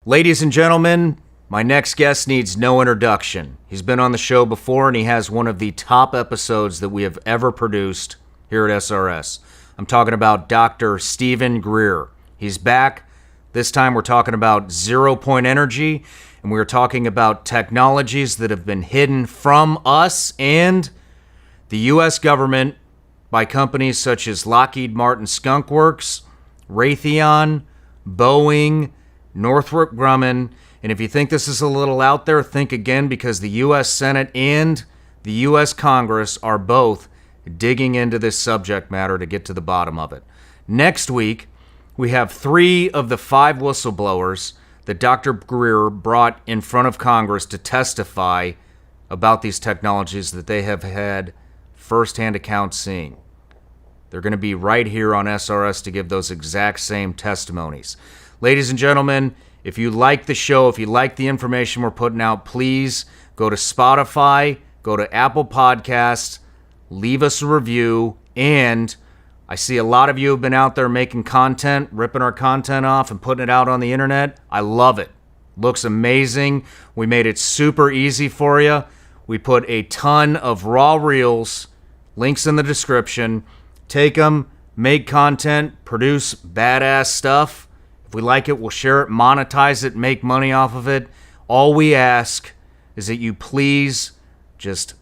Ladies and gentlemen, my next guest needs no introduction. He's been on the show before, and he has one of the top episodes that we have ever produced here at SRS. I'm talking about Dr. Stephen Greer. He's back. This time we're talking about zero-point energy, and we're talking about technologies that have been hidden from us and the U.S. government by companies such as Lockheed Martin Skunk Works, Raytheon, Boeing, Northrop Grumman. And if you think this is a little out there, think again, because the U.S. Senate and the U.S. Congress are both digging into this subject matter to get to the bottom of it. Next week, we have 3 of the 5 whistleblowers that Dr. Greer brought in front of Congress to testify about these technologies that they have had firsthand accounts seeing. They're going to be right here on SRS to give those exact same testimonies. Ladies and gentlemen, if you like the show, if you like the information we're putting out, please go to Spotify, go to Apple Podcasts, leave us a review, and I see a lot of you have been out there making content, ripping our content off and putting it out on the internet. I love it. Looks amazing. We made it super easy for you. We put a ton of raw reels, links in the description. Take them, make content, produce badass stuff. If we like it, we'll share it, monetize it, make money off of it. All we ask is that you please just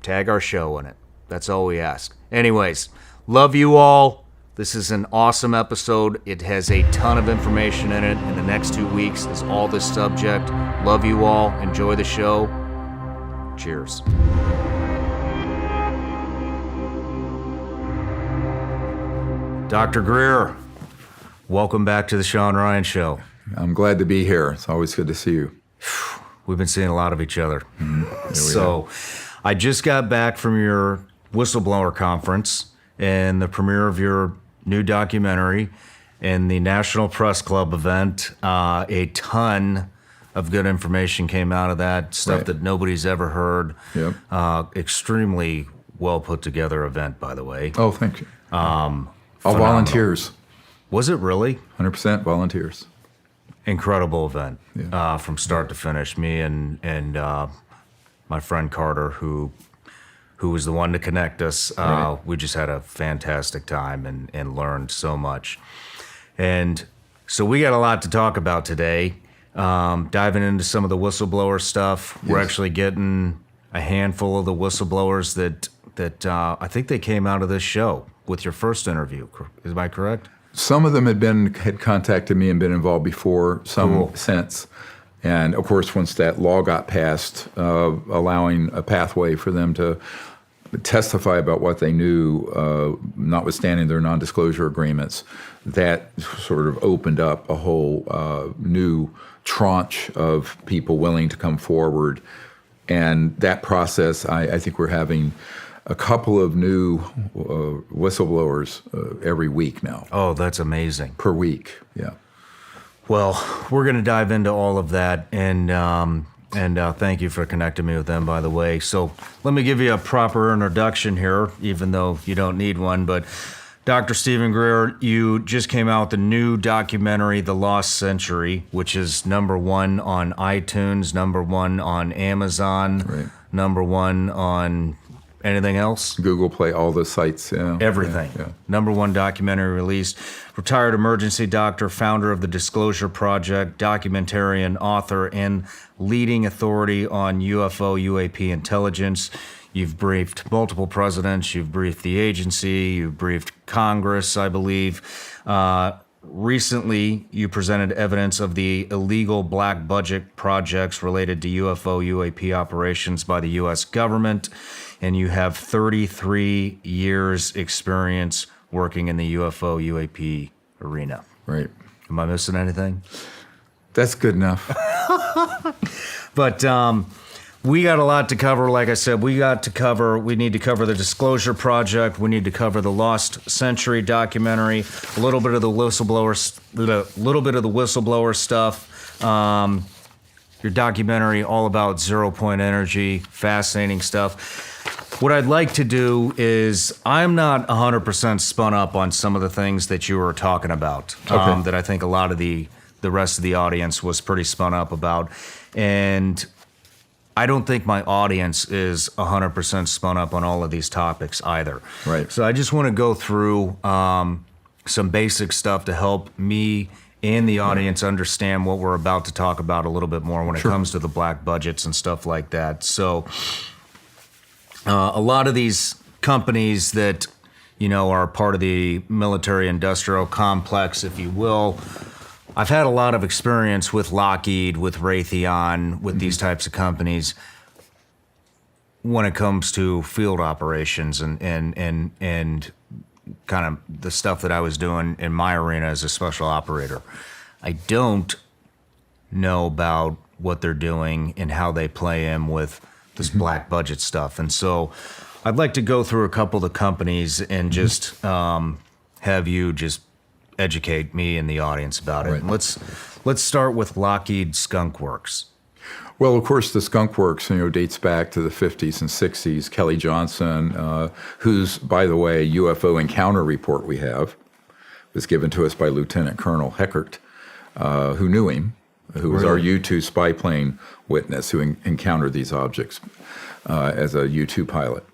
tag our show in it. That's all we ask. Anyways, love you all. This is an awesome episode. It has a ton of information in it. In the next 2 weeks is all this subject. Love you all. Enjoy the show. Cheers. Dr. Greer, welcome back to the Shawn Ryan Show. I'm glad to be here. It's always good to see you. We've been seeing a lot of each other. So I just got back from your whistleblower conference and the premiere of your new documentary and the National Press Club event. A ton of good information came out of that, stuff that nobody's ever heard. Yep. Extremely well put together event, by the way. Oh, thank you. All volunteers. Was it really? 100% volunteers. Incredible event from start to finish. Me and my friend Carter, who was the one to connect us, we just had a fantastic time and learned so much. And so we got a lot to talk about today. Diving into some of the whistleblower stuff. We're actually getting a handful of the whistleblowers that I think they came out of this show with your first interview. Is I correct? Some of them had contacted me and been involved before, some since. And of course, once that law got passed, allowing a pathway for them to testify about what they knew, notwithstanding their non-disclosure agreements, that sort of opened up a whole new tranche of people willing to come forward. And that process, I think we're having a couple of new whistleblowers every week now. Oh, that's amazing. Per week, yeah. Well, we're going to dive into all of that, and thank you for connecting me with them, by the way. So let me give you a proper introduction here, even though you don't need one. But Dr. Stephen Greer, you just came out with the new documentary, The Lost Century, which is #1 on iTunes, #1 on Amazon, #1 on anything else? Google Play, all the sites, yeah. Everything. Yeah. #1 documentary released. Retired emergency doctor, founder of the Disclosure Project, documentarian, author, and leading authority on UFO, UAP intelligence. You've briefed multiple presidents. You've briefed the agency. You've briefed Congress, I believe. Recently, you presented evidence of the illegal black budget projects related to UFO, UAP operations by the U.S. government, and you have 33 years experience working in the UFO, UAP arena. Right. Am I missing anything? That's good enough. But we got a lot to cover. Like I said, we need to cover the Disclosure Project. We need to cover the Lost Century documentary, a little bit of the whistleblower stuff. Your documentary all about zero-point energy, fascinating stuff. What I'd like to do is, I'm not 100% spun up on some of the things that you were talking about, that I think a lot of the the rest of the audience was pretty spun up about. And I don't think my audience is 100% spun up on all of these topics either. Right. So I just want to go through some basic stuff to help me and the audience understand what we're about to talk about a little bit more when it comes to the black budgets and stuff like that. So a lot of these companies that, you know, are part of the military industrial complex, if you will, I've had a lot of experience with Lockheed, with Raytheon, with these types of companies when it comes to field operations and kind of the stuff that I was doing in my arena as a special operator. I don't know about what they're doing and how they play in with this black budget stuff. And so I'd like to go through a couple of the companies and just have you just educate me and the audience about it. Right. And let's start with Lockheed Skunk Works. Well, of course, the Skunk Works, dates back to the 50s and 60s. Kelly Johnson, whose, by the way, UFO encounter report we have, was given to us by Lieutenant Colonel Heckert, who knew him, who was our U-2 spy plane witness who encountered these objects as a U-2 pilot.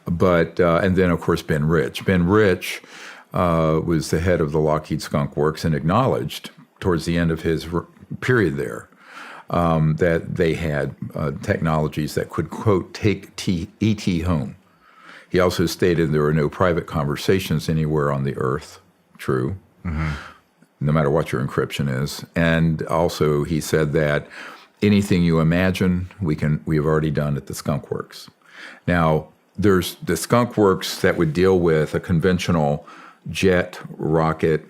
But and then, of course, Ben Rich. Ben Rich was the head of the Lockheed Skunk Works and acknowledged towards the end of his period there that they had technologies that could, quote, take ET home. He also stated there were no private conversations anywhere on the earth. True. No matter what your encryption is. And also he said that anything you imagine, we have already done at the Skunk Works. Now, there's the Skunk Works that would deal with a conventional jet, rocket,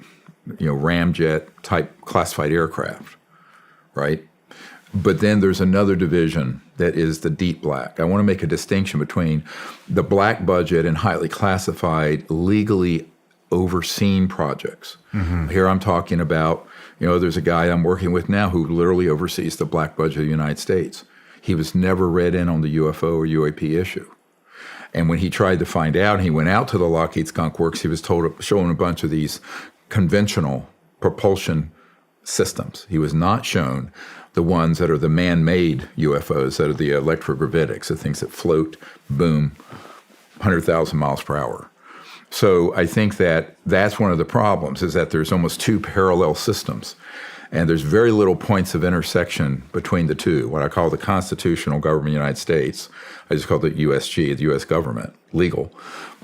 ramjet type classified aircraft, right? But then there's another division that is the deep black. I want to make a distinction between the black budget and highly classified, legally overseen projects. Here I'm talking about, there's a guy I'm working with now who literally oversees the black budget of the United States. He was never read in on the UFO or UAP issue. And when he tried to find out, he went out to the Lockheed Skunk Works, he was shown a bunch of these conventional propulsion systems. He was not shown the ones that are the man-made UFOs, that are the electrogravitics, the things that float, boom, 100,000 miles per hour. So I think that that's one of the problems, is that there's almost two parallel systems. And there's very little points of intersection between the two, what I call the constitutional government of the United States. I just call it USG, the U.S. government, legal.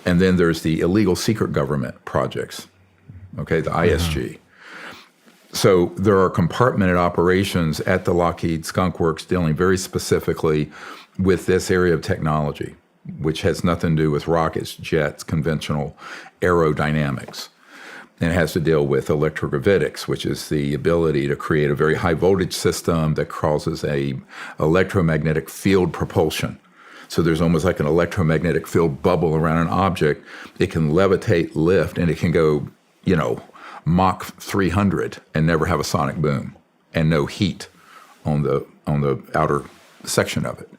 And then there's the illegal secret government projects, okay, the ISG. So there are compartmented operations at the Lockheed Skunk Works dealing very specifically with this area of technology, which has nothing to do with rockets, jets, conventional aerodynamics. And it has to deal with electrogravitics, which is the ability to create a very high voltage system that causes a electromagnetic field propulsion. So there's almost like an electromagnetic field bubble around an object. It can levitate, lift, and it can go, Mach 300 and never have a sonic boom and no heat on the outer section of it.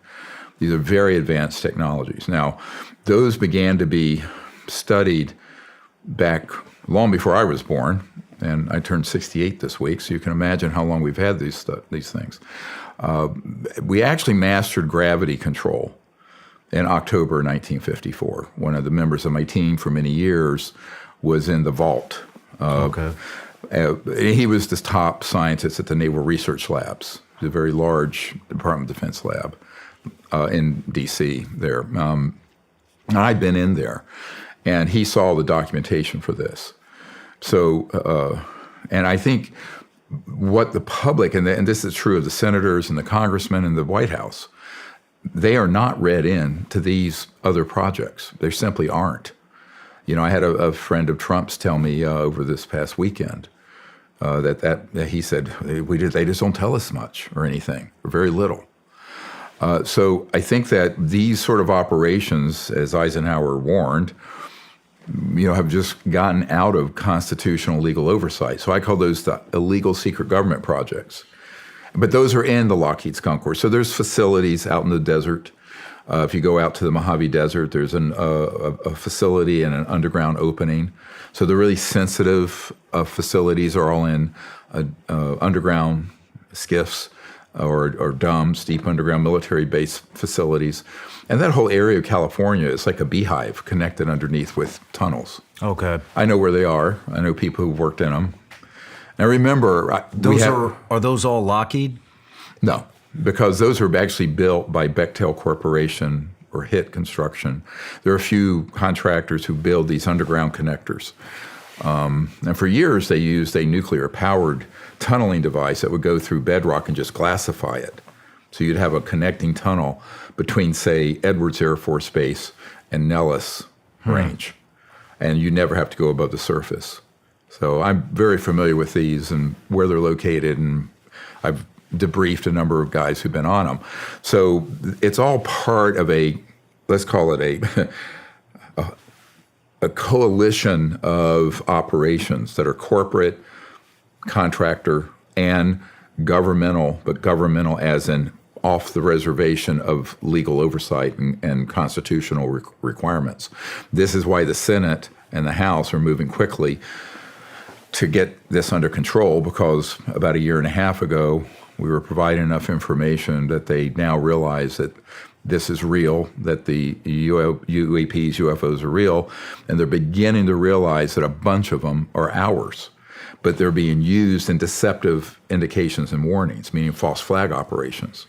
These are very advanced technologies. Now, those began to be studied back long before I was born, and I turned 68 this week, so you can imagine how long we've had these things. We actually mastered gravity control in October 1954. One of the members of my team for many years was in the vault. He was the top scientist at the Naval Research Labs, the very large Department of Defense lab in D.C. there. And I'd been in there, and he saw the documentation for this. So, and I think what the public, and this is true of the senators and the congressmen and the White House, they are not read in to these other projects. They simply aren't. I had a friend of Trump's tell me over this past weekend that he said, they just don't tell us much or anything, or very little. So I think that these sort of operations, as Eisenhower warned, have just gotten out of constitutional legal oversight. So I call those the illegal secret government projects. But those are in the Lockheed Skunk Works. So there's facilities out in the desert If you go out to the Mojave Desert, there's a facility and an underground opening. So the really sensitive facilities are all in underground skiffs or DUMS, deep underground military base facilities. And that whole area of California is like a beehive connected underneath with tunnels. Okay. I know where they are. I know people who've worked in them. Now remember, are those all Lockheed? No, because those are actually built by Bechtel Corporation or HIT Construction. There are a few contractors who build these underground connectors. And for years, they used a nuclear-powered tunneling device that would go through bedrock and just glassify it. So you'd have a connecting tunnel between, say, Edwards Air Force Base and Nellis Range. And you never have to go above the surface. So I'm very familiar with these and where they're located, and I've debriefed a number of guys who've been on them. So it's all part of let's call it a coalition of operations that are corporate, contractor, and governmental, but governmental as in off the reservation of legal oversight and constitutional requirements. This is why the Senate and the House are moving quickly to get this under control, because about a year and a half ago, we were providing enough information that they now realize that this is real, that the UAPs, UFOs are real, and they're beginning to realize that a bunch of them are ours, but they're being used in deceptive indications and warnings, meaning false flag operations.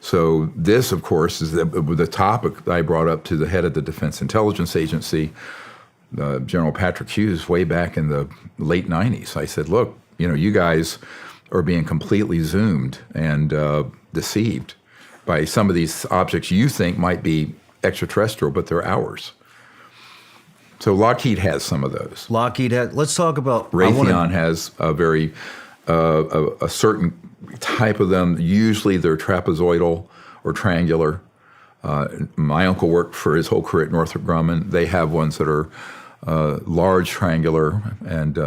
So this, of course, is the topic I brought up to the head of the Defense Intelligence Agency, General Patrick Hughes, way back in the late 90s. I said, look, you guys are being completely zoomed and deceived by some of these objects you think might be extraterrestrial, but they're ours. So Lockheed has some of those. Let's talk about... Raytheon has a certain type of them. Usually they're trapezoidal or triangular. My uncle worked for his whole career at Northrop Grumman. They have ones that are large, triangular, and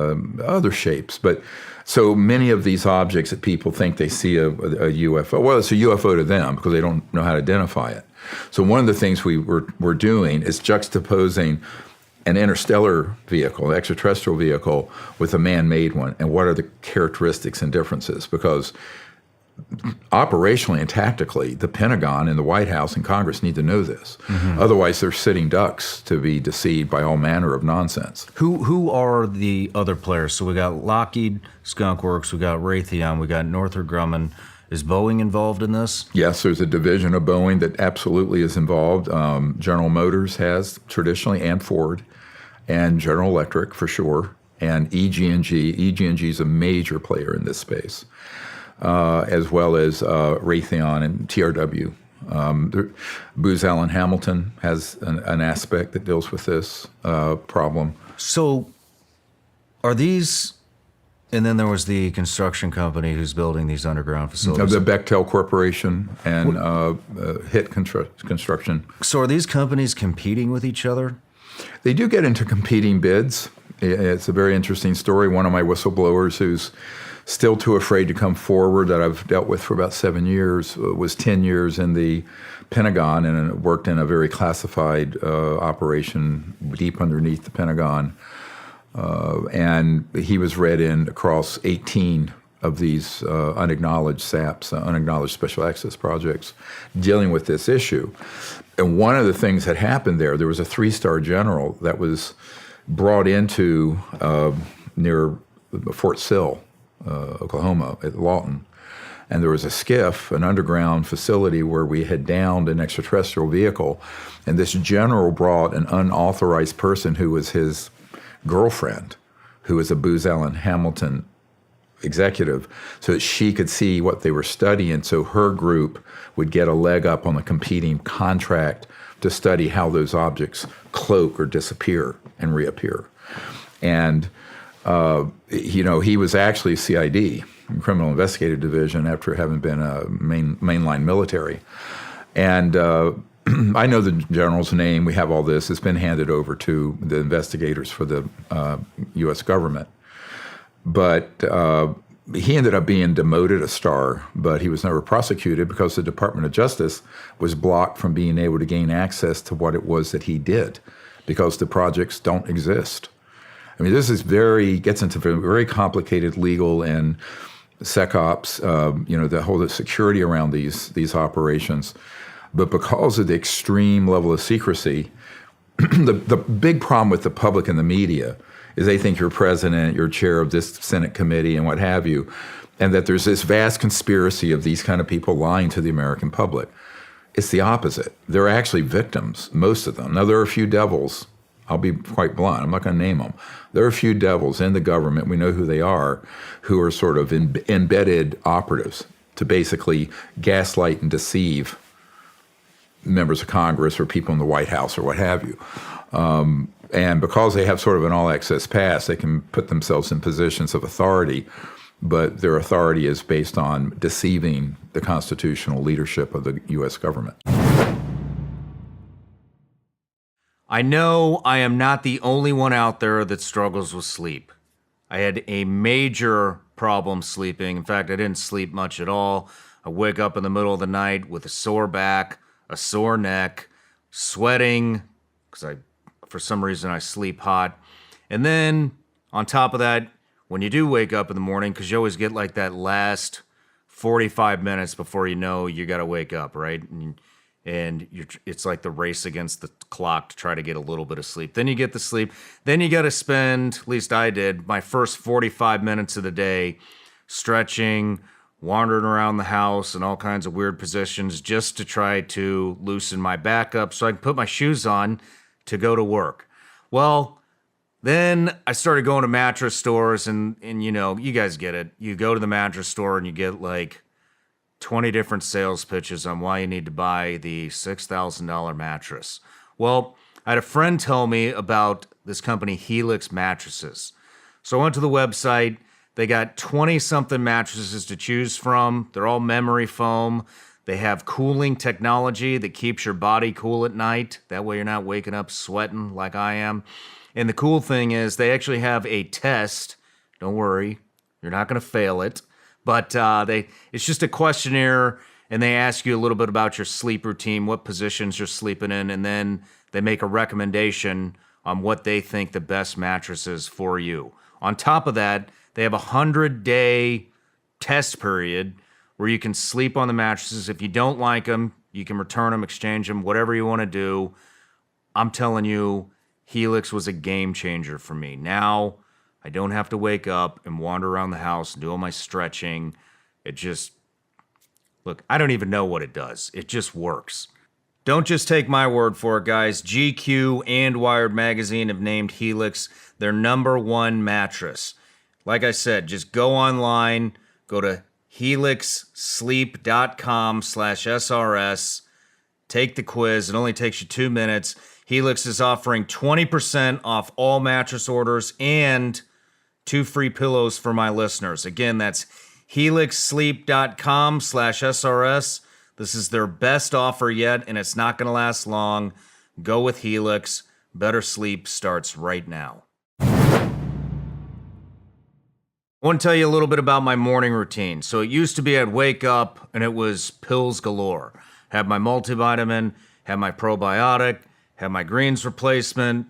other shapes. But so many of these objects that people think they see a UFO, well, it's a UFO to them because they don't know how to identify it. So one of the things we're doing is juxtaposing an interstellar vehicle, an extraterrestrial vehicle, with a man-made one, and what are the characteristics and differences? Because operationally and tactically, the Pentagon and the White House and Congress need to know this. Mm-hmm. Otherwise, they're sitting ducks to be deceived by all manner of nonsense. Who are the other players? So we got Lockheed, Skunk Works, we got Raytheon, we got Northrop Grumman. Is Boeing involved in this? Yes, there's a division of Boeing that absolutely is involved. General Motors has traditionally, and Ford, and General Electric for sure, and EG&G. EG&G is a major player in this space. As well as Raytheon and TRW. Booz Allen Hamilton has an aspect that deals with this problem. So are these, and then there was the construction company who's building these underground facilities. The Bechtel Corporation and HIT Construction. So are these companies competing with each other? They do get into competing bids. It's a very interesting story. One of my whistleblowers who's still too afraid to come forward, that I've dealt with for about 7 years, was 10 years in the Pentagon and worked in a very classified operation deep underneath the Pentagon. And he was read in across 18 of these unacknowledged SAPs, unacknowledged special access projects, dealing with this issue. And one of the things that happened there was a 3-star general that was brought into near Fort Sill, Oklahoma, at Lawton. And there was a skiff, an underground facility where we had downed an extraterrestrial vehicle. And this general brought an unauthorized person who was his girlfriend, who was a Booz Allen Hamilton executive, so that she could see what they were studying, so her group would get a leg up on the competing contract to study how those objects cloak or disappear and reappear. And he was actually CID, Criminal Investigative Division, after having been a mainline military. And I know the general's name. We have all this. It's been handed over to the investigators for the U.S. government. But he ended up being demoted a star, but he was never prosecuted because the Department of Justice was blocked from being able to gain access to what it was that he did because the projects don't exist. I mean, this is gets into very complicated legal and SecOps, the whole security around these operations. But because of the extreme level of secrecy, the big problem with the public and the media is they think you're president, you're chair of this Senate committee and what have you, and that there's this vast conspiracy of these kind of people lying to the American public. It's the opposite. They're actually victims, most of them. Now, there are a few devils. I'll be quite blunt. I'm not going to name them. There are a few devils in the government, we know who they are, who are sort of embedded operatives to basically gaslight and deceive members of Congress or people in the White House or what have you. And because they have sort of an all-access pass, they can put themselves in positions of authority, but their authority is based on deceiving the constitutional leadership of the U.S. government. I know I am not the only one out there that struggles with sleep. I had a major problem sleeping. In fact, I didn't sleep much at all. I wake up in the middle of the night with a sore back, a sore neck, sweating, because for some reason I sleep hot. And then on top of that, when you do wake up in the morning, because you always get like that last 45 minutes before you know you got to wake up, right? And it's like the race against the clock to try to get a little bit of sleep. Then you get the sleep. Then you got to spend, at least I did, my first 45 minutes of the day stretching, wandering around the house in all kinds of weird positions just to try to loosen my back up so I can put my shoes on to go to work. Well, then I started going to mattress stores and you guys get it. You go to the mattress store and you get like 20 different sales pitches on why you need to buy the $6,000 mattress. Well, I had a friend tell me about this company, Helix Mattresses. So I went to the website. They got 20-something mattresses to choose from. They're all memory foam. They have cooling technology that keeps your body cool at night. That way you're not waking up sweating like I am. And the cool thing is they actually have a test. Don't worry, you're not going to fail it. But it's just a questionnaire, and they ask you a little bit about your sleep routine, what positions you're sleeping in, and then they make a recommendation on what they think the best mattress is for you. On top of that, they have a 100-day test period where you can sleep on the mattresses. If you don't like them, you can return them, exchange them, whatever you want to do. I'm telling you, Helix was a game changer for me. Now, I don't have to wake up and wander around the house and do all my stretching. Look, I don't even know what it does. It just works. Don't just take my word for it, guys. GQ and Wired Magazine have named Helix their #1 mattress. Like I said, just go online, go to helixsleep.com/SRS, take the quiz. It only takes you 2 minutes. Helix is offering 20% off all mattress orders and 2 free pillows for my listeners. Again, that's helixsleep.com/SRS. This is their best offer yet, and it's not going to last long. Go with Helix. Better sleep starts right now. I want to tell you a little bit about my morning routine. So it used to be I'd wake up and it was pills galore. Had my multivitamin, had my probiotic, had my greens replacement,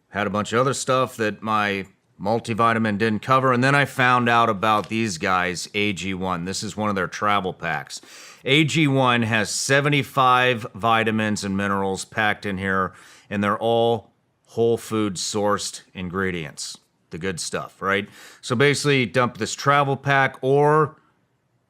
had a bunch of other stuff that my multivitamin didn't cover. And then I found out about these guys, AG1. This is one of their travel packs. AG1 has 75 vitamins and minerals packed in here, and they're all whole food sourced ingredients. The good stuff, right? So basically, dump this travel pack or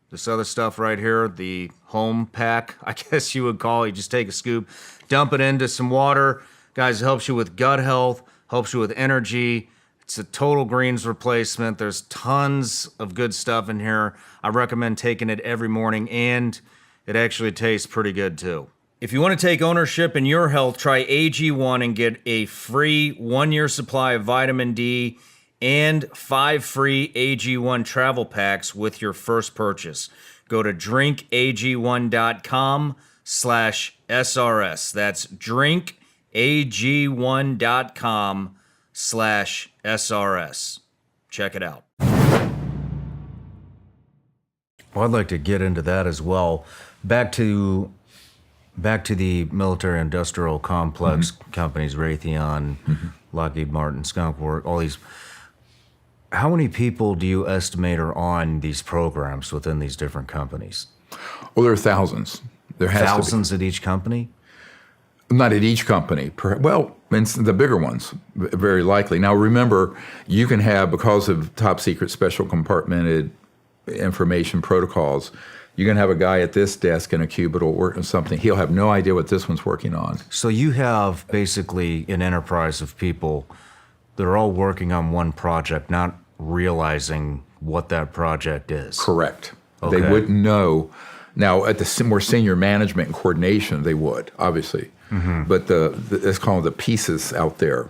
this other stuff right here, the home pack, I guess you would call it. You just take a scoop, dump it into some water. Guys, it helps you with gut health, helps you with energy. It's a total greens replacement. There's tons of good stuff in here. I recommend taking it every morning, and it actually tastes pretty good too. If you want to take ownership in your health, try AG1 and get a free 1-year supply of vitamin D and 5 free AG1 travel packs with your first purchase. Go to drinkag1.com/SRS. That's drinkag1.com/SRS. Check it out. Well, I'd like to get into that as well. Back to the military-industrial complex companies, Raytheon, Lockheed Martin, Skunk, all these. How many people do you estimate are on these programs within these different companies? Well, there are thousands. There has Thousands at each company? Not at each company. Well, the bigger ones, very likely. Now, remember, you can have, because of top secret special compartmented information protocols, you can have a guy at this desk in a cubicle working on something. He'll have no idea what this one's working on. So you have basically an enterprise of people that are all working on one project, not realizing what that project is. Correct. Okay. They wouldn't know. Now, at the more senior management and coordination, they would, obviously. But let's call them the pieces out there.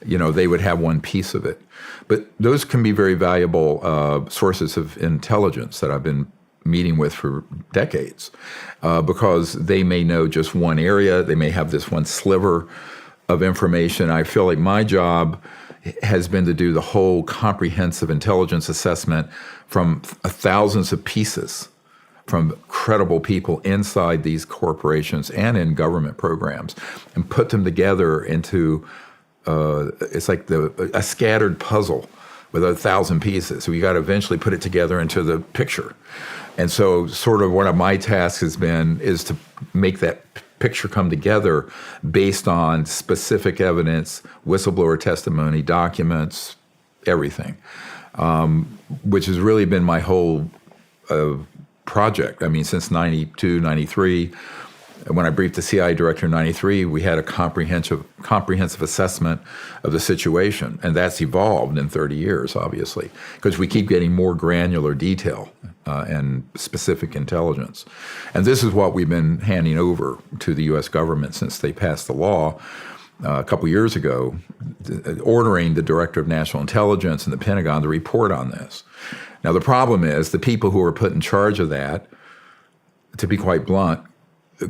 They would have one piece of it. But those can be very valuable sources of intelligence that I've been meeting with for decades, because they may know just one area. They may have this one sliver of information. I feel like my job has been to do the whole comprehensive intelligence assessment from thousands of pieces from credible people inside these corporations and in government programs, and put them together into it's like a scattered puzzle with 1,000 pieces. So you got to eventually put it together into the picture. And so sort of one of my tasks is to make that picture come together based on specific evidence, whistleblower testimony, documents, everything, which has really been my whole project. I mean, since 92, 93, when I briefed the CIA director in 93, we had a comprehensive assessment of the situation. And that's evolved in 30 years, obviously, because we keep getting more granular detail and specific intelligence. And this is what we've been handing over to the U.S. government since they passed the law a couple years ago, ordering the Director of National Intelligence and the Pentagon to report on this. Now, the problem is the people who were put in charge of that, to be quite blunt,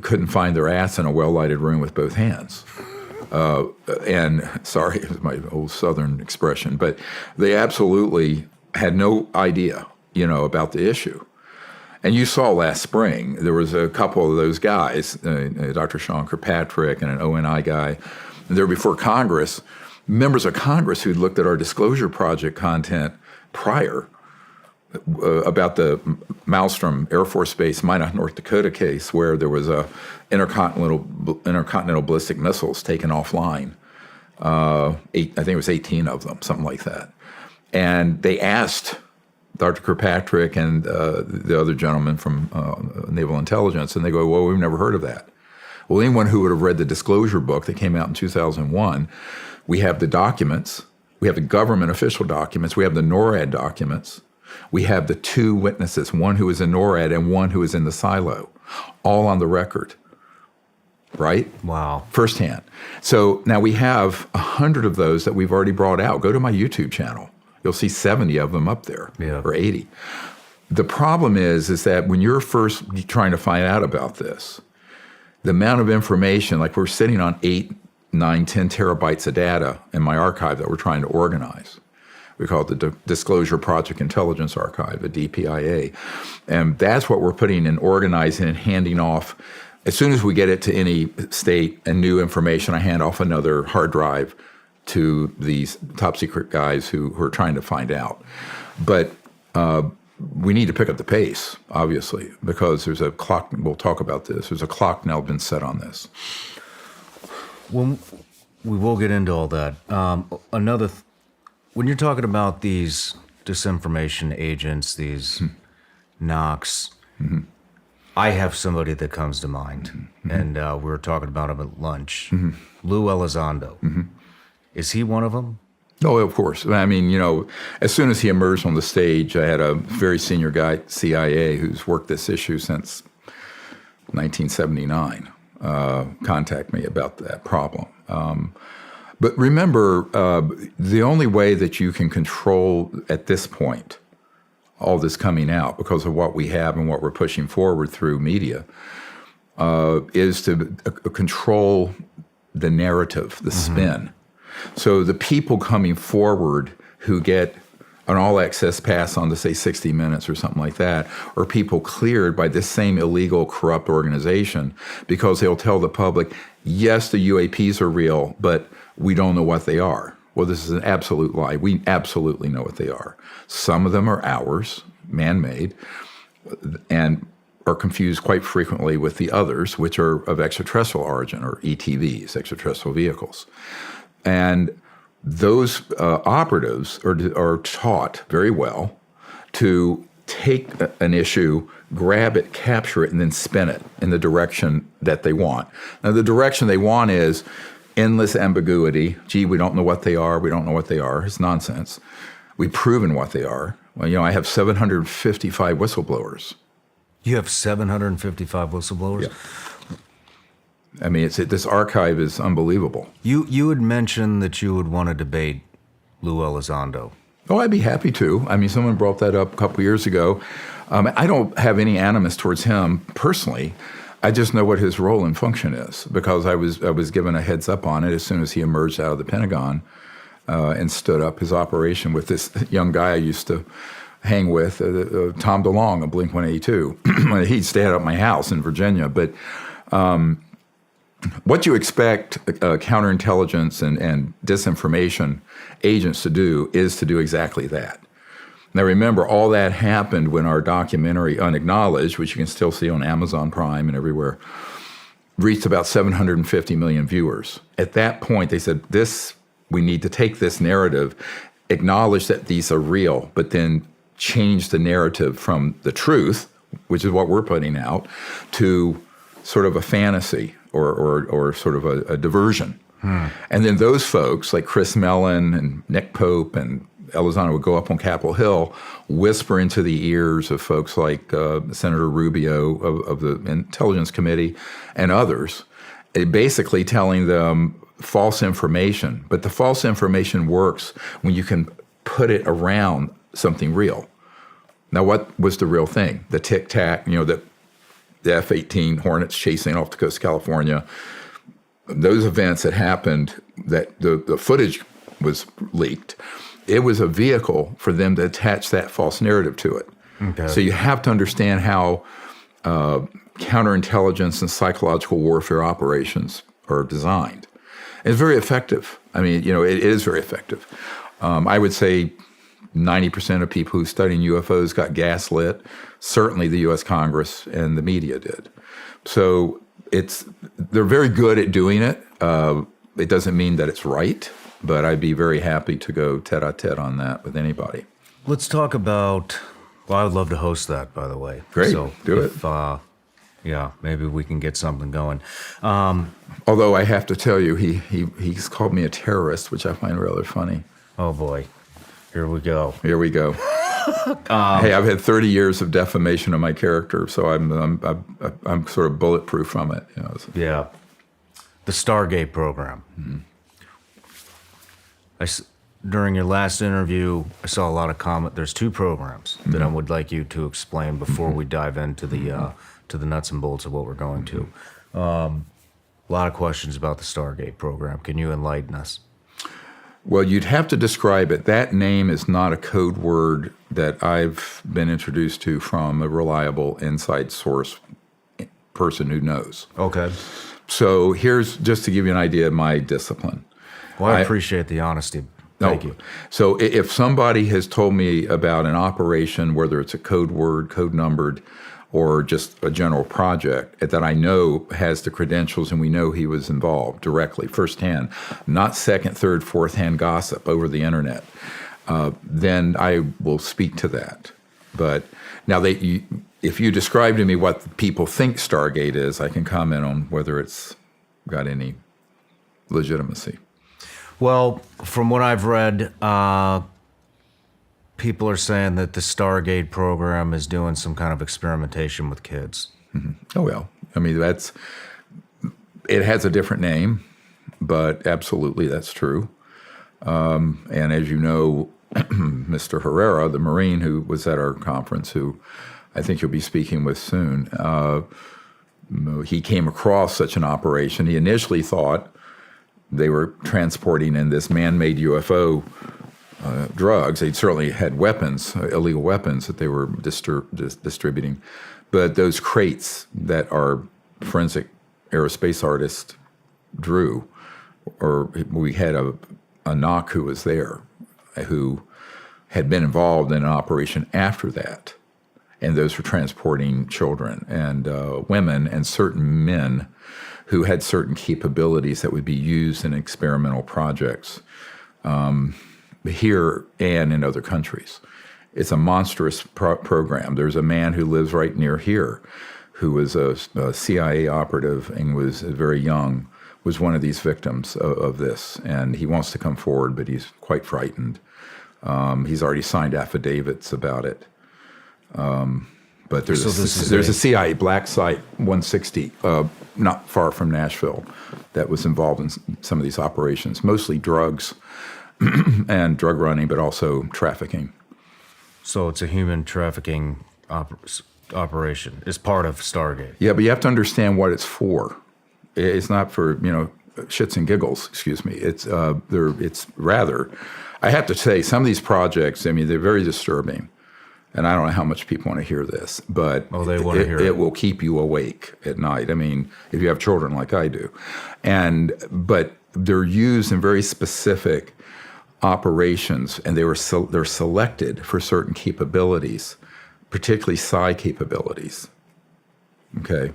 couldn't find their ass in a well-lighted room with both hands. And sorry, it was my old Southern expression, but they absolutely had no idea, about the issue. And you saw last spring, there was a couple of those guys, Dr. Shawn Kirkpatrick and an ONI guy, and they were before Congress, members of Congress who'd looked at our disclosure project content prior, about the Maelstrom Air Force Base, Minot, North Dakota case where there was a intercontinental ballistic missiles taken offline. I think it was 18 of them, something like that. And they asked Dr. Kirkpatrick and the other gentleman from Naval Intelligence, and they go, well, we've never heard of that. Well, anyone who would have read the disclosure book that came out in 2001, we have the documents, we have the government official documents, we have the NORAD documents, we have the two witnesses, one who was in NORAD and one who was in the silo, all on the record, right? Wow. Firsthand. So now we have 100 of those that we've already brought out. Go to my YouTube channel. You'll see 70 of them up there, or 80. The problem is that when you're first trying to find out about this, the amount of information, like we're sitting on 8, 9, 10 terabytes of data in my archive that we're trying to organize. We call it the Disclosure Project Intelligence Archive, the DPIA. And that's what we're putting and organizing and handing off. As soon as we get it to any state and new information, I hand off another hard drive to these top secret guys who are trying to find out. But we need to pick up the pace, obviously, because there's a clock. We'll talk about this. There's a clock now been set on this. Well, we will get into all that. When you're talking about these disinformation agents, these NOCs, I have somebody that comes to mind, and we were talking about him at lunch. Lou Elizondo. Is he one of them? No, of course. I mean, as soon as he emerged on the stage, I had a very senior guy at CIA who's worked this issue since 1979 contact me about that problem. But remember, the only way that you can control at this point all this coming out, because of what we have and what we're pushing forward through media, is to control the narrative, the spin. So the people coming forward who get an all-access pass on to, say, 60 Minutes or something like that, or people cleared by this same illegal, corrupt organization because they'll tell the public, yes, the UAPs are real, but we don't know what they are. Well, this is an absolute lie. We absolutely know what they are. Some of them are ours, man-made, and are confused quite frequently with the others, which are of extraterrestrial origin, or ETVs, extraterrestrial vehicles. And those operatives are taught very well to take an issue, grab it, capture it, and then spin it in the direction that they want. Now, the direction they want is endless ambiguity. Gee, we don't know what they are. We don't know what they are. It's nonsense. We've proven what they are. Well, I have 755 whistleblowers. You have 755 whistleblowers? Yeah. I mean, this archive is unbelievable. You had mentioned that you would want to debate Lou Elizondo. Oh, I'd be happy to. I mean, someone brought that up a couple years ago. I don't have any animus towards him personally. I just know what his role and function is because I was given a heads up on it as soon as he emerged out of the Pentagon and stood up his operation with this young guy I used to hang with, Tom DeLonge of Blink-182. He'd stay at my house in Virginia. But what you expect counterintelligence and disinformation agents to do is to do exactly that. Now, remember, all that happened when our documentary Unacknowledged, which you can still see on Amazon Prime and everywhere, reached about 750 million viewers. At that point, they said, we need to take this narrative, acknowledge that these are real, but then change the narrative from the truth, which is what we're putting out, to sort of a fantasy or sort of a diversion. And then those folks like Chris Mellon and Nick Pope and Elizondo would go up on Capitol Hill, whisper into the ears of folks like Senator Rubio of the Intelligence Committee and others, basically telling them false information. But the false information works when you can put it around something real. Now, what was the real thing? The tic-tac, the F-18 Hornets chasing off the coast of California, those events that happened, that the footage was leaked, it was a vehicle for them to attach that false narrative to it. Okay. So you have to understand how counterintelligence and psychological warfare operations are designed. It's very effective. I mean, it is very effective. I would say 90% of people who study UFOs got gaslit. Certainly the U.S. Congress and the media did. So they're very good at doing it. It doesn't mean that it's right, but I'd be very happy to go tete-a-tete on that with anybody. Let's talk about, I would love to host that, by the way. Great, so do it. Yeah, maybe we can get something going. Although I have to tell you, he's called me a terrorist, which I find rather funny. Oh, boy. Here we go. Here we go. Hey, I've had 30 years of defamation of my character, so I'm sort of bulletproof from it. Yeah. The Stargate program. Mm-hmm. During your last interview, I saw a lot of comment. There's two programs that I would like you to explain before we dive into the nuts and bolts of what we're going to. A lot of questions about the Stargate program. Can you enlighten us? Well, you'd have to describe it. That name is not a code word that I've been introduced to from a reliable inside source person who knows. Okay. So here's just to give you an idea of my discipline. Well, I appreciate the honesty. Thank you. So if somebody has told me about an operation, whether it's a code word, code numbered, or just a general project that I know has the credentials and we know he was involved directly, firsthand, not second, third, fourth-hand gossip over the internet, then I will speak to that. But now, if you describe to me what people think Stargate is, I can comment on whether it's got any legitimacy. Well, from what I've read, people are saying that the Stargate program is doing some kind of experimentation with kids. Mm-hmm. Oh, well. I mean, it has a different name, but absolutely that's true. And as you know, Mr. Herrera, the Marine who was at our conference, who I think you'll be speaking with soon, he came across such an operation. He initially thought they were transporting in this man-made UFO drugs. They certainly had weapons, illegal weapons that they were distributing. But those crates that our forensic aerospace artist drew, or we had a knock who was there, who had been involved in an operation after that. And those were transporting children and women and certain men who had certain capabilities that would be used in experimental projects here and in other countries. It's a monstrous program. There's a man who lives right near here who was a CIA operative and was very young, was one of these victims of this. And he wants to come forward, but he's quite frightened. He's already signed affidavits about it. But there's a CIA black site 160 not far from Nashville that was involved in some of these operations, mostly drugs and drug running, but also trafficking. So it's a human trafficking operation. It's part of Stargate. Yeah, but you have to understand what it's for. It's not for, shits and giggles, excuse me. It's rather, I have to say, some of these projects, they're very disturbing. And I don't know how much people want to hear this, but they want to hear it. It will keep you awake at night. If you have children like I do. But they're used in very specific operations, and they're selected for certain capabilities, particularly psi capabilities. Okay.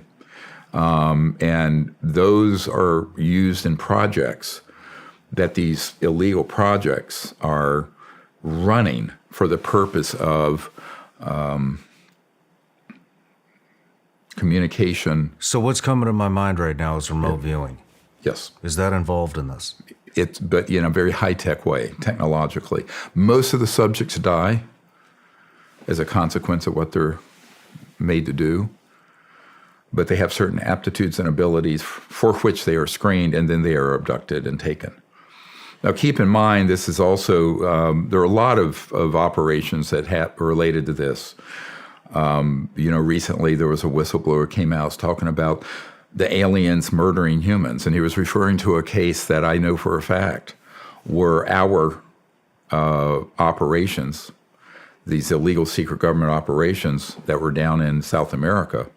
And those are used in projects that these illegal projects are running for the purpose of communication. So what's coming to my mind right now is remote viewing. Yes. Is that involved in this? But in a very high-tech way, technologically. Most of the subjects die as a consequence of what they're made to do. But they have certain aptitudes and abilities for which they are screened, and then they are abducted and taken. Now, keep in mind, this is also, there are a lot of operations that are related to this. Recently there was a whistleblower came out talking about the aliens murdering humans, and he was referring to a case that I know for a fact were our operations, these illegal secret government operations that were down in South America,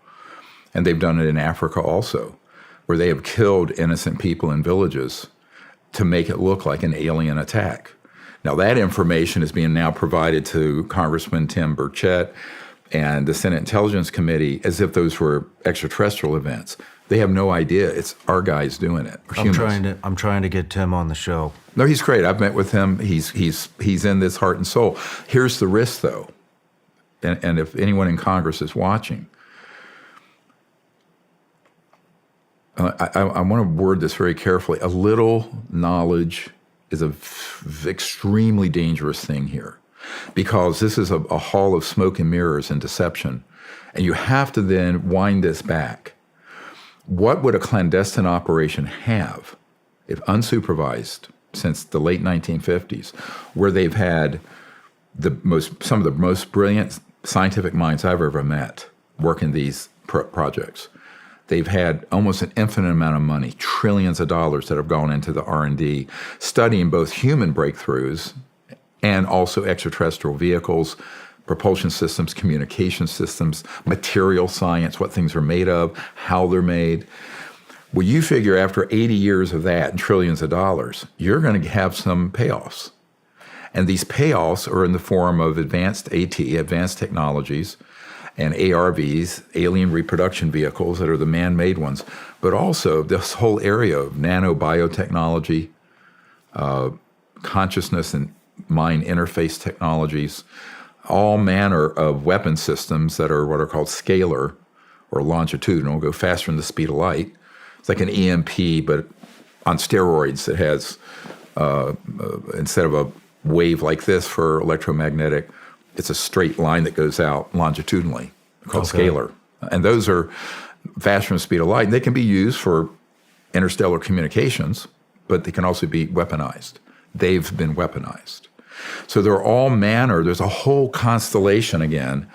and they've done it in Africa also, where they have killed innocent people in villages to make it look like an alien attack. Now, that information is being now provided to Congressman Tim Burchett and the Senate Intelligence Committee as if those were extraterrestrial events. They have no idea it's our guys doing it. I'm trying to get Tim on the show. No, he's great. I've met with him. He's in this heart and soul. Here's the risk, though, and if anyone in Congress is watching, I want to word this very carefully. A little knowledge is an extremely dangerous thing here, because this is a hall of smoke and mirrors and deception, and you have to then wind this back. What would a clandestine operation have if unsupervised since the late 1950s, where they've had some of the most brilliant scientific minds I've ever met working these projects? They've had almost an infinite amount of money, trillions of dollars that have gone into the R&D, studying both human breakthroughs and also extraterrestrial vehicles, propulsion systems, communication systems, material science, what things are made of, how they're made. Well, you figure after 80 years of that and trillions of dollars, you're going to have some payoffs. And these payoffs are in the form of advanced advanced technologies, and ARVs, alien reproduction vehicles that are the man-made ones, but also this whole area of nanobiotechnology, consciousness and mind interface technologies, all manner of weapon systems that are what are called scalar or longitudinal, go faster than the speed of light. It's like an EMP, but on steroids that has, instead of a wave like this for electromagnetic, it's a straight line that goes out longitudinally called scalar. And those are faster than the speed of light. They can be used for interstellar communications, but they can also be weaponized. They've been weaponized. So there are all manner, there's a whole constellation again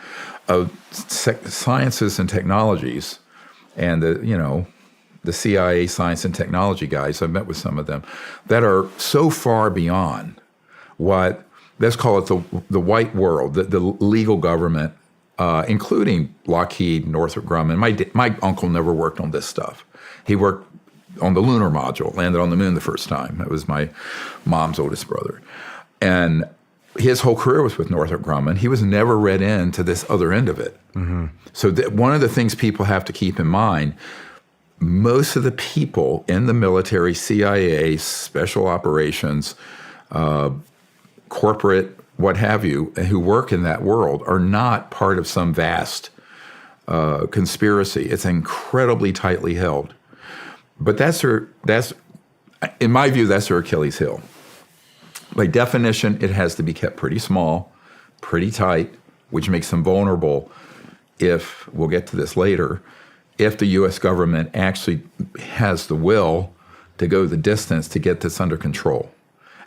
of sciences and technologies, and the CIA science and technology guys, I've met with some of them, that are so far beyond what let's call it the white world, the legal government, including Lockheed, Northrop Grumman. My uncle never worked on this stuff. He worked on the lunar module, landed on the moon the first time. That was my mom's oldest brother. And his whole career was with Northrop Grumman. He was never read into this other end of it. Mm-hmm. So one of the things people have to keep in mind, most of the people in the military, CIA, special operations, corporate, what have you, who work in that world are not part of some vast conspiracy. It's incredibly tightly held. But in my view, that's their Achilles heel. By definition, it has to be kept pretty small, pretty tight, which makes them vulnerable if, we'll get to this later, if the U.S. government actually has the will to go the distance to get this under control.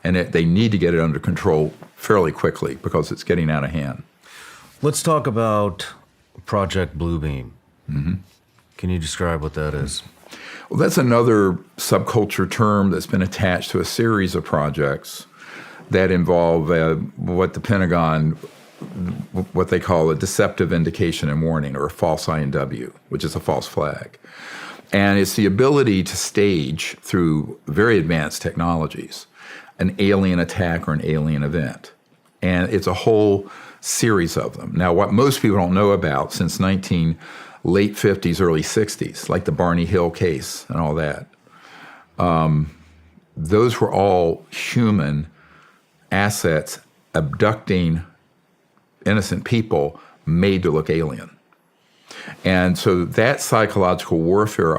And they need to get it under control fairly quickly because it's getting out of hand. Let's talk about Project Bluebeam. Mm-hmm. Can you describe what that is? Well, that's another subculture term that's been attached to a series of projects that involve what the Pentagon, what they call a deceptive indication and warning, or a false INW, which is a false flag. And it's the ability to stage, through very advanced technologies, an alien attack or an alien event. And it's a whole series of them. Now, what most people don't know about, since late 50s, early 60s, like the Barney Hill case and all that, those were all human assets abducting innocent people made to look alien. And so that psychological warfare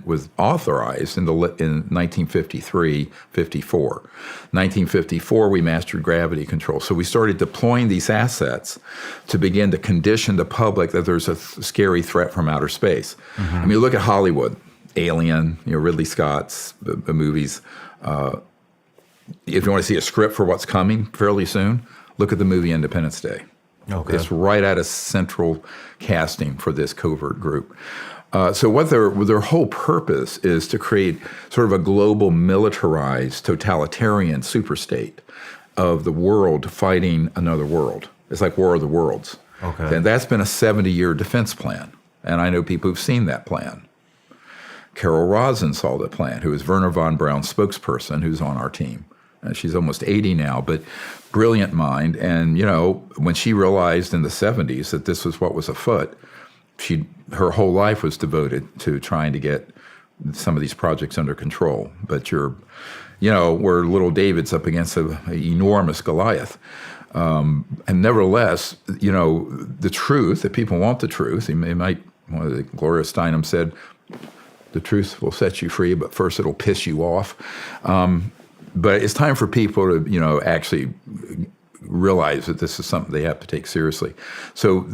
was authorized in 1953, 54. 1954, we mastered gravity control. So we started deploying these assets to begin to condition the public that there's a scary threat from outer space. Mm-hmm. I mean, look at Hollywood, Alien, Ridley Scott's the movies. If you want to see a script for what's coming fairly soon, look at the movie Independence Day. Okay. It's right out of central casting for this covert group. So what their whole purpose is to create sort of a global militarized totalitarian superstate of the world fighting another world. It's like War of the Worlds. Okay. And that's been a 70-year defense plan. And I know people who've seen that plan. Carol Rosin saw the plan, who is Werner von Braun's spokesperson, who's on our team. She's almost 80 now, but brilliant mind. And, when she realized in the 70s that this was what was afoot, her whole life was devoted to trying to get some of these projects under control. But where little David's up against an enormous Goliath. And nevertheless, the truth, if people want the truth, Gloria Steinem said, the truth will set you free, but first it'll piss you off. But it's time for people to, actually realize that this is something they have to take seriously. So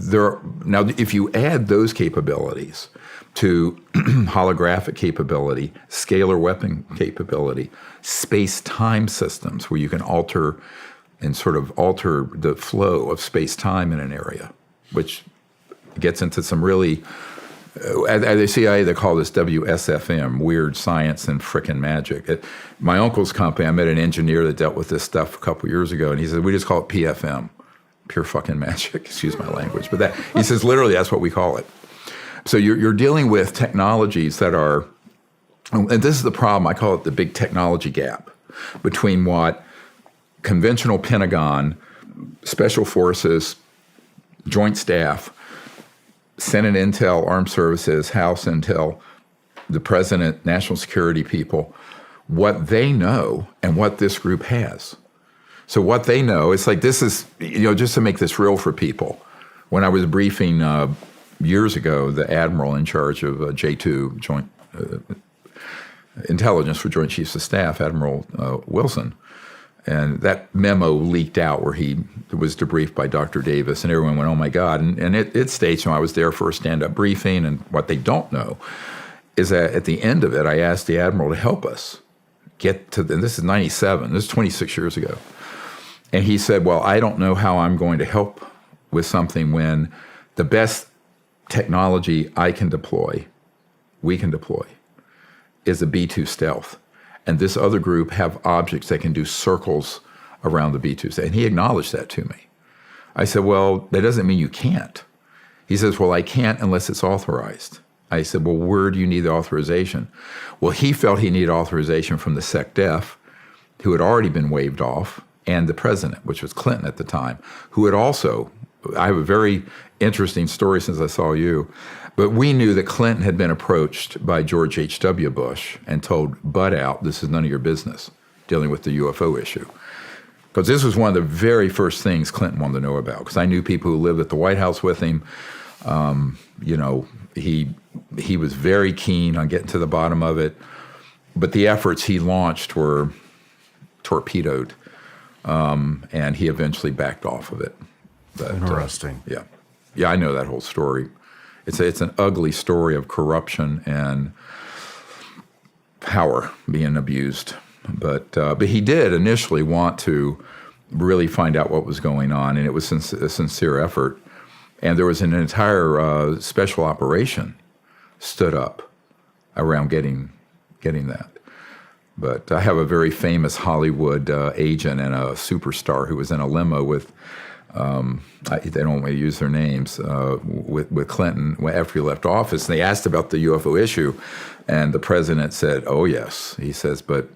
now, if you add those capabilities to holographic capability, scalar weapon capability, space-time systems where you can alter the flow of space-time in an area, which gets into some really at the CIA, they call this WSFM, weird science and frickin' magic. At my uncle's company, I met an engineer that dealt with this stuff a couple years ago, and he said, we just call it PFM, pure fucking magic, excuse my language. But he says, literally, that's what we call it. So you're dealing with technologies that are, and this is the problem, I call it the big technology gap between what conventional Pentagon, Special Forces, Joint Staff, Senate Intel, Armed Services, House Intel, the President, National Security people, what they know and what this group has. So what they know, it's like this is, just to make this real for people. When I was briefing years ago, the admiral in charge of J2, Joint Intelligence for Joint Chiefs of Staff, Admiral Wilson, and that memo leaked out where he was debriefed by Dr. Davis, and everyone went, oh, my God. And it states, I was there for a stand-up briefing, and what they don't know is that at the end of it, I asked the Admiral to help us get to, and this is 97, this is 26 years ago. And he said, well, I don't know how I'm going to help with something when the best technology we can deploy, is a B-2 stealth. And this other group have objects that can do circles around the B-2. And he acknowledged that to me. I said, well, that doesn't mean you can't. He says, well, I can't unless it's authorized. I said, well, where do you need the authorization? Well, he felt he needed authorization from the SecDef, who had already been waived off, and the president, which was Clinton at the time, who had also, I have a very interesting story since I saw you, but we knew that Clinton had been approached by George H.W. Bush and told, butt out, this is none of your business, dealing with the UFO issue. Because this was one of the very first things Clinton wanted to know about, because I knew people who lived at the White House with him. He was very keen on getting to the bottom of it, but the efforts he launched were torpedoed, and he eventually backed off of it. But, Interesting. Yeah, I know that whole story. It's an ugly story of corruption and power being abused. But he did initially want to really find out what was going on, and it was a sincere effort. And there was an entire special operation stood up around getting that. But I have a very famous Hollywood agent and a superstar who was in a limo with, they don't want me to use their names, with Clinton after he left office. And they asked about the UFO issue, and the president said, oh, yes. He says, but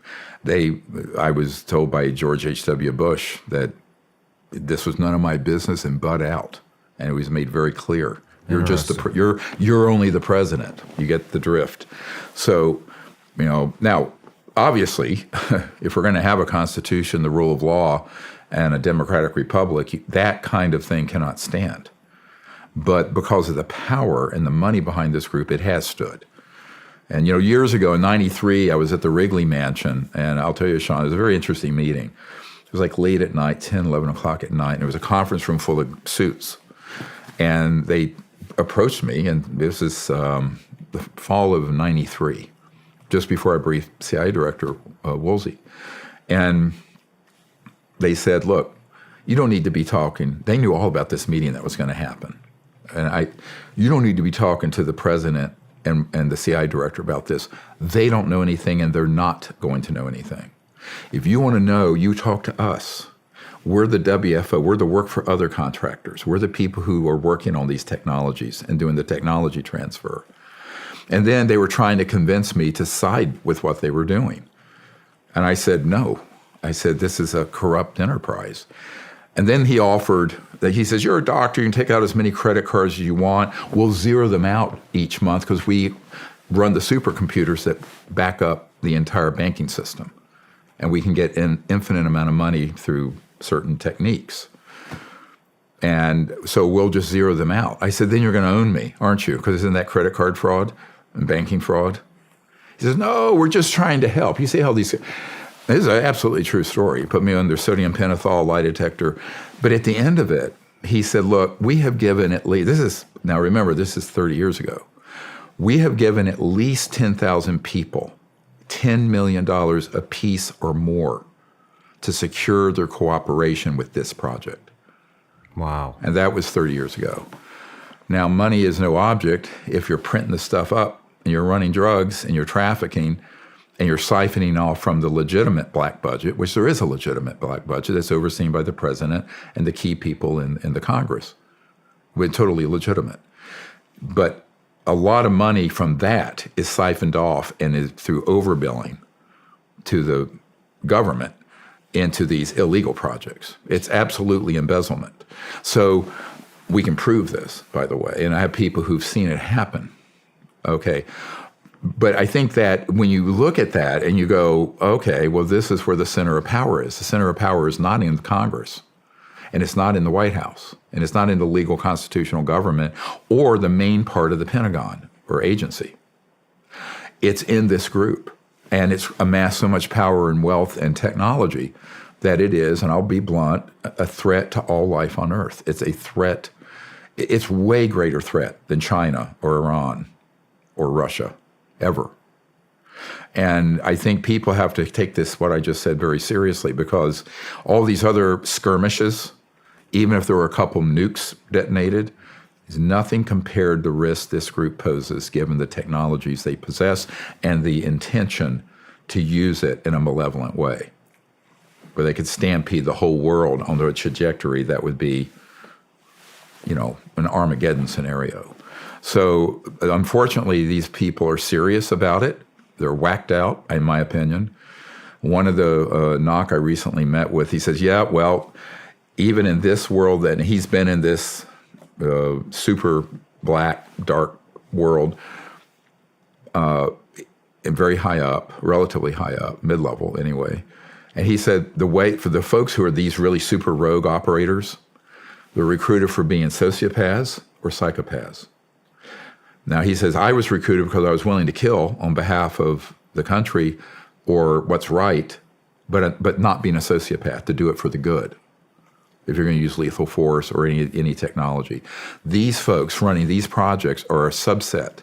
I was told by George H.W. Bush that this was none of my business and butt out. And it was made very clear. You're just you're only the president. You get the drift. So, now, obviously, if we're going to have a constitution, the rule of law, and a democratic republic, that kind of thing cannot stand. But because of the power and the money behind this group, it has stood. And, years ago in 93, I was at the Wrigley Mansion, and I'll tell you, Shawn, it was a very interesting meeting. It was like late at night, 10, 11 o'clock at night, and there was a conference room full of suits. And they approached me, and this is the fall of 93, just before I briefed CIA Director Woolsey. And they said, look, you don't need to be talking. They knew all about this meeting that was going to happen. And you don't need to be talking to the president and the CIA Director about this. They don't know anything, and they're not going to know anything. If you want to know, you talk to us. We're the WFO. We're the work for other contractors. We're the people who are working on these technologies and doing the technology transfer. And then they were trying to convince me to side with what they were doing. And I said, no. I said, this is a corrupt enterprise. And then he offered, he says, you're a doctor. You can take out as many credit cards as you want. We'll zero them out each month because we run the supercomputers that back up the entire banking system. And we can get an infinite amount of money through certain techniques. And so we'll just zero them out. I said, then you're going to own me, aren't you? Because isn't that credit card fraud and banking fraud? He says, no, we're just trying to help. You see how this is an absolutely true story. He put me under sodium pentothal lie detector. But at the end of it, he said, look, we have given at least, now remember, this is 30 years ago. We have given at least 10,000 people $10 million apiece or more to secure their cooperation with this project. Wow. And that was 30 years ago. Now, money is no object if you're printing the stuff up and you're running drugs and you're trafficking and you're siphoning off from the legitimate black budget, which there is a legitimate black budget that's overseen by the president and the key people in the Congress. We're totally legitimate. But a lot of money from that is siphoned off and is through overbilling to the government into these illegal projects. It's absolutely embezzlement. So we can prove this, by the way, and I have people who've seen it happen. Okay. But I think that when you look at that and you go, okay, well, this is where the center of power is. The center of power is not in Congress, and it's not in the White House, and it's not in the legal constitutional government or the main part of the Pentagon or agency. It's in this group. And it's amassed so much power and wealth and technology that it is, and I'll be blunt, a threat to all life on Earth. It's a threat. It's way greater threat than China or Iran or Russia, ever. And I think people have to take this, what I just said, very seriously, because all these other skirmishes, even if there were a couple nukes detonated, is nothing compared to the risk this group poses given the technologies they possess and the intention to use it in a malevolent way. where they could stampede the whole world onto a trajectory that would be, an Armageddon scenario. So unfortunately, these people are serious about it. They're whacked out, in my opinion. One of the knock I recently met with, he says, yeah, well, even in this world, and he's been in this super black, dark world, very high up, relatively high up, mid-level anyway. And he said the way for the folks who are these really super rogue operators, they're recruited for being sociopaths or psychopaths. Now, he says, I was recruited because I was willing to kill on behalf of the country or what's right, but not being a sociopath, to do it for the good, if you're going to use lethal force or any technology. These folks running these projects are a subset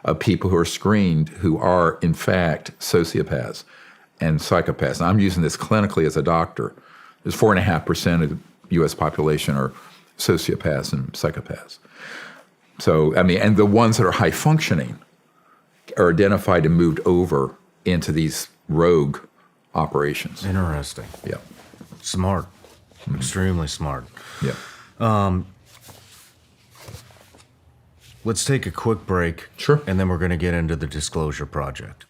of people who are screened who are, in fact, sociopaths and psychopaths. And I'm using this clinically as a doctor. There's 4.5% of the U.S. population are sociopaths and psychopaths. So, and the ones that are high functioning are identified and moved over into these rogue operations. Interesting. Yeah. Smart. Extremely smart. Yeah. Let's take a quick break. Sure. And then we're going to get into the Disclosure Project.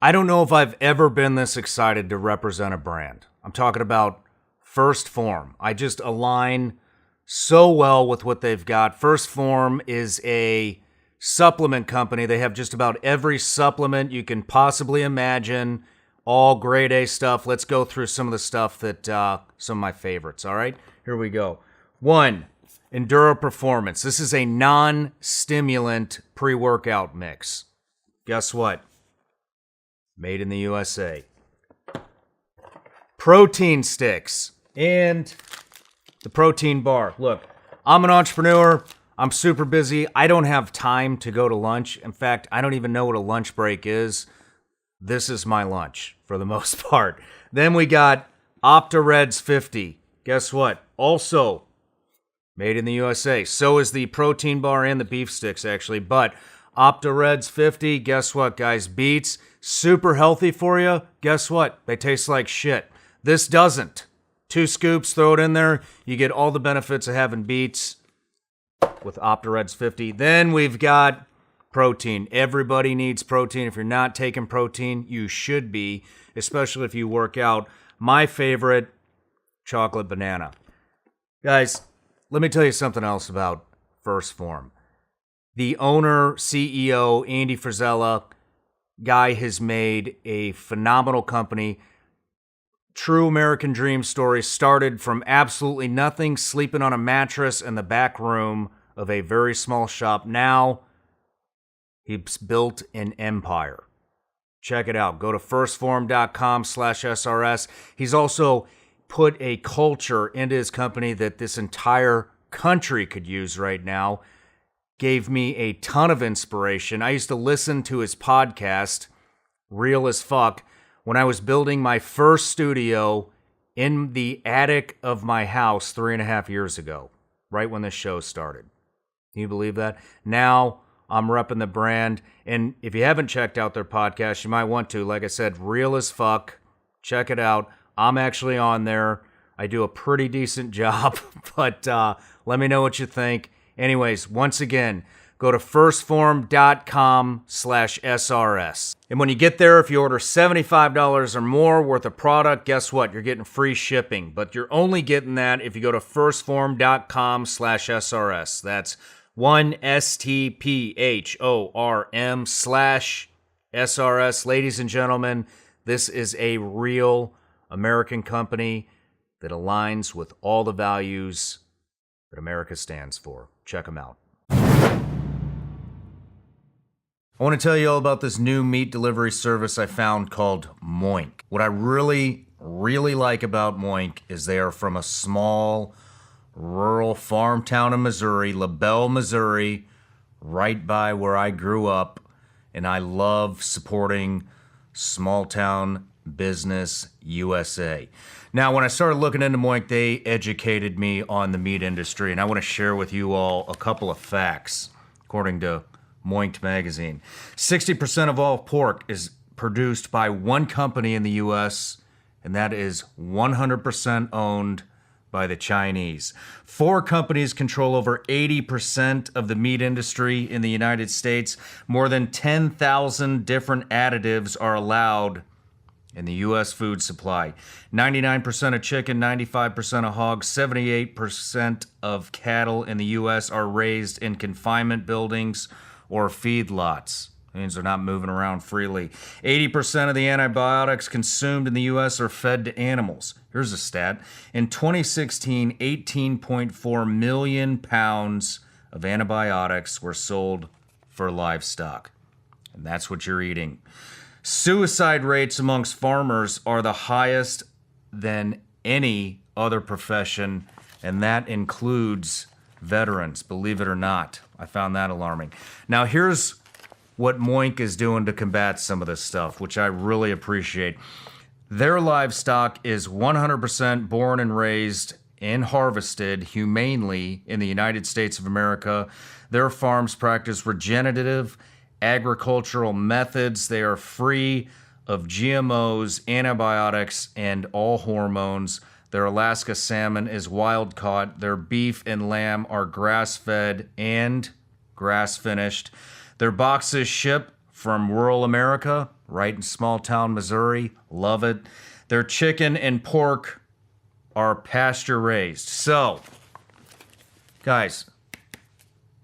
I don't know if I've ever been this excited to represent a brand. I'm talking about First Form. I just align so well with what they've got. First Form is a supplement company. They have just about every supplement you can possibly imagine. All grade A stuff. Let's go through some of the stuff that, some of my favorites, all right? Here we go. 1, Enduro Performance. This is a non-stimulant pre-workout mix. Guess what? Made in the USA. Protein sticks and the protein bar. Look, I'm an entrepreneur. I'm super busy. I don't have time to go to lunch. In fact, I don't even know what a lunch break is. This is my lunch for the most part. Then we got OptaReds 50. Guess what? Also made in the USA. So is the protein bar and the beef sticks, actually. But OptaReds 50, guess what, guys? Beets, super healthy for you. Guess what? They taste like shit. This doesn't. 2 scoops, throw it in there. You get all the benefits of having beets with OptaReds 50. Then we've got protein. Everybody needs protein. If you're not taking protein, you should be, especially if you work out. My favorite, chocolate banana. Guys, let me tell you something else about First Form. The owner, CEO, Andy Frisella, guy has made a phenomenal company. True American dream story. Started from absolutely nothing, sleeping on a mattress in the back room of a very small shop. Now, he's built an empire. Check it out. Go to firstform.com/SRS. He's also put a culture into his company that this entire country could use right now. Gave me a ton of inspiration. I used to listen to his podcast, Real as Fuck, when I was building my first studio in the attic of my house 3.5 years ago, right when this show started. Can you believe that? Now I'm repping the brand. And if you haven't checked out their podcast, you might want to. Like I said, Real as Fuck. Check it out. I'm actually on there. I do a pretty decent job, but let me know what you think. Anyways, once again, go to firstform.com/SRS. And when you get there, if you order $75 or more worth of product, guess what? You're getting free shipping. But you're only getting that if you go to firstform.com/SRS. That's 1STPHORM/SRS. Ladies and gentlemen, this is a real American company that aligns with all the values that America stands for. Check them out. I want to tell you all about this new meat delivery service I found called Moink. What I really like about Moink is they are from a small rural farm town in Missouri, LaBelle, Missouri, right by where I grew up, and I love supporting small town business USA. Now, when I started looking into Moink, they educated me on the meat industry, and I want to share with you all a couple of facts, according to Moink magazine. 60% of all pork is produced by one company in the U.S., and that is 100% owned by the Chinese. 4 companies control over 80% of the meat industry in the United States. More than 10,000 different additives are allowed in the U.S. food supply. 99% of chicken, 95% of hogs, 78% of cattle in the U.S. are raised in confinement buildings or feedlots. It means they're not moving around freely. 80% of the antibiotics consumed in the U.S. are fed to animals. Here's a stat. In 2016, 18.4 million pounds of antibiotics were sold for livestock. And that's what you're eating. Suicide rates amongst farmers are the highest than any other profession, and that includes veterans, believe it or not. I found that alarming. Now, here's what Moink is doing to combat some of this stuff, which I really appreciate. Their livestock is 100% born and raised and harvested humanely in the United States of America. Their farms practice regenerative agricultural methods. They are free of GMOs, antibiotics, and all hormones. Their Alaska salmon is wild caught. Their beef and lamb are grass-fed and grass-finished. Their boxes ship from rural America, right in small-town Missouri. Love it. Their chicken and pork are pasture-raised. So, guys,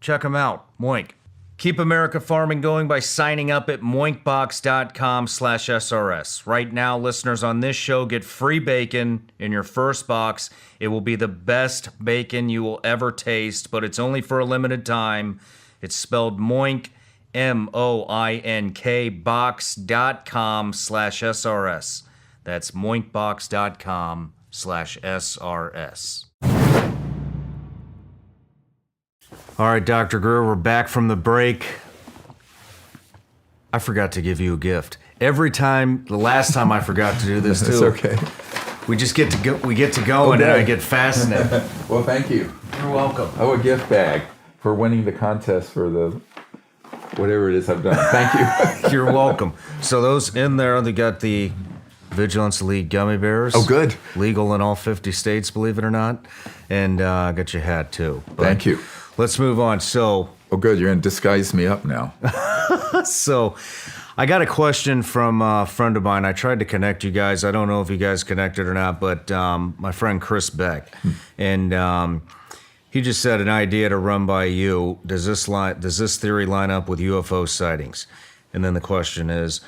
check them out. Moink. Keep America farming going by signing up at moinkbox.com/SRS. Right now, listeners on this show get free bacon in your first box. It will be the best bacon you will ever taste, but it's only for a limited time. It's spelled Moink, MOINK, box.com/SRS. That's moinkbox.com/SRS. All right, Dr. Greer, we're back from the break. I forgot to give you a gift. Every time, the last time I forgot to do this too. It's okay. We just get to go. We get to go, and I get fascinated. Well, thank you. You're welcome. Oh, a gift bag for winning the contest for the whatever it is I've done. Thank you. You're welcome. So those in there, they got the Vigilance League gummy bears. Oh, good. Legal in all 50 states, believe it or not. And I got your hat too. But thank you. Let's move on. So, oh, good. You're going to disguise me up now. So, I got a question from a friend of mine. I tried to connect you guys. I don't know if you guys connected or not, but my friend Chris Beck. And he just said an idea to run by you. Does this theory line up with UFO sightings? And then the question is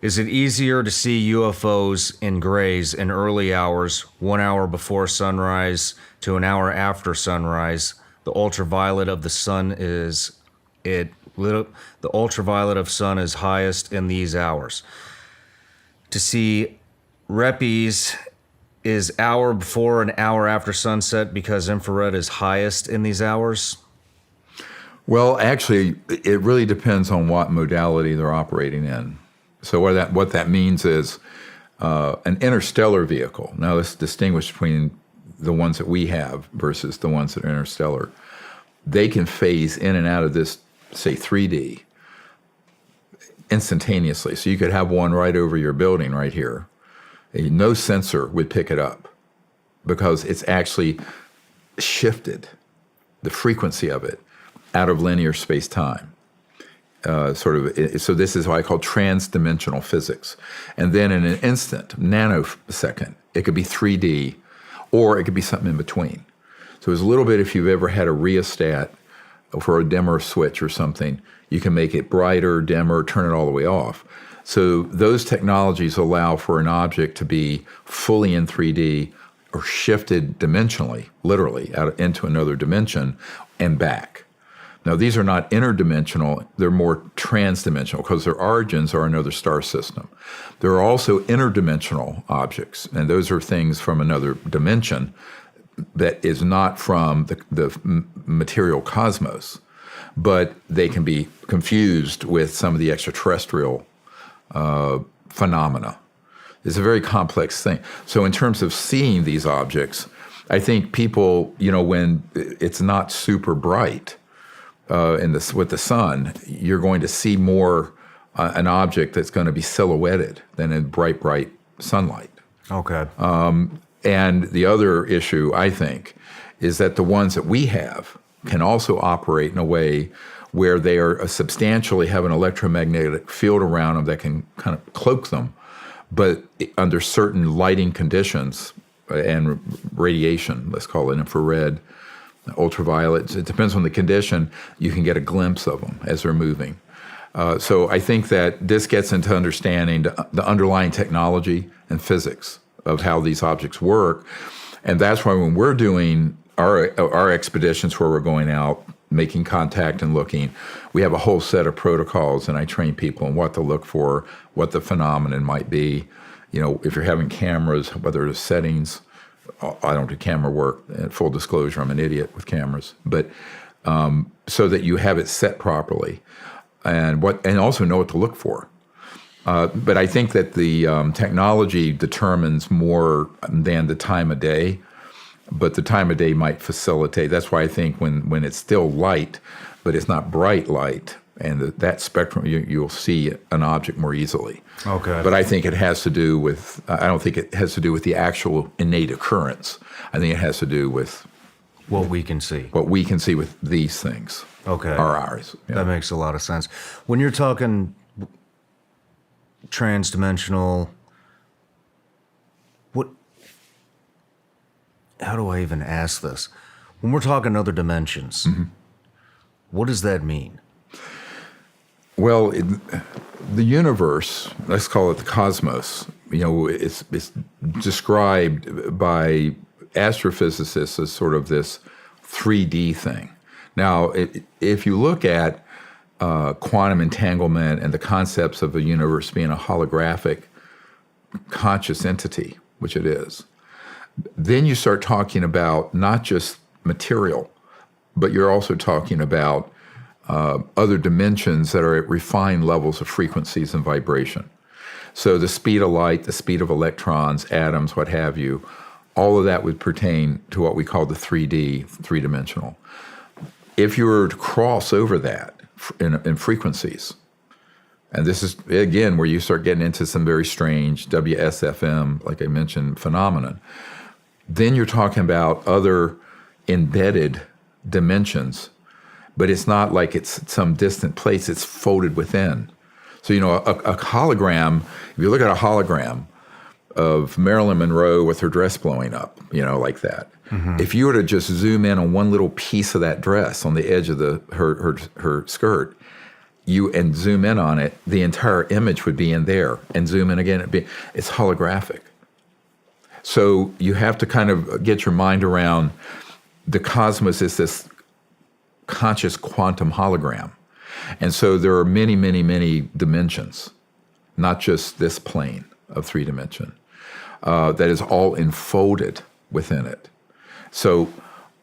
it easier to see UFOs in grays in early hours, 1 hour before sunrise to an hour after sunrise? The ultraviolet of the sun is highest in these hours. To see reppies is hour before and hour after sunset because infrared is highest in these hours. Well, actually, it really depends on what modality they're operating in. So what that means is an interstellar vehicle. Now, let's distinguish between the ones that we have versus the ones that are interstellar. They can phase in and out of this, say, 3D instantaneously. So you could have one right over your building right here. No sensor would pick it up because it's actually shifted the frequency of it out of linear space-time. So this is what I call trans-dimensional physics. And then in an instant, nanosecond, it could be 3D, or it could be something in between. So it's a little bit, if you've ever had a rheostat for a dimmer switch or something, you can make it brighter, dimmer, turn it all the way off. So those technologies allow for an object to be fully in 3D or shifted dimensionally, literally, out into another dimension and back. Now, these are not interdimensional, they're more trans-dimensional because their origins are another star system. There are also interdimensional objects, and those are things from another dimension that is not from the material cosmos, but they can be confused with some of the extraterrestrial phenomena. It's a very complex thing. So in terms of seeing these objects, I think people, when it's not super bright with the sun, you're going to see more an object that's going to be silhouetted than in bright sunlight. Okay. And the other issue, I think, is that the ones that we have can also operate in a way where they are substantially have an electromagnetic field around them that can kind of cloak them, but under certain lighting conditions and radiation, let's call it infrared, ultraviolet, it depends on the condition, you can get a glimpse of them as they're moving. So I think that this gets into understanding the underlying technology and physics of how these objects work. And that's why when we're doing our expeditions where we're going out, making contact and looking, we have a whole set of protocols, and I train people on what to look for, what the phenomenon might be. You know, if you're having cameras, whether it's settings, I don't do camera work. Full disclosure, I'm an idiot with cameras. But so that you have it set properly, and also know what to look for. But I think that the technology determines more than the time of day. But the time of day might facilitate. That's why I think when it's still light, but it's not bright light, and that spectrum, you'll see an object more easily. Okay. But I think it has to do with, I don't think it has to do with the actual innate occurrence. I think it has to do with what we can see. What we can see with these things. Okay. Are ours. Yeah. That makes a lot of sense. When you're talking transdimensional, how do I even ask this? When we're talking other dimensions, what does that mean? Well, the universe, let's call it the cosmos, it's described by astrophysicists as sort of this 3D thing. Now, if you look at quantum entanglement and the concepts of the universe being a holographic conscious entity, which it is, then you start talking about not just material, but you're also talking about other dimensions that are at refined levels of frequencies and vibration. So the speed of light, the speed of electrons, atoms, what have you, all of that would pertain to what we call the 3D, three-dimensional. If you were to cross over that in frequencies, and this is, again, where you start getting into some very strange WSFM, like I mentioned, phenomenon, then you're talking about other embedded dimensions, but it's not like it's some distant place, it's folded within. So, a hologram, if you look at a hologram of Marilyn Monroe with her dress blowing up, like that, if you were to just zoom in on one little piece of that dress on the edge of her skirt, and zoom in on it, the entire image would be in there, and zoom in again, it's holographic. So you have to kind of get your mind around the cosmos is this conscious quantum hologram. And so there are many, many, many dimensions, not just this plane of 3-dimension, that is all enfolded within it. So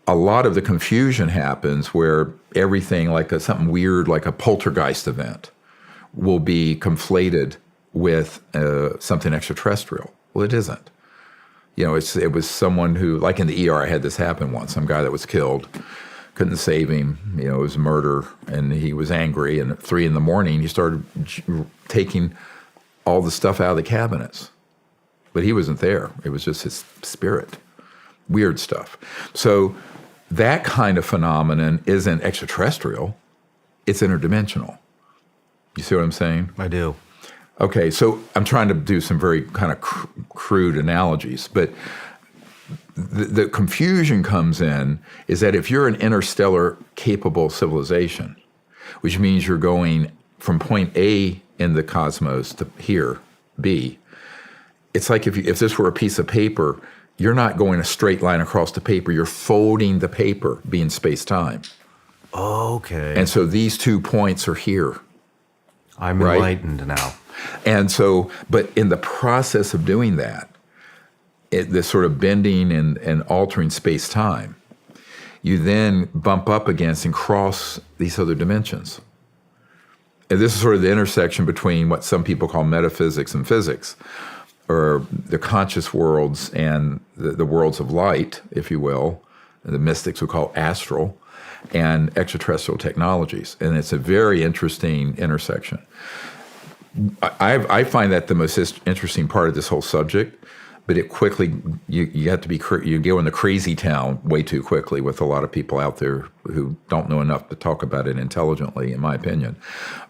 a lot of the confusion happens where everything like something weird, like a poltergeist event, will be conflated with something extraterrestrial. Well, it isn't. It was someone who, like in the ER, I had this happen once, some guy that was killed, couldn't save him, it was murder, and he was angry, and at 3 a.m, he started taking all the stuff out of the cabinets. But he wasn't there. It was just his spirit. Weird stuff. So that kind of phenomenon isn't extraterrestrial, it's interdimensional. You see what I'm saying? I do. Okay, so I'm trying to do some very kind of crude analogies, but the confusion comes in is that if you're an interstellar capable civilization, which means you're going from point A in the cosmos to here, B, it's like if this were a piece of paper, you're not going a straight line across the paper, you're folding the paper, being space-time. Okay. And so these 2 points are here. I'm enlightened now. And so, but in the process of doing that, this sort of bending and altering space-time, you then bump up against and cross these other dimensions. And this is sort of the intersection between what some people call metaphysics and physics, or the conscious worlds and the worlds of light, if you will, the mystics would call astral, and extraterrestrial technologies. And it's a very interesting intersection. I find that the most interesting part of this whole subject, but it quickly, you have to be, you go in the crazy town way too quickly with a lot of people out there who don't know enough to talk about it intelligently, in my opinion.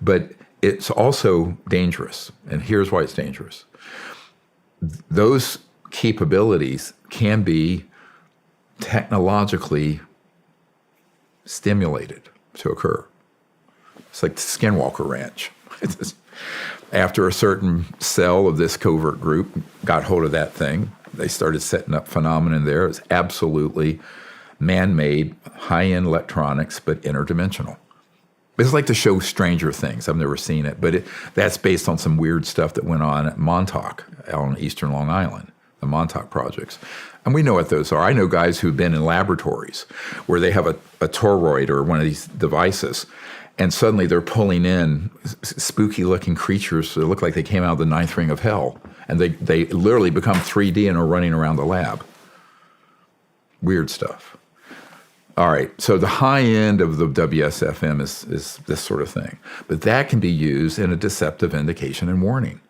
But it's also dangerous, and here's why it's dangerous. Those capabilities can be technologically stimulated to occur. It's like the Skinwalker Ranch. After a certain cell of this covert group got hold of that thing, they started setting up phenomenon there. It's absolutely man-made, high-end electronics, but interdimensional. It's like the show Stranger Things. I've never seen it, but that's based on some weird stuff that went on at Montauk on eastern Long Island, the Montauk projects. And we know what those are. I know guys who've been in laboratories where they have a toroid or one of these devices, and suddenly they're pulling in spooky-looking creatures that look like they came out of the ninth ring of hell, and they literally become 3D and are running around the lab. Weird stuff. All right, so the high end of the WSFM is this sort of thing. But that can be used in a deceptive indication and warning.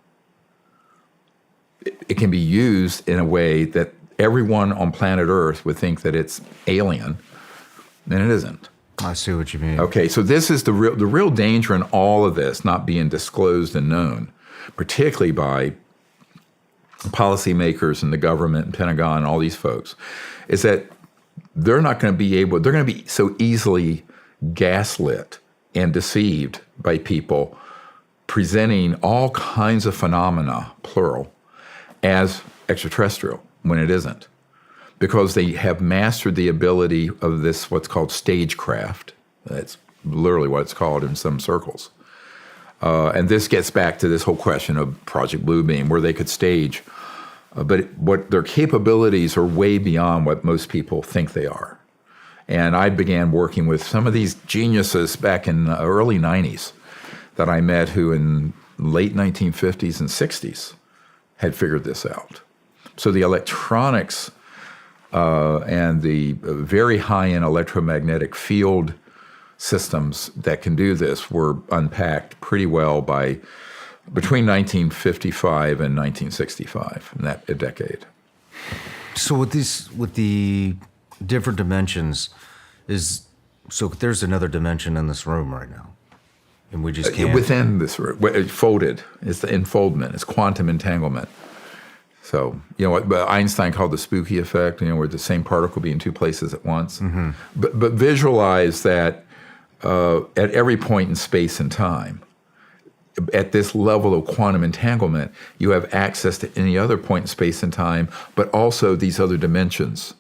It can be used in a way that everyone on planet Earth would think that it's alien, and it isn't. I see what you mean. Okay, so this is the real danger in all of this not being disclosed and known, particularly by policymakers and the government and Pentagon and all these folks, is that they're not going to be able, they're going to be so easily gaslit and deceived by people presenting all kinds of phenomena, plural, as extraterrestrial when it isn't. Because they have mastered the ability of this, what's called stagecraft. That's literally what it's called in some circles. And this gets back to this whole question of Project Bluebeam, where they could stage. But what their capabilities are way beyond what most people think they are. And I began working with some of these geniuses back in the early 90s that I met who in late 1950s and 60s had figured this out. So the electronics and the very high-end electromagnetic field systems that can do this were unpacked pretty well by between 1955 and 1965, in that a decade. So with the different dimensions, so there's another dimension in this room right now, and we just can't. Within this room, folded, it's the enfoldment, it's quantum entanglement. So, what Einstein called the spooky effect, where the same particle be in two places at once. Mm-hmm. But visualize that at every point in space and time, at this level of quantum entanglement, you have access to any other point in space and time, but also these other dimensions,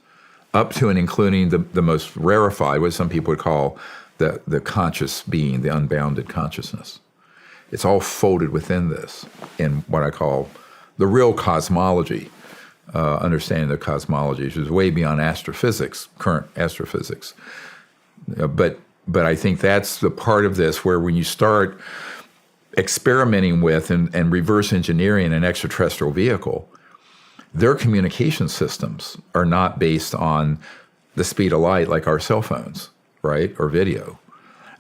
up to and including the most rarefied, what some people would call the conscious being, the unbounded consciousness. It's all folded within this in what I call the real cosmology, understanding the cosmology, which is way beyond astrophysics, current astrophysics. But I think that's the part of this where when you start experimenting with and reverse engineering an extraterrestrial vehicle, their communication systems are not based on the speed of light like our cell phones, right, or video.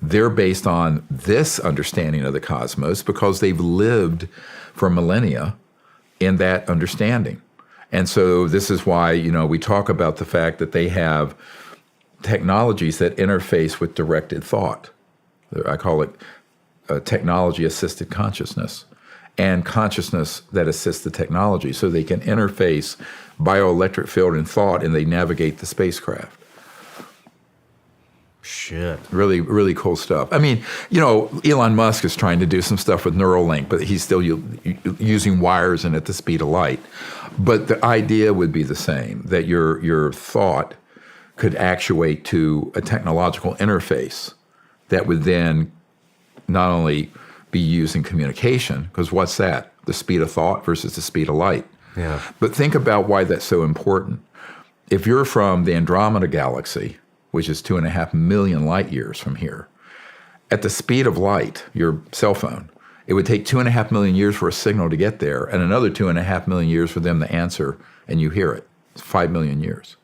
They're based on this understanding of the cosmos because they've lived for millennia in that understanding. And so this is why, we talk about the fact that they have technologies that interface with directed thought. I call it technology-assisted consciousness, and consciousness that assists the technology. So they can interface bioelectric field and thought, and they navigate the spacecraft. Shit. Really, really cool stuff. I mean, Elon Musk is trying to do some stuff with Neuralink, but he's still using wires and at the speed of light. But the idea would be the same, that your thought could actuate to a technological interface that would then not only be used in communication, because what's that? The speed of thought versus the speed of light. Yeah. But think about why that's so important. If you're from the Andromeda Galaxy, which is 2.5 million light years from here, at the speed of light, your cell phone, it would take 2.5 million years for a signal to get there, and another 2.5 million years for them to answer, and you hear it. It's 5 million years.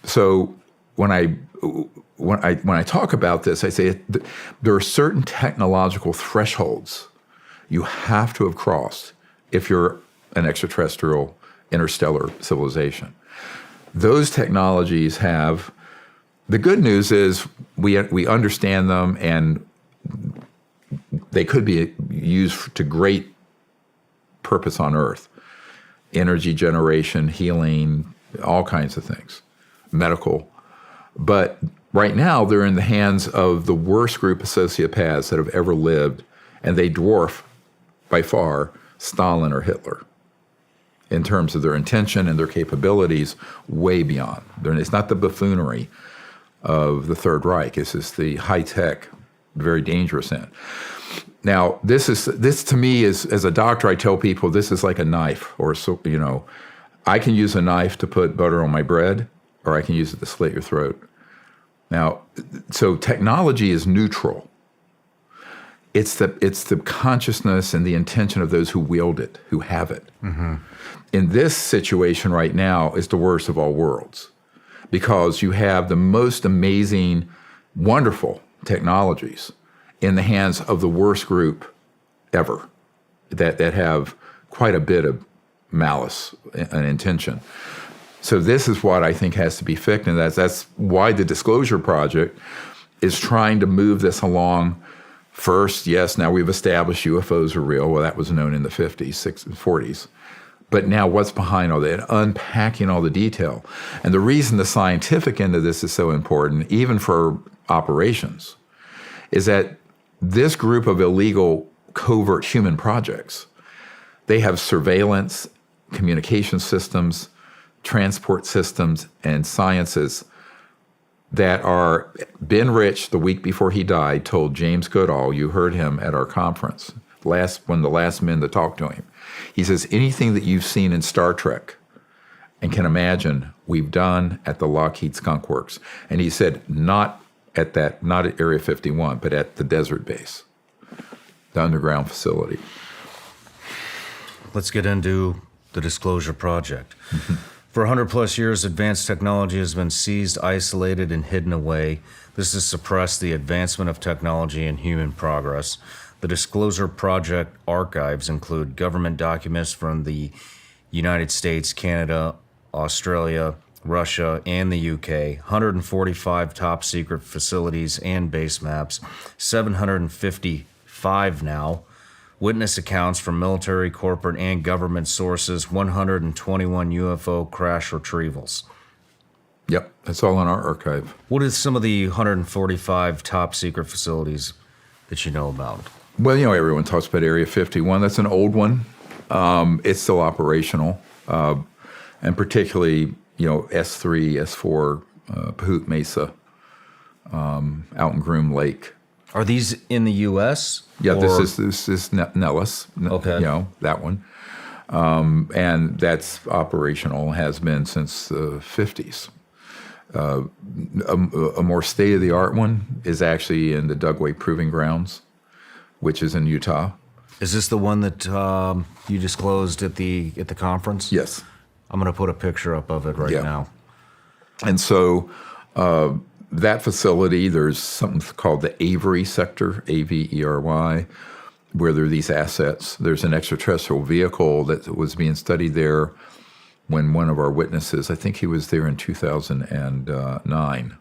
So when I talk about this, I say there are certain technological thresholds you have to have crossed if you're an extraterrestrial interstellar civilization. Those technologies have, the good news is we understand them, and they could be used to great purpose on Earth. Energy generation, healing, all kinds of things, medical. But right now, they're in the hands of the worst group of sociopaths that have ever lived, and they dwarf, by far, Stalin or Hitler in terms of their intention and their capabilities, way beyond. It's not the buffoonery of the Third Reich. It's just the high-tech, very dangerous end. Now, this to me is, as a doctor, I tell people this is like a knife, or I can use a knife to put butter on my bread, or I can use it to slit your throat. Now, so technology is neutral. It's the consciousness and the intention of those who wield it, who have it. Mm-hmm. In this situation right now is the worst of all worlds, because you have the most amazing, wonderful technologies in the hands of the worst group ever that have quite a bit of malice and intention. So this is what I think has to be fixed, and that's why the Disclosure Project is trying to move this along. First, yes, now we've established UFOs are real. Well, that was known in the 50s, 60s, 40s. But now what's behind all that? Unpacking all the detail. And the reason the scientific end of this is so important, even for operations, is that this group of illegal covert human projects, they have surveillance, communication systems, transport systems, and sciences that are. Ben Rich, the week before he died, told James Goodall, you heard him at our conference, one of the last men to talk to him. He says, anything that you've seen in Star Trek and can imagine, we've done at the Lockheed Skunk Works. And he said, not at Area 51, but at the desert base, the underground facility. Let's get into the Disclosure Project. Mm-hmm. For 100 plus years, advanced technology has been seized, isolated, and hidden away. This has suppressed the advancement of technology and human progress. The Disclosure Project archives include government documents from the United States, Canada, Australia, Russia, and the UK, 145 top secret facilities and base maps, 755 now, witness accounts from military, corporate, and government sources, 121 UFO crash retrievals. Yep, that's all in our archive. What are some of the 145 top secret facilities that you know about? Well, everyone talks about Area 51. That's an old one. It's still operational. And particularly, S3, S4, Pahut Mesa, out in Groom Lake. Are these in the U.S.? Yeah, this is Nellis. Okay. That one. And that's operational, has been since the 50s. A more state-of-the-art one is actually in the Dugway Proving Grounds, which is in Utah. Is this the one that you disclosed at the conference? Yes. I'm going to put a picture up of it right now. And so that facility, there's something called the Avery sector, Avery, where there are these assets. There's an extraterrestrial vehicle that was being studied there when one of our witnesses, I think he was there in 2009,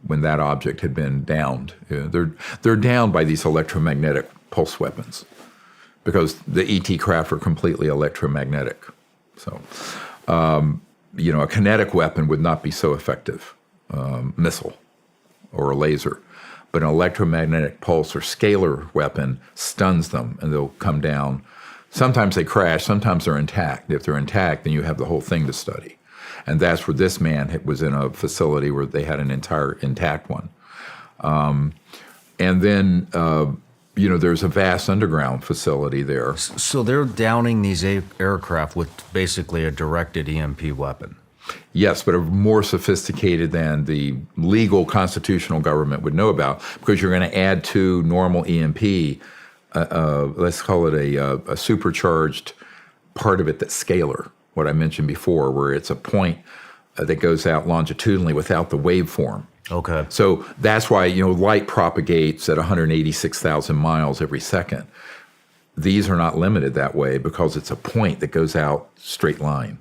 when that object had been downed. They're downed by these electromagnetic pulse weapons because the ET craft are completely electromagnetic. So, a kinetic weapon would not be so effective, missile or a laser. But an electromagnetic pulse or scalar weapon stuns them and they'll come down. Sometimes they crash, sometimes they're intact. If they're intact, then you have the whole thing to study. And that's where this man was in a facility where they had an entire intact one. And then, there's a vast underground facility there. So they're downing these aircraft with basically a directed EMP weapon. Yes, but are more sophisticated than the legal constitutional government would know about, because you're going to add to normal EMP, let's call it a supercharged part of it that's scalar, what I mentioned before, where it's a point that goes out longitudinally without the waveform. Okay. So that's why, light propagates at 186,000 miles every second. These are not limited that way because it's a point that goes out straight line.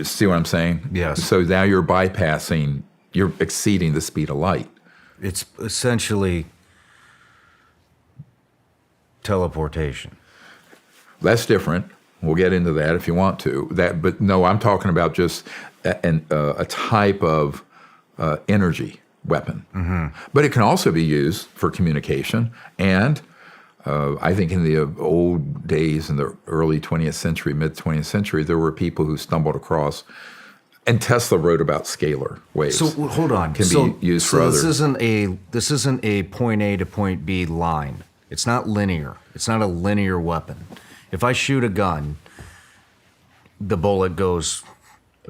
See what I'm saying? Yes. So now you're exceeding the speed of light. It's essentially teleportation. That's different. We'll get into that if you want to. But no, I'm talking about just a type of energy weapon. Mm-hmm. But it can also be used for communication. And I think in the old days, in the early 20th century, mid 20th century, there were people who stumbled across. And Tesla wrote about scalar waves. So hold on. Can be used for other. This isn't a point A to point B line. It's not linear. It's not a linear weapon. If I shoot a gun, the bullet goes.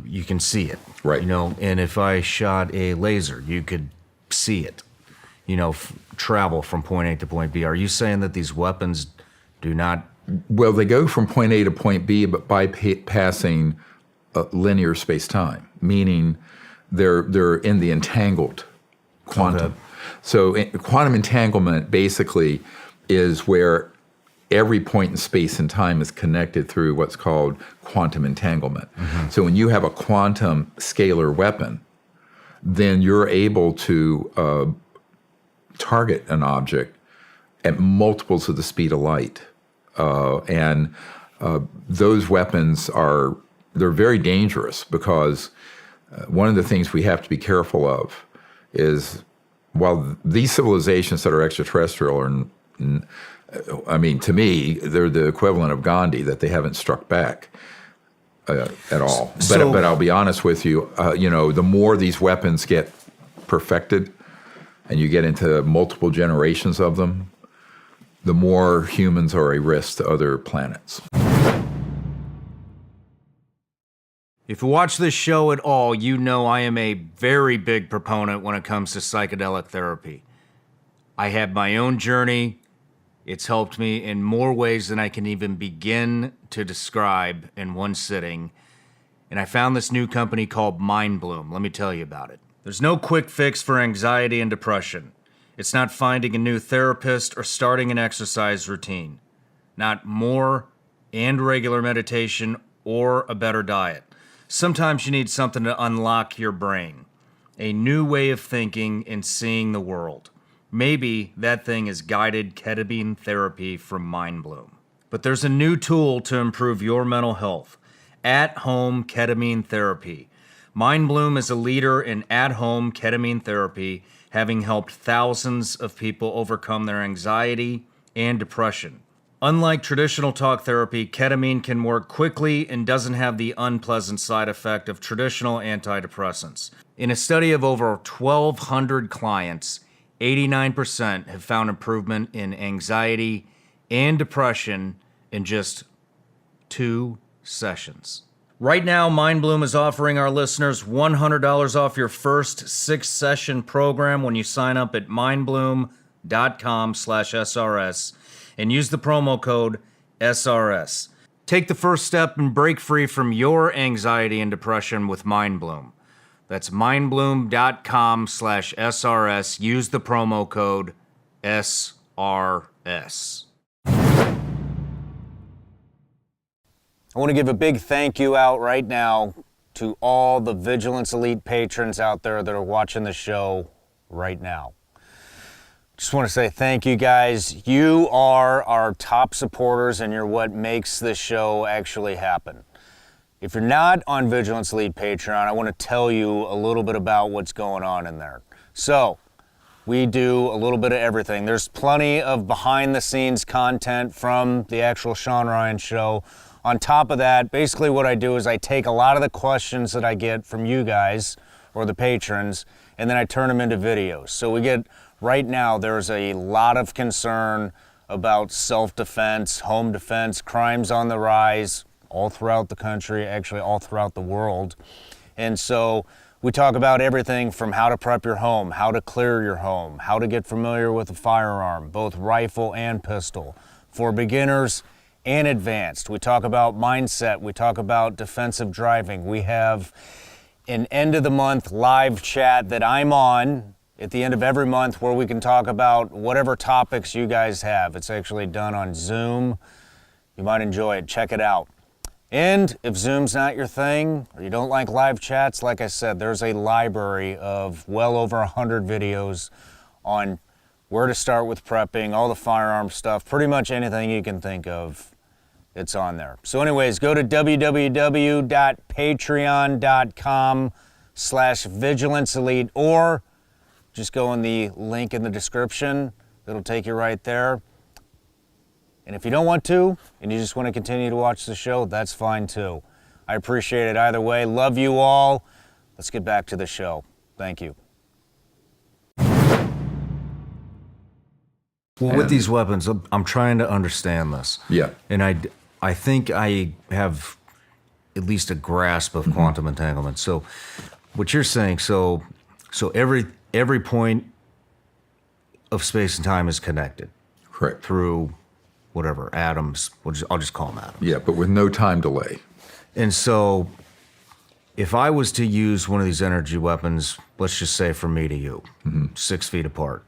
You can see it, right? And if I shot a laser, you could see it. Travel from point A to point B. Are you saying that these weapons do not? Well, they go from point A to point B, but bypassing linear space-time, meaning they're in the entangled quantum. Okay. So quantum entanglement basically is where every point in space and time is connected through what's called quantum entanglement. Mm-hmm. So when you have a quantum scalar weapon, then you're able to target an object at multiples of the speed of light. And those weapons they're very dangerous because one of the things we have to be careful of is while these civilizations that are extraterrestrial are, to me, they're the equivalent of Gandhi, that they haven't struck back at all. But I'll be honest with you, the more these weapons get perfected and you get into multiple generations of them, the more humans are a risk to other planets. If you watch this show at all, you know I am a very big proponent when it comes to psychedelic therapy. I have my own journey. It's helped me in more ways than I can even begin to describe in one sitting. And I found this new company called Mind Bloom. Let me tell you about it. There's no quick fix for anxiety and depression. It's not finding a new therapist or starting an exercise routine. Not more and regular meditation or a better diet. Sometimes you need something to unlock your brain. A new way of thinking and seeing the world. Maybe that thing is guided ketamine therapy from Mind Bloom. But there's a new tool to improve your mental health. At-home ketamine therapy. Mind Bloom is a leader in at-home ketamine therapy, having helped thousands of people overcome their anxiety and depression. Unlike traditional talk therapy, ketamine can work quickly and doesn't have the unpleasant side effect of traditional antidepressants. In a study of over 1,200 clients, 89% have found improvement in anxiety and depression in just 2 sessions. Right now, Mind Bloom is offering our listeners $100 off your first 6-session program when you sign up at mindbloom.com/SRS and use the promo code SRS. Take the first step and break free from your anxiety and depression with Mind Bloom. That's mindbloom.com/SRS. Use the promo code SRS. I want to give a big thank you out right now to all the Vigilance Elite patrons out there that are watching the show right now. Just want to say thank you guys. You are our top supporters and you're what makes this show actually happen. If you're not on Vigilance Elite Patreon, I want to tell you a little bit about what's going on in there. So, we do a little bit of everything. There's plenty of behind-the-scenes content from the actual Shawn Ryan show. On top of that, basically what I do is I take a lot of the questions that I get from you guys, or the patrons, and then I turn them into videos. So right now, there's a lot of concern about self-defense, home defense, crimes on the rise, all throughout the country, actually all throughout the world. And so we talk about everything from how to prep your home, how to clear your home, how to get familiar with a firearm, both rifle and pistol, for beginners and advanced. We talk about mindset, we talk about defensive driving. We have an end of the month live chat that I'm on at the end of every month where we can talk about whatever topics you guys have. It's actually done on Zoom. You might enjoy it. Check it out. And if Zoom's not your thing, or you don't like live chats, like I said, there's a library of well over 100 videos on where to start with prepping, all the firearm stuff, pretty much anything you can think of, it's on there. So anyways, go to www.patreon.com/vigilanceelite, or just go in the link in the description. It'll take you right there. And if you don't want to, and you just want to continue to watch the show, that's fine too. I appreciate it either way. Love you all. Let's get back to the show. Thank you. Well, with these weapons, I'm trying to understand this. Yeah. And I think I have at least a grasp of quantum entanglement. So what you're saying, so every point of space and time is connected. Correct. Through whatever, atoms. I'll just call them atoms. Yeah, but with no time delay. And so if I was to use one of these energy weapons, let's just say from me to you, 6 feet apart,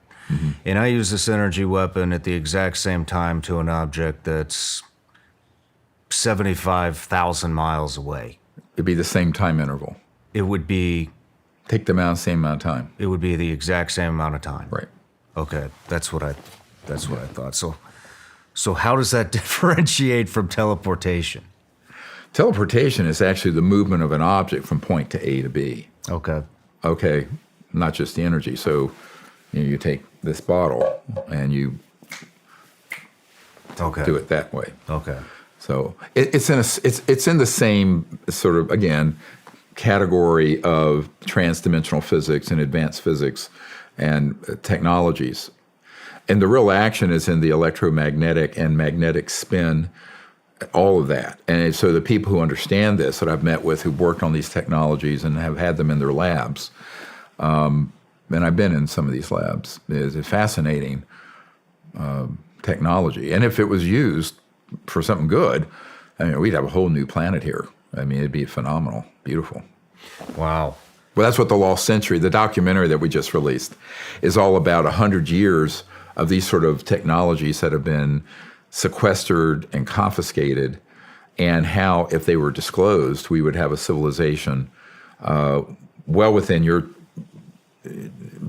and I use this energy weapon at the exact same time to an object that's 75,000 miles away. It'd be the same time interval. It would be... Take them out, same amount of time. It would be the exact same amount of time. Right. Okay, that's what I thought. So how does that differentiate from teleportation? Teleportation is actually the movement of an object from point to A to B. Okay. Okay, not just the energy. So you take this bottle and you do it that way. Okay. So it's in the same sort of, again, category of transdimensional physics and advanced physics and technologies. And the real action is in the electromagnetic and magnetic spin, all of that. And so the people who understand this that I've met with who've worked on these technologies and have had them in their labs, and I've been in some of these labs, is a fascinating technology. And if it was used for something good, I mean, we'd have a whole new planet here. I mean, it'd be phenomenal, beautiful. Wow. Well, that's what The Lost Century, the documentary that we just released, is all about 100 years of these sort of technologies that have been sequestered and confiscated, and how, if they were disclosed, we would have a civilization well within your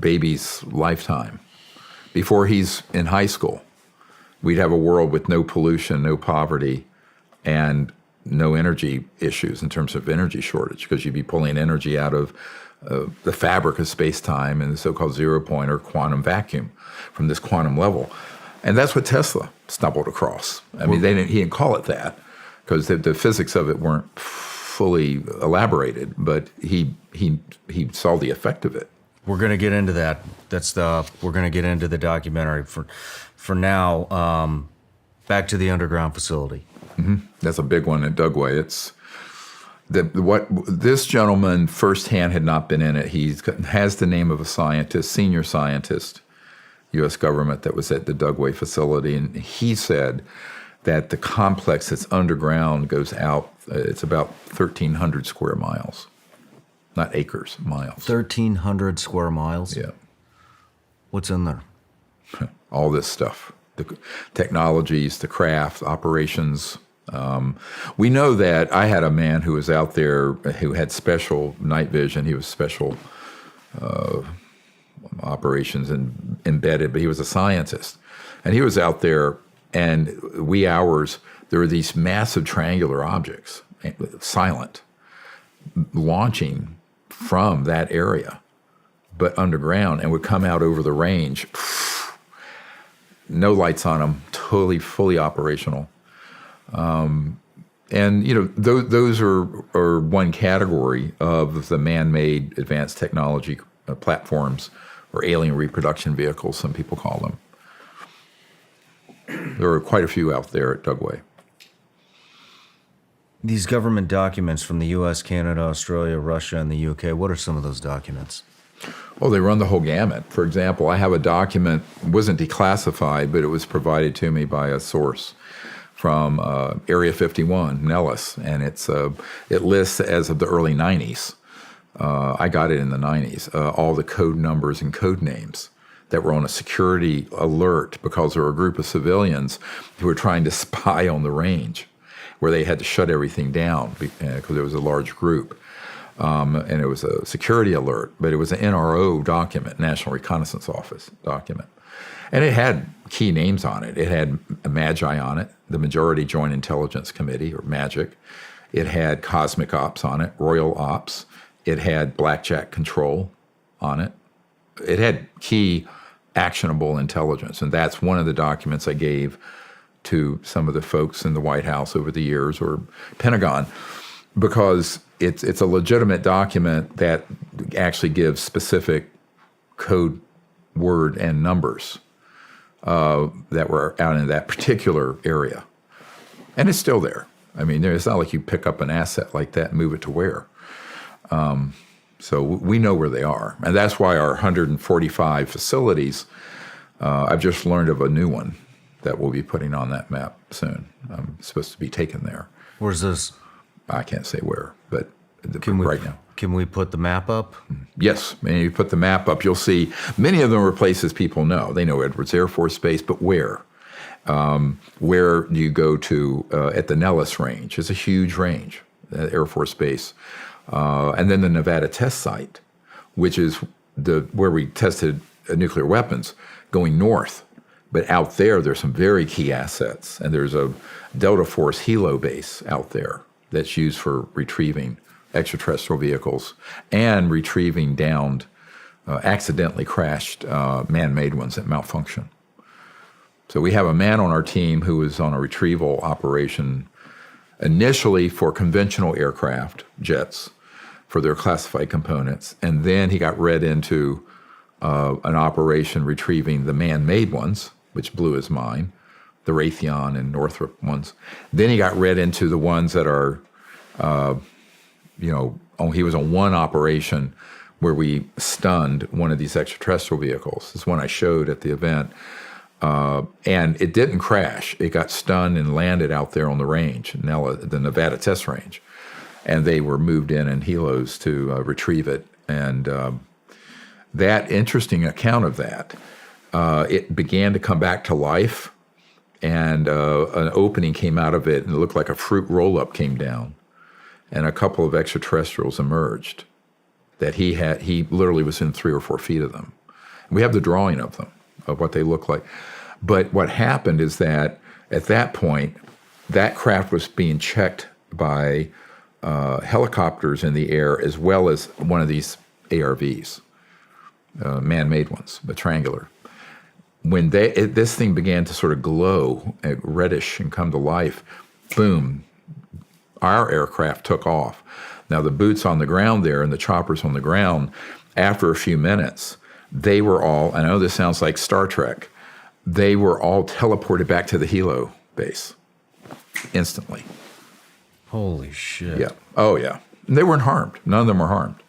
baby's lifetime. Before he's in high school, we'd have a world with no pollution, no poverty, and no energy issues in terms of energy shortage, because you'd be pulling energy out of the fabric of space-time and the so-called zero point or quantum vacuum from this quantum level. And that's what Tesla stumbled across. I mean, he didn't call it that because the physics of it weren't fully elaborated, but he saw the effect of it. We're going to get into that. We're going to get into the documentary. For now, back to the underground facility. That's a big one at Dugway. It's what this gentleman firsthand had not been in it. He has the name of a scientist, senior scientist, U.S. government, that was at the Dugway facility, and he said that the complex that's underground goes out. It's about 1,300 square miles, not acres, miles. 1,300 square miles. Yeah. What's in there? All this stuff, the technologies, the craft, operations. We know that I had a man who was out there who had special night vision. He was special operations and embedded, but he was a scientist. And he was out there, and wee hours, there were these massive triangular objects, silent, launching from that area, but underground, and would come out over the range. No lights on them, totally, fully operational. And, you know, those are one category of the man-made advanced technology platforms, or alien reproduction vehicles, some people call them. There are quite a few out there at Dugway. These government documents from the U.S., Canada, Australia, Russia, and the U.K., what are some of those documents? Oh, they run the whole gamut. For example, I have a document, wasn't declassified, but it was provided to me by a source from Area 51, Nellis, and it lists, as of the early 90s, I got it in the 90s, all the code numbers and code names that were on a security alert because there were a group of civilians who were trying to spy on the range, where they had to shut everything down because there was a large group. And it was a security alert, but it was an NRO document, National Reconnaissance Office document. And it had key names on it. It had MAGI on it, the Majority Joint Intelligence Committee, or MAGIC. It had Cosmic Ops on it, Royal Ops. It had Blackjack Control on it. It had key actionable intelligence, and that's one of the documents I gave to some of the folks in the White House over the years, or Pentagon, because it's a legitimate document that actually gives specific code word and numbers that were out in that particular area. And it's still there. I mean, it's not like you pick up an asset like that and move it to where. So we know where they are. And that's why our 145 facilities, I've just learned of a new one that we'll be putting on that map soon. I'm supposed to be taken there. Where's this? I can't say where, but right now. Can we put the map up? Yes. And you put the map up, you'll see many of them are places people know. They know Edwards Air Force Base, but where? Where do you go to at the Nellis Range? It's a huge range, Air Force Base. And then the Nevada test site, which is where we tested nuclear weapons, going north. But out there's some very key assets. And there's a Delta Force helo base out there that's used for retrieving extraterrestrial vehicles and retrieving downed, accidentally crashed man-made ones that malfunction. So we have a man on our team who was on a retrieval operation initially for conventional aircraft, jets, for their classified components. And then he got read into an operation retrieving the man-made ones, which blew his mind, the Raytheon and Northrop ones. Then he got read into the ones that are, he was on one operation where we stunned one of these extraterrestrial vehicles. This one I showed at the event. And it didn't crash. It got stunned and landed out there on the range, the Nevada test range. And they were moved in helos to retrieve it. And that interesting account of that, it began to come back to life. And an opening came out of it, and it looked like a fruit roll-up came down. And a couple of extraterrestrials emerged that he literally was in 3 or 4 feet of them. We have the drawing of them, of what they look like. But what happened is that at that point, that craft was being checked by helicopters in the air, as well as one of these ARVs, man-made ones, but triangular. When this thing began to sort of glow, reddish, and come to life, boom, our aircraft took off. Now the boots on the ground there and the choppers on the ground, after a few minutes, they were all, I know this sounds like Star Trek, they were all teleported back to the helo base instantly. Holy shit. Yeah. Oh, yeah. And they weren't harmed. None of them were harmed.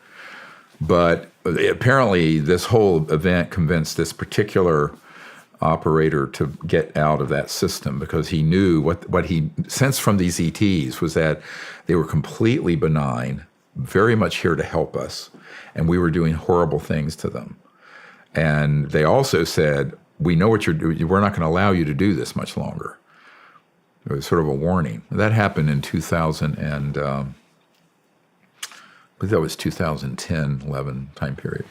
But apparently this whole event convinced this particular operator to get out of that system, because he knew what he sensed from these ETs was that they were completely benign, very much here to help us, and we were doing horrible things to them. And they also said, we know what you're doing. We're not going to allow you to do this much longer. It was sort of a warning. That happened in 2000 and I believe that was 2010, 11 time period.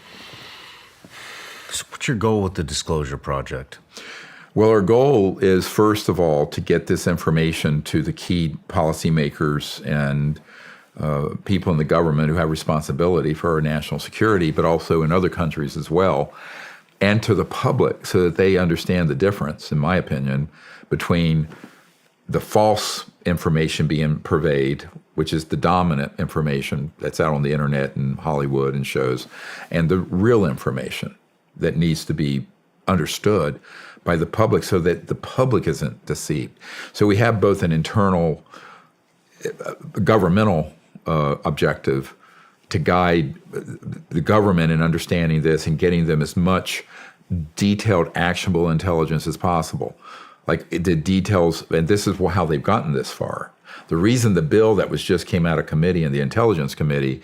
So what's your goal with the Disclosure Project? Well, our goal is, first of all, to get this information to the key policymakers and people in the government who have responsibility for our national security, but also in other countries as well, and to the public so that they understand the difference, in my opinion, between the false information being purveyed, which is the dominant information that's out on the internet and Hollywood and shows, and the real information that needs to be understood by the public so that the public isn't deceived. So we have both an internal governmental objective to guide the government in understanding this and getting them as much detailed, actionable intelligence as possible. Like the details, and this is how they've gotten this far. The reason the bill that was just came out of committee in the Intelligence Committee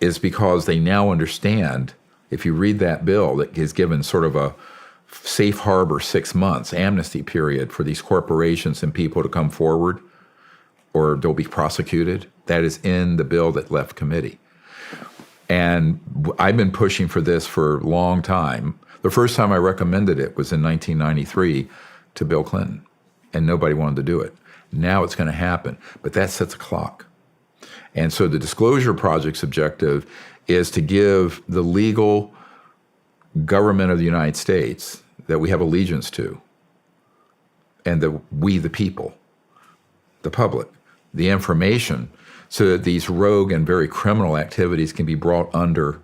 is because they now understand, if you read that bill that is given sort of a safe harbor 6 months amnesty period for these corporations and people to come forward or they'll be prosecuted. That is in the bill that left committee. And I've been pushing for this for a long time. The first time I recommended it was in 1993 to Bill Clinton, and nobody wanted to do it. Now it's going to happen, but that sets a clock. And so the Disclosure Project's objective is to give the legal government of the United States that we have allegiance to, and that we, the people, the public, the information, so that these rogue and very criminal activities can be brought under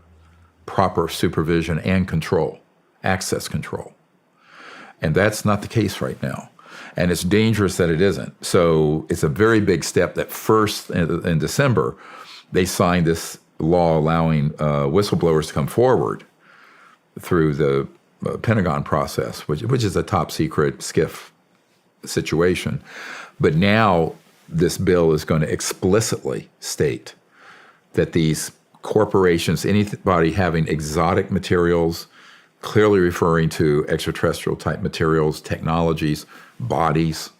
proper supervision and control, access control. And that's not the case right now. And it's dangerous that it isn't. So it's a very big step that first, in December, they signed this law allowing whistleblowers to come forward through the Pentagon process, which is a top secret SCIF situation. But now this bill is going to explicitly state that these corporations, anybody having exotic materials, clearly referring to extraterrestrial type materials, technologies, bodies,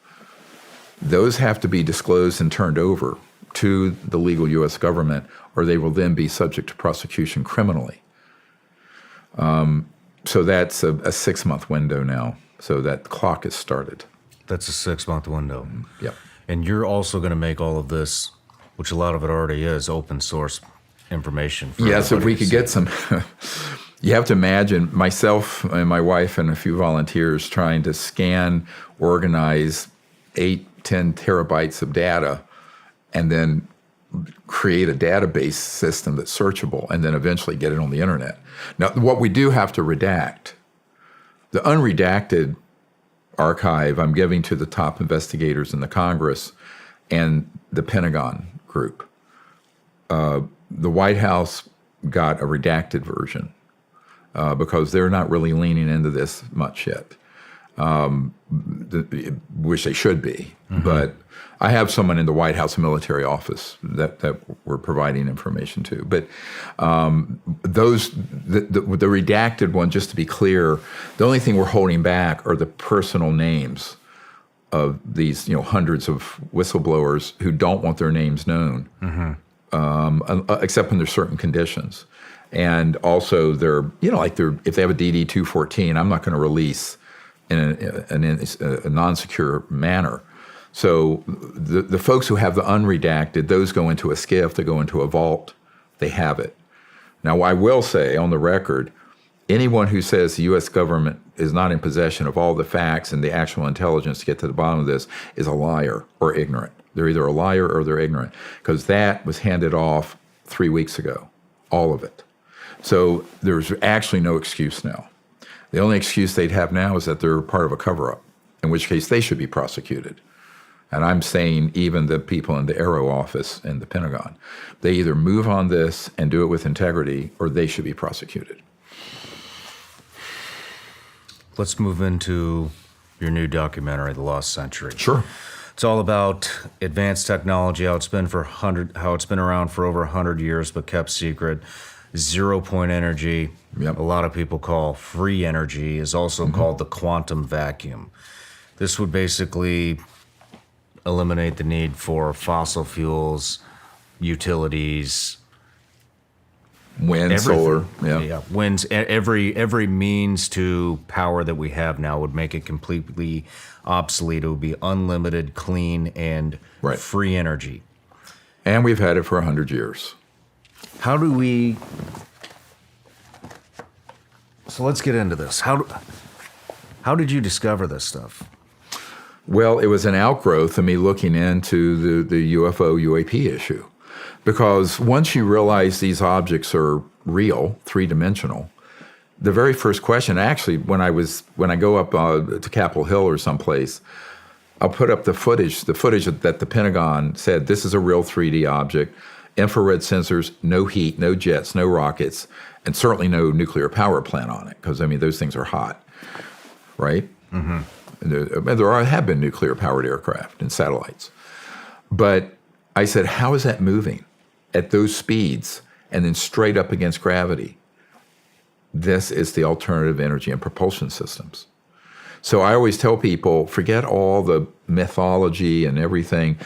those have to be disclosed and turned over to the legal U.S. government, or they will then be subject to prosecution criminally. So that's a 6-month window now. So that clock has started. That's a 6-month window. Yep. And you're also going to make all of this, which a lot of it already is, open source information. Yes, if we could get some. You have to imagine myself and my wife and a few volunteers trying to scan, organize 8-10 terabytes of data, and then create a database system that's searchable, and then eventually get it on the internet. Now, what we do have to redact, the unredacted archive I'm giving to the top investigators in the Congress and the Pentagon group. The White House got a redacted version because they're not really leaning into this much yet, which they should be. Mm-hmm. But I have someone in the White House military office that we're providing information to. But the redacted one, just to be clear, the only thing we're holding back are the personal names of these, hundreds of whistleblowers who don't want their names known, except under certain conditions. And also, if they have a DD-214, I'm not going to release in a non-secure manner. So the folks who have the unredacted, those go into a SCIF, they go into a vault, they have it. Now, I will say on the record, anyone who says the U.S. government is not in possession of all the facts and the actual intelligence to get to the bottom of this is a liar or ignorant. They're either a liar or they're ignorant, because that was handed off 3 weeks ago, all of it. So there's actually no excuse now. The only excuse they'd have now is that they're part of a cover-up, in which case they should be prosecuted. And I'm saying even the people in the Aero office and the Pentagon, they either move on this and do it with integrity, or they should be prosecuted. Let's move into your new documentary, The Lost Century. Sure. It's all about advanced technology, how it's been around for over 100 years but kept secret. 0-point energy, Yep. A lot of people call free energy, is also called the quantum vacuum. This would basically eliminate the need for fossil fuels, utilities, Wind, everything. solar, winds. Every means to power that we have now would make it completely obsolete. It would be unlimited, clean, and Right. free energy. And we've had it for 100 years. How do we... So let's get into this. How did you discover this stuff? Well, it was an outgrowth of me looking into the UFO UAP issue. Because once you realize these objects are real, three-dimensional, the very first question, actually, when I go up to Capitol Hill or someplace, I'll put up the footage that the Pentagon said, this is a real 3D object, infrared sensors, no heat, no jets, no rockets, and certainly no nuclear power plant on it, because, those things are hot, right? Mm-hmm. There have been nuclear-powered aircraft and satellites. But I said, how is that moving at those speeds and then straight up against gravity. This is the alternative energy and propulsion systems. So I always tell people, forget all the mythology and everything.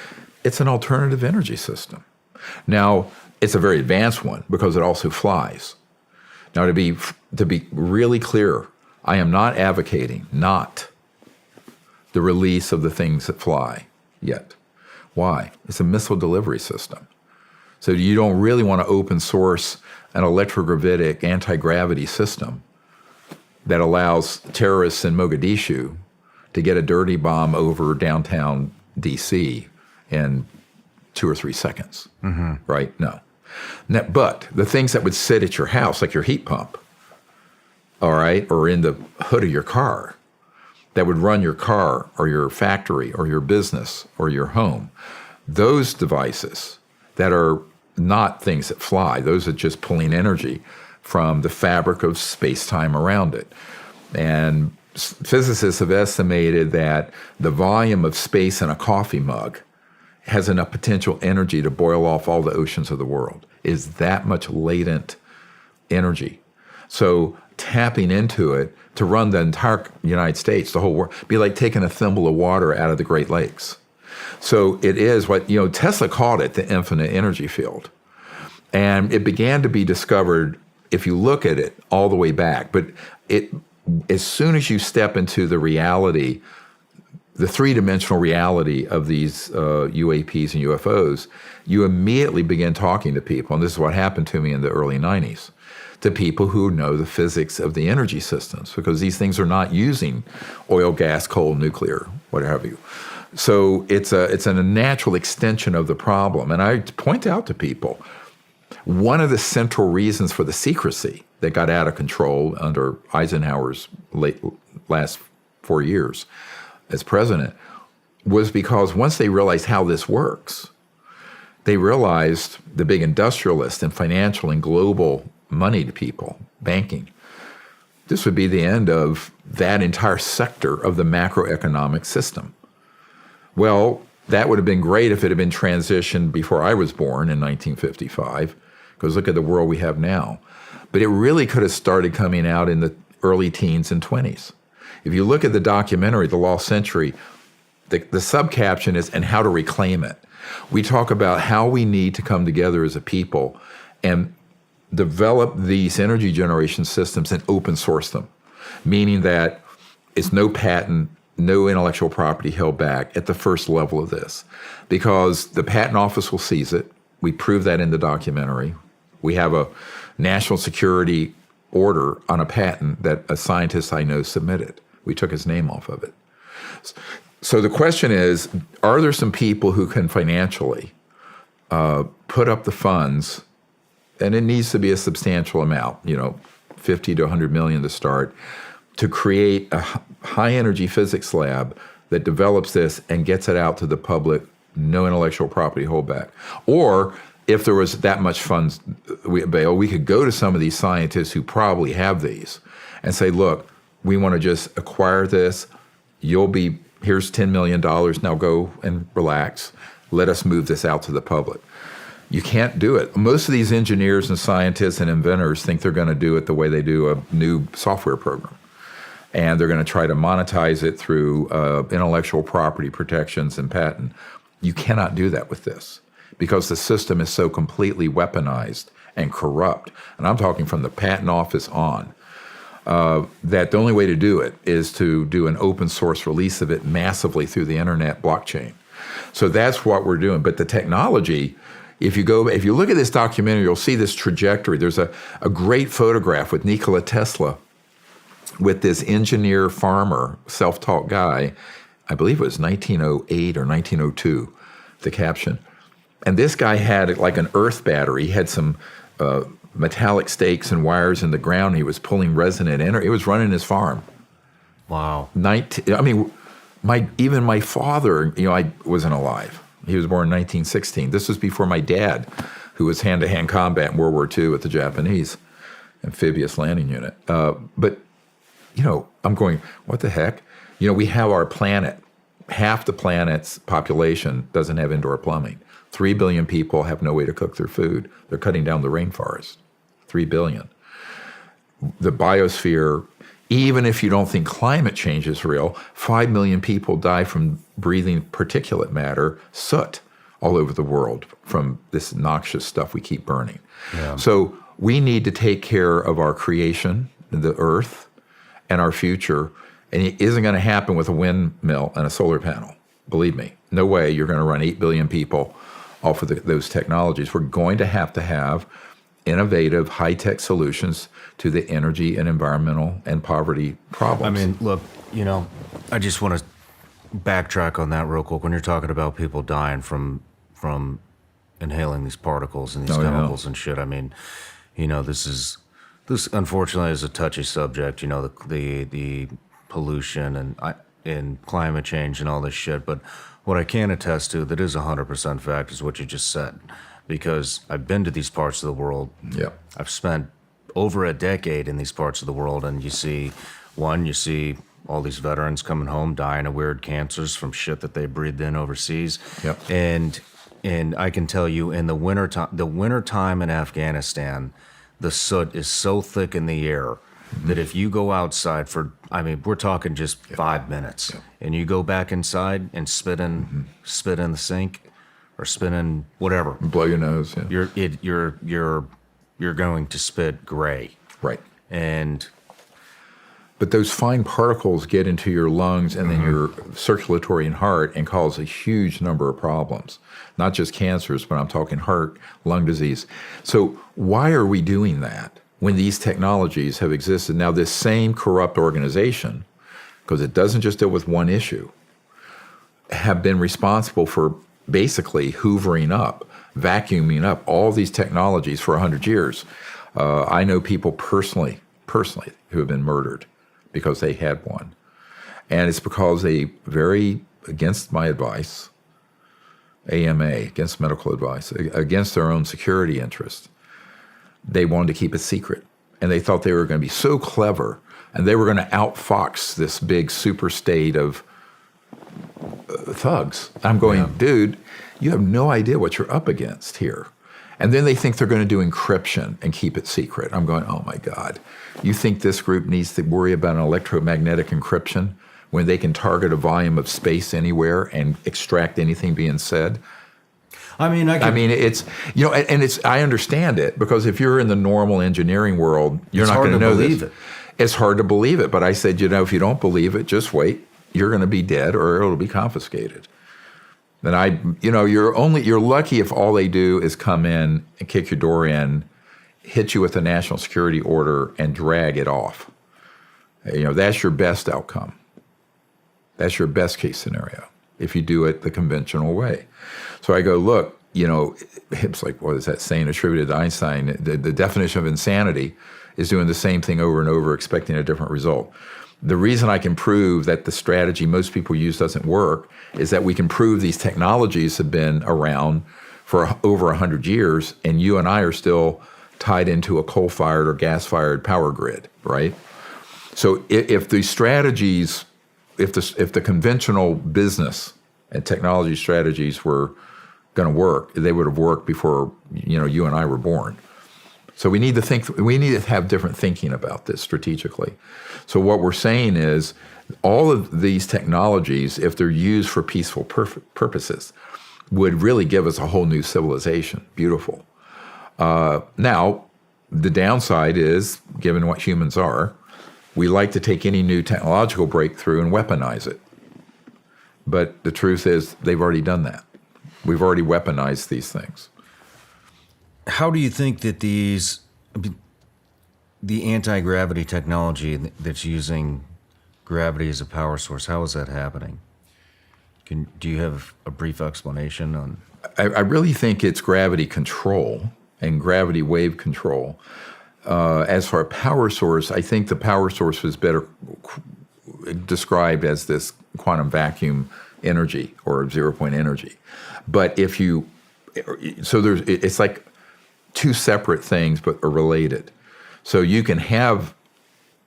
It's an alternative energy system. Now, it's a very advanced one because it also flies. Now, to be really clear, I am not advocating the release of the things that fly yet. Why? It's a missile delivery system. So you don't really want to open source an electrogravitic anti-gravity system that allows terrorists in Mogadishu to get a dirty bomb over downtown D.C. in 2 or 3 seconds, right? No. But the things that would sit at your house, like your heat pump, all right, or in the hood of your car, that would run your car or your factory or your business or your home, those devices that are not things that fly, those are just pulling energy from the fabric of space-time around it. And physicists have estimated that the volume of space in a coffee mug has enough potential energy to boil off all the oceans of the world. Is that much latent energy. So tapping into it to run the entire United States, the whole world, be like taking a thimble of water out of the Great Lakes. So it is what, Tesla called it the infinite energy field. And it began to be discovered, if you look at it, all the way back. But as soon as you step into the reality, the three-dimensional reality of these UAPs and UFOs, you immediately begin talking to people, and this is what happened to me in the early 90s, to people who know the physics of the energy systems, because these things are not using oil, gas, coal, nuclear, what have you. So it's a natural extension of the problem. And I point out to people, one of the central reasons for the secrecy that got out of control under Eisenhower's last 4 years as president was because once they realized how this works, they realized, the big industrialists and financial and global moneyed people, banking, this would be the end of that entire sector of the macroeconomic system. Well, that would have been great if it had been transitioned before I was born in 1955, because look at the world we have now. But it really could have started coming out in the early teens and 20s. If you look at the documentary, The Lost Century, the subcaption is, and how to reclaim it. We talk about how we need to come together as a people and develop these energy generation systems and open source them, meaning that it's no patent, no intellectual property held back at the first level of this, because the patent office will seize it. We prove that in the documentary. We have a national security order on a patent that a scientist I know submitted. We took his name off of it. So the question is, are there some people who can financially put up the funds, and it needs to be a substantial amount, 50 to 100 million to start, to create a high energy physics lab that develops this and gets it out to the public, no intellectual property holdback? Or if there was that much funds available, we could go to some of these scientists who probably have these and say, look, we want to just acquire this. Here's $10 million. Now go and relax. Let us move this out to the public. You can't do it. Most of these engineers and scientists and inventors think they're going to do it the way they do a new software program. And they're going to try to monetize it through intellectual property protections and patent. You cannot do that with this because the system is so completely weaponized and corrupt. And I'm talking from the patent office on. That the only way to do it is to do an open source release of it massively through the internet blockchain. So that's what we're doing. But the technology, if you look at this documentary, you'll see this trajectory. There's a great photograph with Nikola Tesla with this engineer farmer, self-taught guy. I believe it was 1908 or 1902, the caption. And this guy had like an earth battery. He had some metallic stakes and wires in the ground. He was pulling resonant energy. He was running his farm. Wow. Even my father, I wasn't alive. He was born in 1916. This was before my dad, who was hand-to-hand combat in World War II with the Japanese amphibious landing unit. But I'm going, what the heck? We have our planet. Half the planet's population doesn't have indoor plumbing. 3 billion people have no way to cook their food. They're cutting down the rainforest. 3 billion. The biosphere, even if you don't think climate change is real, 5 million people die from breathing particulate matter, soot, all over the world from this noxious stuff we keep burning. Yeah. So we need to take care of our creation, the earth, and our future. And it isn't going to happen with a windmill and a solar panel. Believe me, no way you're going to run 8 billion people off of those technologies. We're going to have innovative, high-tech solutions to the energy and environmental and poverty problems. I mean, look, I just want to backtrack on that real quick. When you're talking about people dying from inhaling these particles and these chemicals and shit, I mean, this unfortunately is a touchy subject. The pollution and climate change and all this shit. But what I can attest to that is 100% fact is what you just said, because I've been to these parts of the world. Yeah, I've spent over a decade in these parts of the world, and you see all these veterans coming home dying of weird cancers from shit that they breathed in overseas. Yep. And I can tell you, in the wintertime in Afghanistan, the soot is so thick in the air that if you go outside we're talking just 5 minutes, and you go back inside and spit in the sink or spit in whatever, blow your nose. Yeah. You're going to spit gray. Right. But those fine particles get into your lungs and then your circulatory and heart and cause a huge number of problems. Not just cancers, but I'm talking heart, lung disease. So why are we doing that when these technologies have existed? Now, this same corrupt organization, because it doesn't just deal with one issue, have been responsible for basically hoovering up, vacuuming up all these technologies for 100 years. I know people personally who have been murdered because they had one. And it's because they, very against my advice, AMA, against medical advice, against their own security interests, they wanted to keep it secret. And they thought they were going to be so clever, and they were going to outfox this big super state of thugs. I'm going, dude, you have no idea what you're up against here. And then they think they're going to do encryption and keep it secret. I'm going, oh my God. You think this group needs to worry about an electromagnetic encryption when they can target a volume of space anywhere and extract anything being said? I mean, it's, and it's, I understand it, because if you're in the normal engineering world, you're not going to know this. It's hard to believe it. But I said, if you don't believe it, just wait. You're going to be dead, or it'll be confiscated. Then you're lucky if all they do is come in and kick your door in, hit you with a national security order, and drag it off. That's your best outcome. That's your best case scenario if you do it the conventional way. So I go, look, it's like, what is that saying attributed to Einstein? The definition of insanity is doing the same thing over and over, expecting a different result. The reason I can prove that the strategy most people use doesn't work is that we can prove these technologies have been around for over 100 years, and you and I are still tied into a coal-fired or gas-fired power grid, right? So if the strategies, if the conventional business and technology strategies were going to work, they would have worked before you and I were born. So we need to have different thinking about this strategically. So what we're saying is all of these technologies, if they're used for peaceful purposes, would really give us a whole new civilization. Beautiful. Now, the downside is, given what humans are, we like to take any new technological breakthrough and weaponize it. But the truth is, they've already done that. We've already weaponized these things. How do you think that the anti-gravity technology that's using gravity as a power source, how is that happening? Do you have a brief explanation on? I really think it's gravity control and gravity wave control. As for a power source, I think the power source was better described as this quantum vacuum energy or zero-point energy. But it's like two separate things but are related. So you can have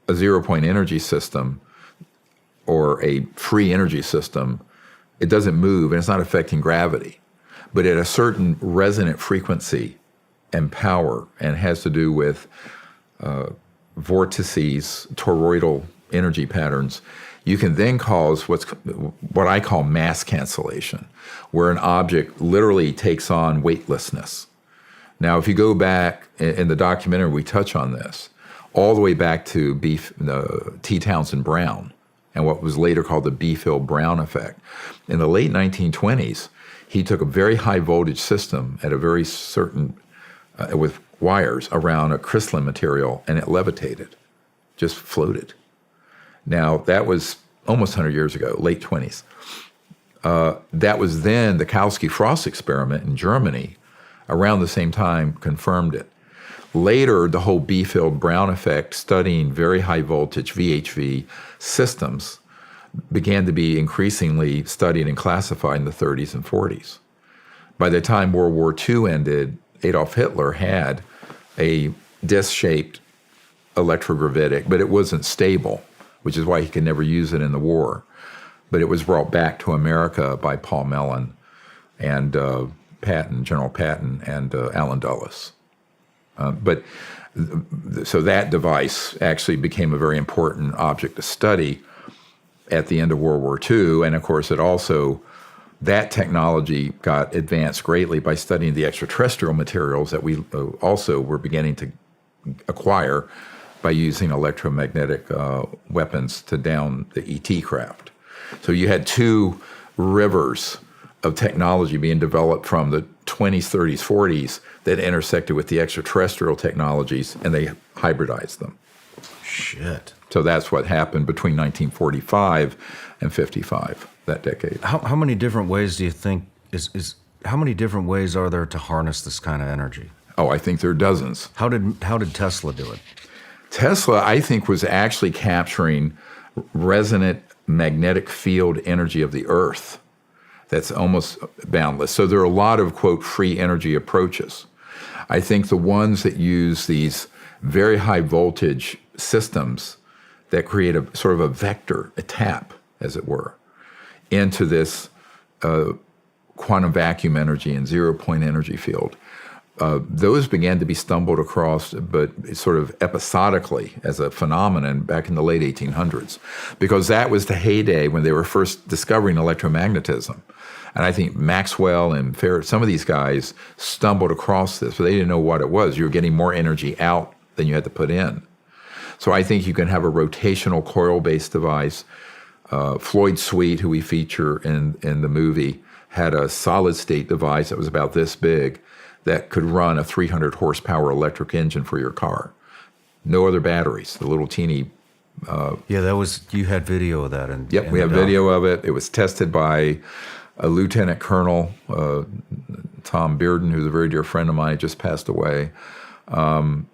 a zero-point energy system or a free energy system. It doesn't move and it's not affecting gravity. but at a certain resonant frequency and power, and has to do with vortices, toroidal energy patterns, you can then cause what I call mass cancellation, where an object literally takes on weightlessness. Now, if you go back in the documentary, we touch on this, all the way back to T. Townsend Brown and what was later called the B-Phil-Brown effect. In the late 1920s, he took a very high voltage system at a very certain, with wires around a crystalline material, and it levitated, just floated. Now, that was almost 100 years ago, late 20s. That was then the Kautsky-Frost experiment in Germany, around the same time, confirmed it. Later, the whole B-Phil-Brown effect, studying very high voltage VHV systems, began to be increasingly studied and classified in the 30s and 40s. By the time World War II ended, Adolf Hitler had a disc-shaped electrogravitic, but it wasn't stable, which is why he could never use it in the war. But it was brought back to America by Paul Mellon and General Patton, and Allen Dulles. So that device actually became a very important object to study at the end of World War II. And of course, that technology got advanced greatly by studying the extraterrestrial materials that we also were beginning to acquire by using electromagnetic weapons to down the ET craft. So you had two rivers of technology being developed from the 20s, 30s, 40s that intersected with the extraterrestrial technologies, and they hybridized them. Shit. So that's what happened between 1945 and 55, that decade. How many different ways do you think how many different ways are there to harness this kind of energy? Oh, I think there are dozens. How did Tesla do it? Tesla, I think, was actually capturing resonant magnetic field energy of the Earth that's almost boundless. So there are a lot of, quote, free energy approaches. I think the ones that use these very high voltage systems that create a sort of a vector, a tap, as it were, into this quantum vacuum energy and zero-point energy field, those began to be stumbled across, but sort of episodically as a phenomenon back in the late 1800s, because that was the heyday when they were first discovering electromagnetism. And I think Maxwell and Faraday, some of these guys stumbled across this, but they didn't know what it was. You were getting more energy out than you had to put in. So I think you can have a rotational coil-based device. Floyd Sweet, who we feature in the movie, had a solid-state device that was about this big that could run a 300 horsepower electric engine for your car. No other batteries, the little teeny... you had video of that. We have video of it. It was tested by a Lieutenant Colonel, Tom Bearden, who's a very dear friend of mine, just passed away.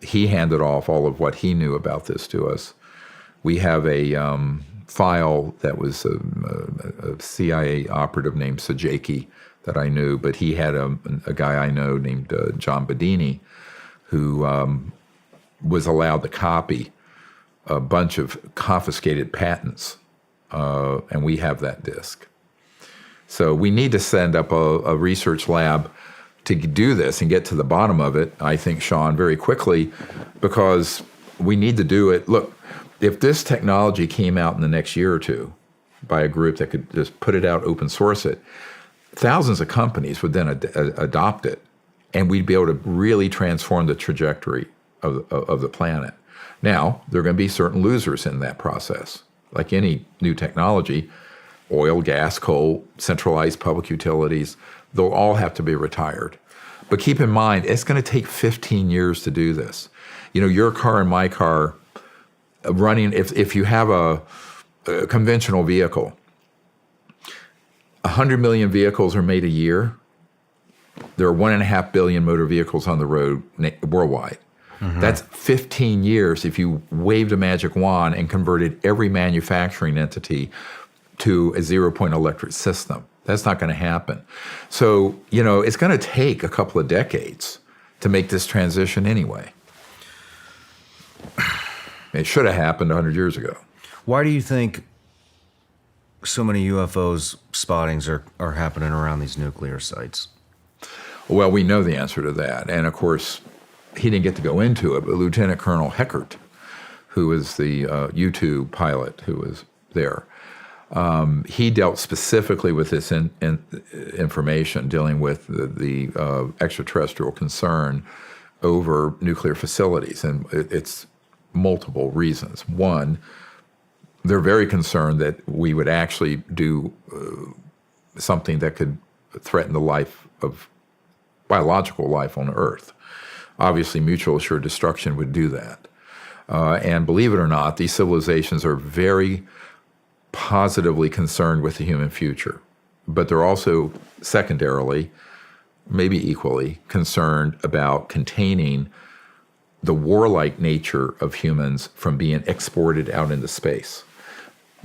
He handed off all of what he knew about this to us. We have a file that was a CIA operative named Sajaki that I knew, but he had a guy I know named John Bedini, who was allowed to copy a bunch of confiscated patents, and we have that disc. So we need to send up a research lab to do this and get to the bottom of it, I think, Shawn, very quickly, because we need to do it. Look, if this technology came out in the next year or two by a group that could just put it out, open source it, thousands of companies would then adopt it, and we'd be able to really transform the trajectory of the planet. Now, there are going to be certain losers in that process. Like any new technology, oil, gas, coal, centralized public utilities, they'll all have to be retired. But keep in mind, it's going to take 15 years to do this. You know, your car and my car running, if you have a conventional vehicle, 100 million vehicles are made a year. There are 1.5 billion motor vehicles on the road worldwide. Mm-hmm. That's 15 years if you waved a magic wand and converted every manufacturing entity to a zero-point electric system. That's not going to happen. So, you know, it's going to take a couple of decades to make this transition anyway. It should have happened 100 years ago. Why do you think so many UFOs spottings are happening around these nuclear sites? Well, we know the answer to that. And of course, he didn't get to go into it, but Lieutenant Colonel Heckert, who was the U-2 pilot who was there, he dealt specifically with this information, dealing with the extraterrestrial concern over nuclear facilities. And it's multiple reasons. One, they're very concerned that we would actually do something that could threaten the life of biological life on Earth. Obviously, mutual assured destruction would do that. And believe it or not, these civilizations are very positively concerned with the human future. But they're also secondarily, maybe equally, concerned about containing the warlike nature of humans from being exported out into space.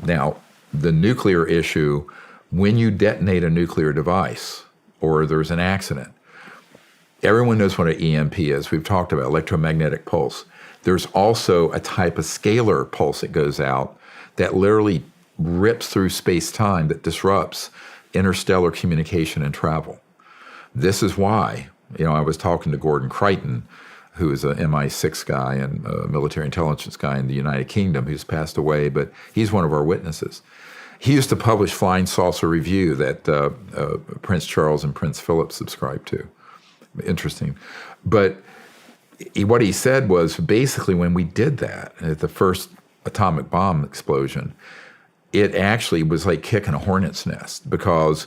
Now, the nuclear issue, when you detonate a nuclear device or there's an accident, everyone knows what an EMP is. We've talked about electromagnetic pulse. There's also a type of scalar pulse that goes out that literally rips through space-time, that disrupts interstellar communication and travel. This is why, I was talking to Gordon Crichton, who is an MI6 guy and a military intelligence guy in the United Kingdom, who's passed away, but he's one of our witnesses. He used to publish Flying Saucer Review that Prince Charles and Prince Philip subscribed to. Interesting. But what he said was, basically when we did that, at the first atomic bomb explosion, it actually was like kicking a hornet's nest, because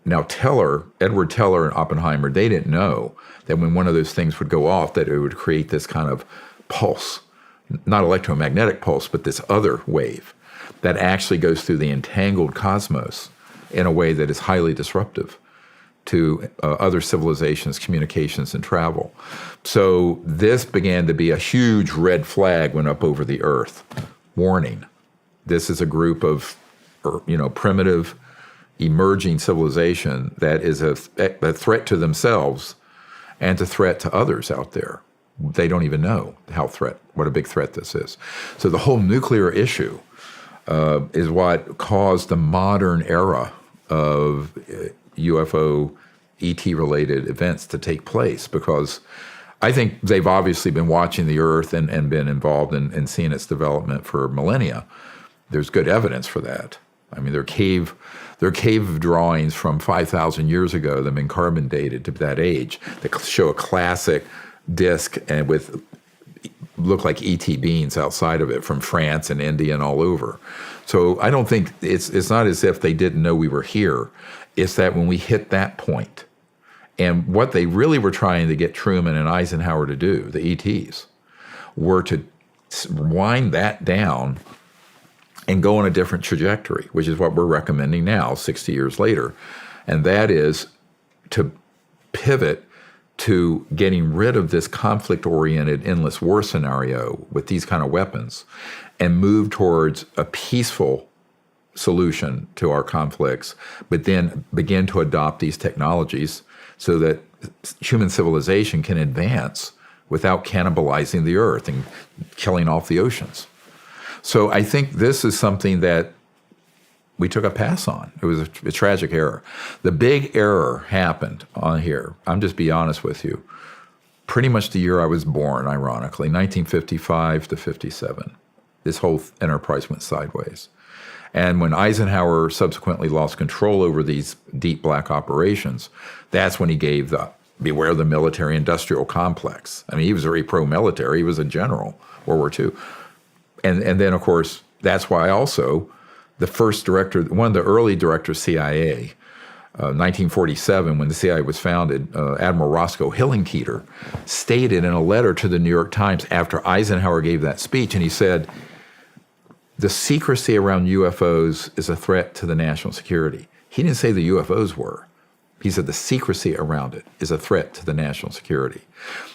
now Edward Teller and Oppenheimer, they didn't know that when one of those things would go off, that it would create this kind of pulse, not electromagnetic pulse, but this other wave that actually goes through the entangled cosmos in a way that is highly disruptive to other civilizations, communications, and travel. So this began to be a huge red flag went up over the Earth. Warning, this is a group of primitive, emerging civilization that is a threat to themselves and a threat to others out there. They don't even know what a big threat this is. So the whole nuclear issue is what caused the modern era of UFO, ET-related events to take place, because I think they've obviously been watching the Earth and been involved in seeing its development for millennia. There's good evidence for that. I mean, there are cave drawings from 5,000 years ago that have been carbon dated to that age that show a classic disc and look like ET beings outside of it from France and India and all over. So I don't think it's not as if they didn't know we were here. It's that when we hit that point, and what they really were trying to get Truman and Eisenhower to do, the ETs, were to wind that down and go on a different trajectory, which is what we're recommending now, 60 years later. And that is to pivot to getting rid of this conflict-oriented endless war scenario with these kind of weapons and move towards a peaceful solution to our conflicts, but then begin to adopt these technologies so that human civilization can advance without cannibalizing the Earth and killing off the oceans. So I think this is something that we took a pass on. It was a tragic error. The big error happened on here. I'm just be honest with you. Pretty much the year I was born, ironically, 1955 to 57. This whole enterprise went sideways. And when Eisenhower subsequently lost control over these deep black operations, that's when he gave the beware the military-industrial complex. I mean, he was very pro-military. He was a general, World War II. And then, of course, that's why also the first director, one of the early directors of CIA, 1947, when the CIA was founded, Admiral Roscoe Hillenkoetter, stated in a letter to the New York Times after Eisenhower gave that speech, and he said, the secrecy around UFOs is a threat to the national security. He didn't say the UFOs were. He said the secrecy around it is a threat to the national security.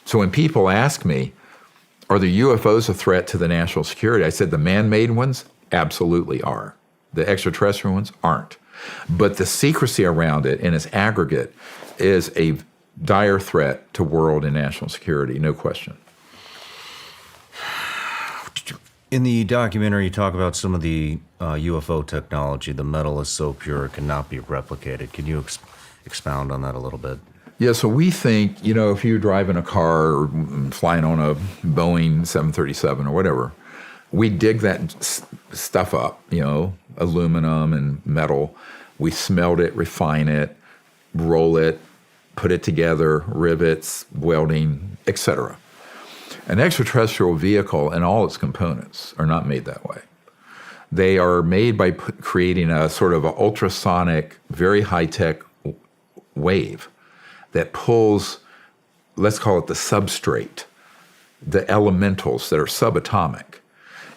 So when people ask me, are the UFOs a threat to the national security? I said the man-made ones absolutely are. The extraterrestrial ones aren't. But the secrecy around it in its aggregate is a dire threat to world and national security, no question. In the documentary, you talk about some of the UFO technology. The metal is so pure it cannot be replicated. Can you expound on that a little bit? Yeah, so we think, if you're driving a car or flying on a Boeing 737 or whatever, we dig that stuff up, aluminum and metal. We smelt it, refine it, roll it, put it together, rivets, welding, etc. An extraterrestrial vehicle and all its components are not made that way. They are made by creating a sort of an ultrasonic, very high-tech wave that pulls, let's call it the substrate, the elementals that are subatomic,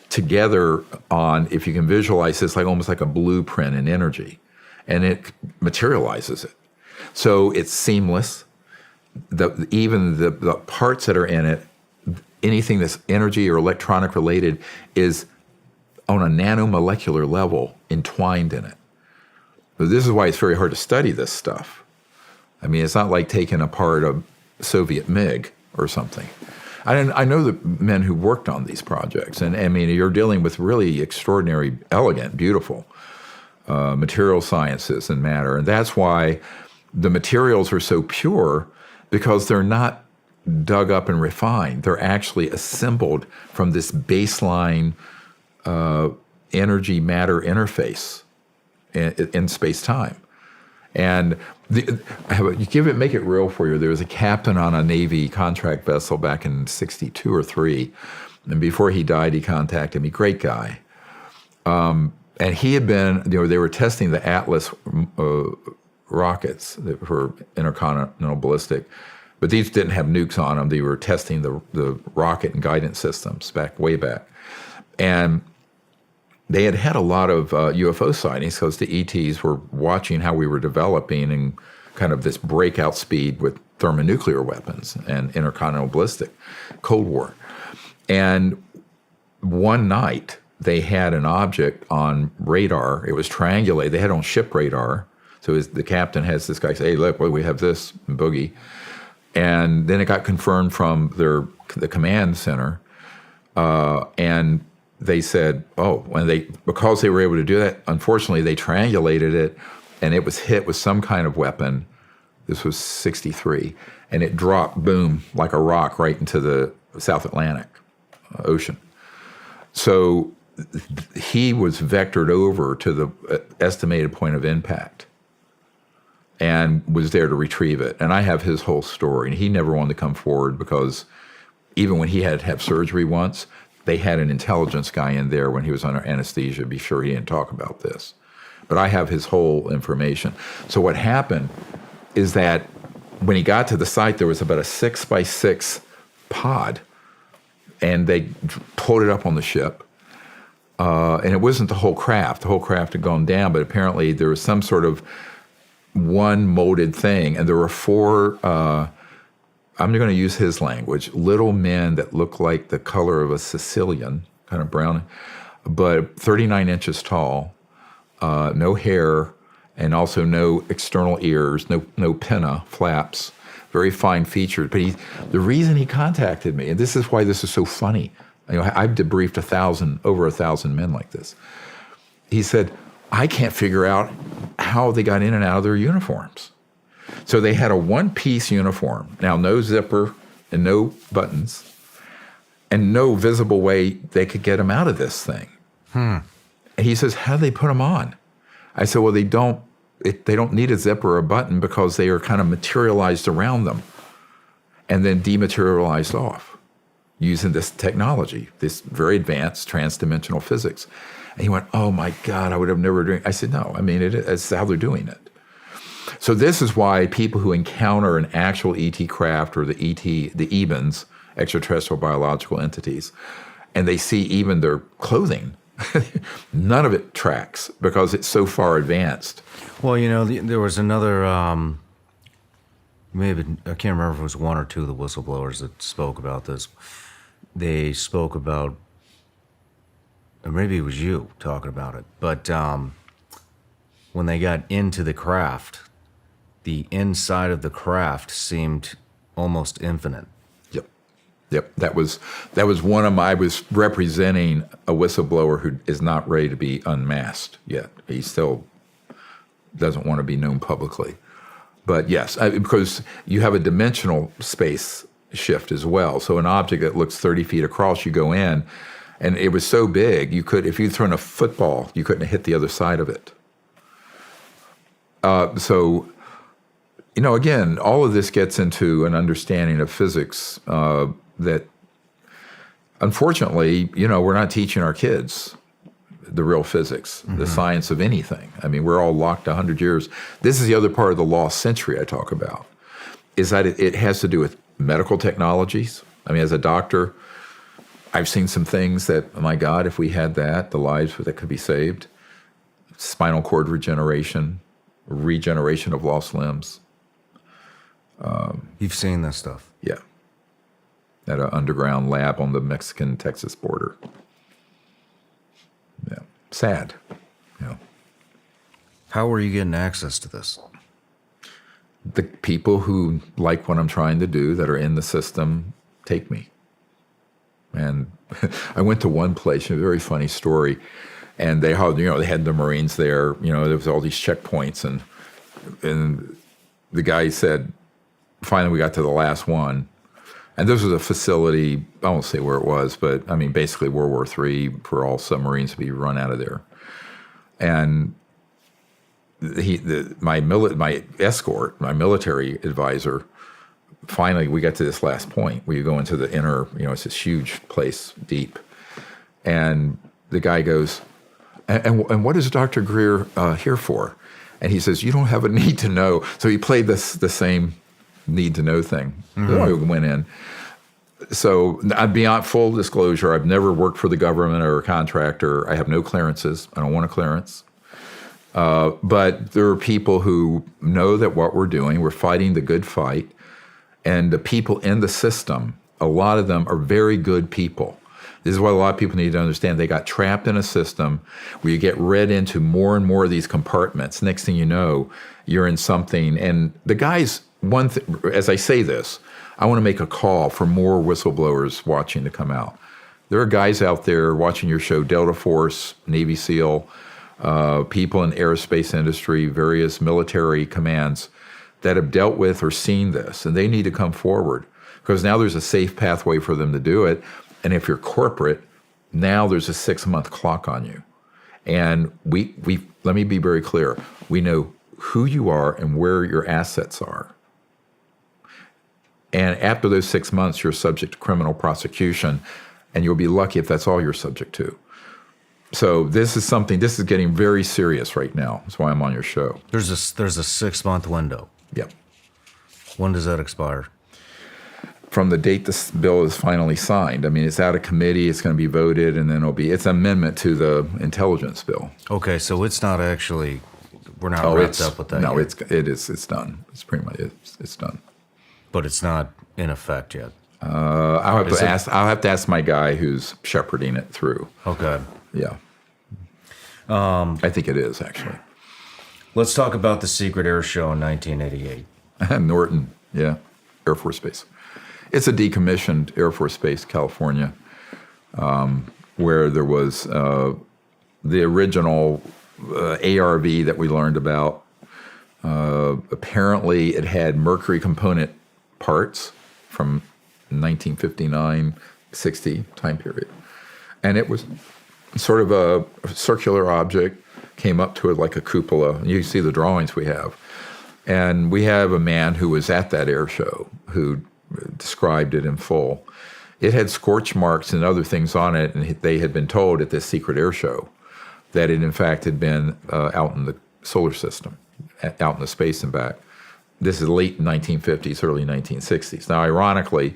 together on, if you can visualize this, like almost like a blueprint in energy, and it materializes it. So it's seamless. Even the parts that are in it, anything that's energy or electronic related, is on a nanomolecular level entwined in it. So this is why it's very hard to study this stuff. I mean, it's not like taking apart a Soviet MiG or something. I know the men who worked on these projects, and I mean, you're dealing with really extraordinary, elegant, beautiful material sciences and matter. And that's why the materials are so pure, because they're not dug up and refined. They're actually assembled from this baseline energy-matter interface in space-time. And make it real for you. There was a captain on a Navy contract vessel back in '62 or '63, and before he died, he contacted me. Great guy. And he had been, they were testing the Atlas rockets for intercontinental ballistic, but these didn't have nukes on them. They were testing the rocket and guidance systems way back. And they had a lot of UFO sightings because the ETs were watching how we were developing in kind of this breakout speed with thermonuclear weapons and intercontinental ballistic, Cold War. And one night, they had an object on radar. It was triangulated. They had it on ship radar. So the captain has this guy say, hey, look, we have this boogie. And then it got confirmed from the command center. And they said, because they were able to do that, unfortunately, they triangulated it, and it was hit with some kind of weapon. This was '63, and it dropped, boom, like a rock right into the South Atlantic Ocean. So he was vectored over to the estimated point of impact and was there to retrieve it. And I have his whole story, and he never wanted to come forward because even when he had to have surgery once, they had an intelligence guy in there when he was under anesthesia, be sure he didn't talk about this. But I have his whole information. So what happened is that when he got to the site, there was about a 6x6 pod, and they pulled it up on the ship. And it wasn't the whole craft. The whole craft had gone down, but apparently there was some sort of one molded thing, and there were four, I'm going to use his language, little men that look like the color of a Sicilian, kind of brown, but 39 inches tall, no hair, and also no external ears, no pinna, flaps, very fine featured. But the reason he contacted me, and this is why this is so funny, I've debriefed over 1,000 men like this. He said, I can't figure out how they got in and out of their uniforms. So they had a one-piece uniform. Now, no zipper and no buttons and no visible way they could get them out of this thing. And he says, how do they put them on? I said, well, they don't need a zipper or a button because they are kind of materialized around them and then dematerialized off using this technology, this very advanced trans-dimensional physics. And he went, oh, my God, I would have never dreamed. I said, no, I mean, it's how they're doing it. So this is why people who encounter an actual ET craft or the EBINs, extraterrestrial biological entities, and they see even their clothing, none of it tracks because it's so far advanced. Well, there was another, maybe, I can't remember if it was one or two of the whistleblowers that spoke about this. They spoke about, or maybe it was you talking about it, but when they got into the craft, the inside of the craft seemed almost infinite. Yep. That was one of my. I was representing a whistleblower who is not ready to be unmasked yet. He still doesn't want to be known publicly. But yes, because you have a dimensional space shift as well. So an object that looks 30 feet across, you go in, and it was so big, if you'd thrown a football, you couldn't have hit the other side of it. So, again, all of this gets into an understanding of physics that, unfortunately, we're not teaching our kids the real physics, the science of anything. I mean, we're all locked 100 years. This is the other part of the lost century I talk about, is that it has to do with medical technologies. I mean, as a doctor, I've seen some things that, oh my God, if we had that, the lives that could be saved. Spinal cord regeneration of lost limbs. You've seen this stuff? Yeah. At an underground lab on the Mexican-Texas border. Yeah. Sad. Yeah. How are you getting access to this? The people who like what I'm trying to do, that are in the system, take me. And I went to one place, a very funny story, and they had the Marines there. There was all these checkpoints, and the guy said, finally we got to the last one, and this was a facility, I won't say where it was, but I mean basically World War III, for all submarines to be run out of there. And my escort, my military advisor, finally we got to this last point where you go into the inner, it's this huge place, deep, and the guy goes, and what is Dr. Greer here for? And he says, you don't have a need to know. So he played the same need to know thing. So I went in. So beyond full disclosure, I've never worked for the government or a contractor. I have no clearances. I don't want a clearance. But there are people who know that what we're doing, we're fighting the good fight. And the people in the system, a lot of them are very good people. This is what a lot of people need to understand. They got trapped in a system where you get read into more and more of these compartments. Next thing you know, you're in something. And the guys, as I say this, I want to make a call for more whistleblowers watching to come out. There are guys out there watching your show, Delta Force, Navy SEAL, people in aerospace industry, various military commands that have dealt with or seen this, and they need to come forward because now there's a safe pathway for them to do it. And if you're corporate, now there's a 6-month clock on you. And we let me be very clear. We know who you are and where your assets are. And after those 6 months, you're subject to criminal prosecution, and you'll be lucky if that's all you're subject to. So this is getting very serious right now. That's why I'm on your show. There's a 6-month window. Yep. When does that expire? From the date this bill is finally signed. I mean, it's out of committee, it's going to be voted, and then it's an amendment to the intelligence bill. Okay, so it's not actually, we're not wrapped up with that No, yet. it's done. It's pretty much, it's done. But it's not in effect yet. I'll have to ask my guy who's shepherding it through. Okay. Yeah. I think it is, actually. Let's talk about the secret air show in 1988. Norton, yeah, Air Force Base. It's a decommissioned Air Force Base, California, where there was the original ARV that we learned about. Apparently, it had mercury component parts from 1959, 60 time period. And it was sort of a circular object, came up to it like a cupola. You see the drawings we have. And we have a man who was at that air show who described it in full. It had scorch marks and other things on it, and they had been told at this secret air show that it in fact had been out in the solar system, out in the space and back. This is late 1950s, early 1960s. Now, ironically,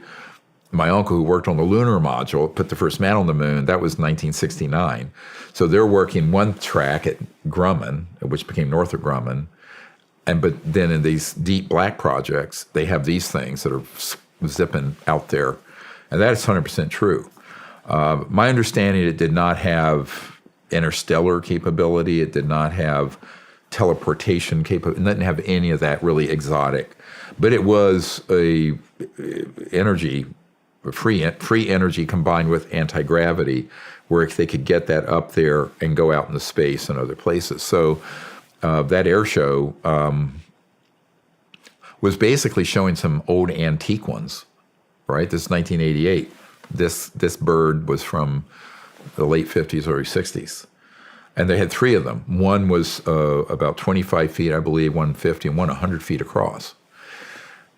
my uncle who worked on the lunar module, put the first man on the moon, that was 1969. So they're working one track at Grumman, which became Northrop Grumman, but then in these deep black projects, they have these things that are zipping out there. And that is 100% true. My understanding, it did not have interstellar capability. It did not have teleportation capability. It didn't have any of that really exotic. But it was a free energy combined with anti-gravity, where they could get that up there and go out into space and other places. So that air show, was basically showing some old antique ones, right? This is 1988. This bird was from the late 50s, early 60s. And they had three of them. One was about 25 feet, I believe, 150, and one 100 feet across.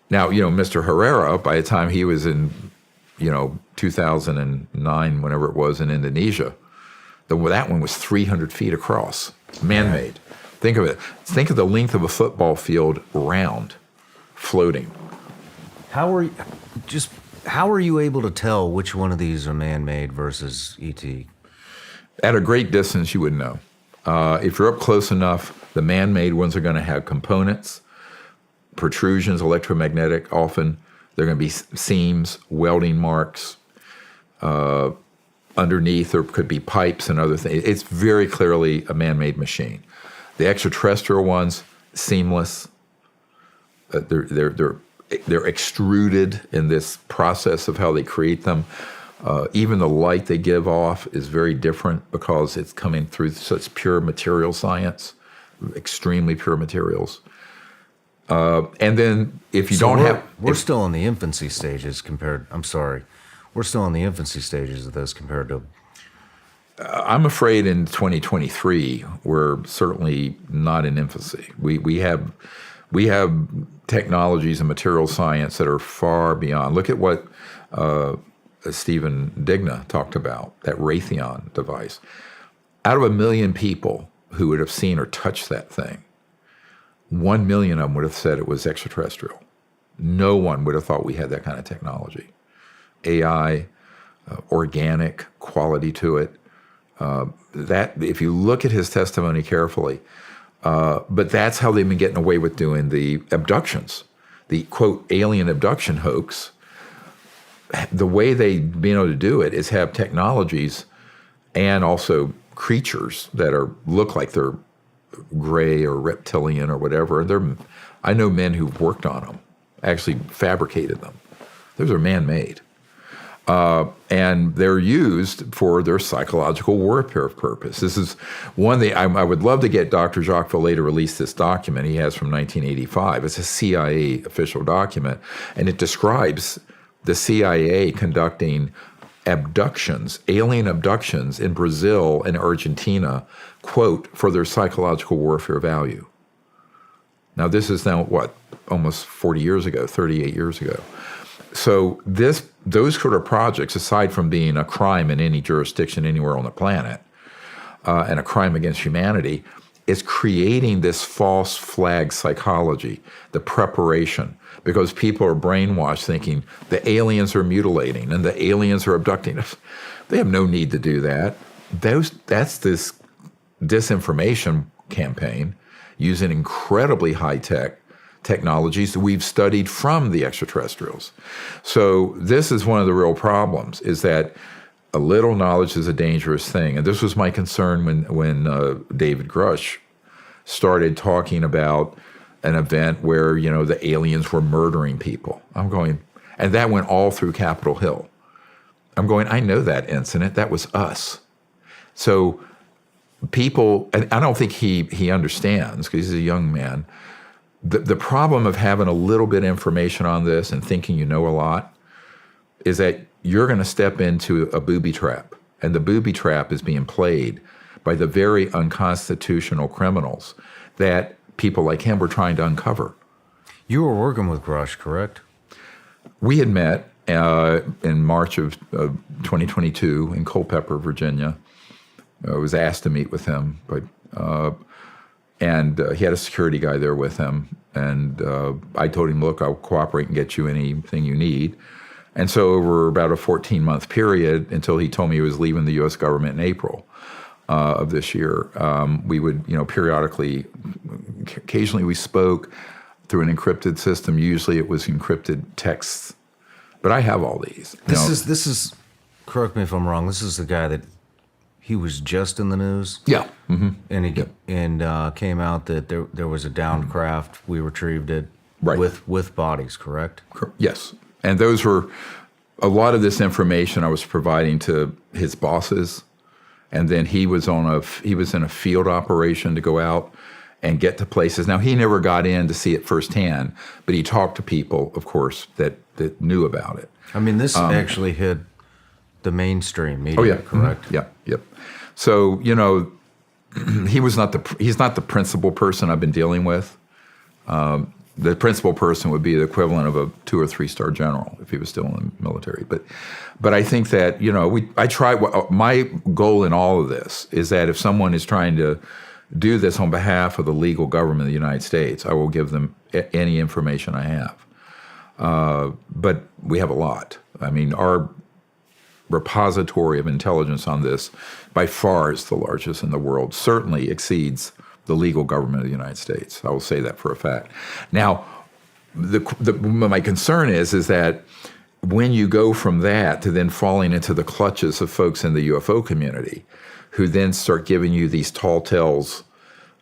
Now, Mr. Herrera, by the time he was in, 2009, whenever it was, in Indonesia, that one was 300 feet across, man-made. Think of it. Think of the length of a football field round, floating. How are you able to tell which one of these are man-made versus ET? At a great distance, you would know. If you're up close enough, the man-made ones are going to have components, protrusions, electromagnetic often. They're going to be seams, welding marks. Underneath, there could be pipes and other things. It's very clearly a man-made machine. The extraterrestrial ones, seamless. They're extruded in this process of how they create them. Even the light they give off is very different because it's coming through such pure material science, extremely pure materials. And then if you we're still in the infancy stages we're still in the infancy stages of this compared to. I'm afraid in 2023 we're certainly not in infancy. We have technologies and material science that are far beyond. Look at what Stephen Digna talked about, that Raytheon device. Out of 1 million people who would have seen or touched that thing, 1 million of them would have said it was extraterrestrial. No one would have thought we had that kind of technology. AI, organic quality to it. That, if you look at his testimony carefully, but that's how they've been getting away with doing the abductions, the quote alien abduction hoax. The way they've been able to do it is have technologies and also creatures that look like they're gray or reptilian or whatever. I know men who've worked on them, actually fabricated them. Those are man-made. And they're used for their psychological warfare purpose. This is one thing I would love to get Dr. Jacques Vallée to release this document he has from 1985. It's a CIA official document, and it describes the CIA conducting abductions, alien abductions in Brazil and Argentina, quote, for their psychological warfare value. Now, this is now, almost 40 years ago, 38 years ago. So those sort of projects, aside from being a crime in any jurisdiction anywhere on the planet, and a crime against humanity, is creating this false flag psychology, the preparation, because people are brainwashed thinking the aliens are mutilating and the aliens are abducting us. They have no need to do that. That's this disinformation campaign using incredibly high-tech technologies that we've studied from the extraterrestrials. So this is one of the real problems, is that a little knowledge is a dangerous thing. And this was my concern when David Grush started talking about an event where, the aliens were murdering people. I'm going, and that went all through Capitol Hill. I'm going, I know that incident. That was us. So people, and I don't think he understands, because he's a young man, the problem of having a little bit of information on this and thinking you know a lot is that you're going to step into a booby trap. And the booby trap is being played by the very unconstitutional criminals that people like him were trying to uncover. You were working with Grush, correct? We had met in March of 2022 in Culpeper, Virginia. I was asked to meet with him, and he had a security guy there with him. And I told him, look, I'll cooperate and get you anything you need. And so over about a 14-month period, until he told me he was leaving the U.S. government in April of this year, we would, periodically, occasionally we spoke through an encrypted system. Usually it was encrypted texts. But I have all these. This is, correct me if I'm wrong, this is the guy that he was just in the news. Yeah. Mm-hmm. And he came out that there was a downed craft. We retrieved it right. with bodies, correct? Yes. And those were a lot of this information I was providing to his bosses. And then he was in a field operation to go out and get to places. Now, he never got in to see it firsthand, but he talked to people, of course, that knew about it. I mean, this actually hit the mainstream media, Oh, yeah. correct? Mm-hmm. Yep. So, he's not the principal person I've been dealing with. The principal person would be the equivalent of a 2 or 3 star general if he was still in the military. But I think that, I try, my goal in all of this is that if someone is trying to do this on behalf of the legal government of the United States, I will give them any information I have. But we have a lot. I mean, our repository of intelligence on this by far is the largest in the world, certainly exceeds the legal government of the United States. I will say that for a fact. Now, my concern is that when you go from that to then falling into the clutches of folks in the UFO community, who then start giving you these tall tales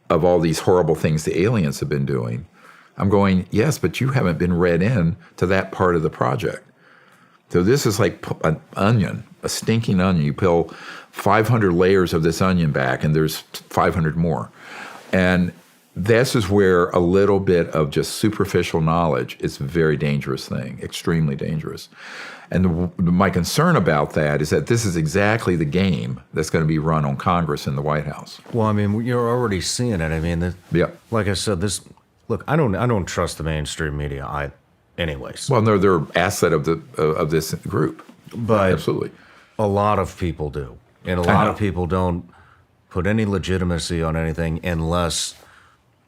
of all these horrible things the aliens have been doing, I'm going, yes, but you haven't been read in to that part of the project. So this is like an onion, a stinking onion. You peel 500 layers of this onion back, and there's 500 more. And this is where a little bit of just superficial knowledge is a very dangerous thing, extremely dangerous. And my concern about that is that this is exactly the game that's going to be run on Congress and the White House. Well, I mean, you're already seeing it. I mean, like I said, look, I don't trust the mainstream media. Anyways. Well, no, they're an asset of this group. But absolutely, a lot of people do, and a lot of people don't put any legitimacy on anything unless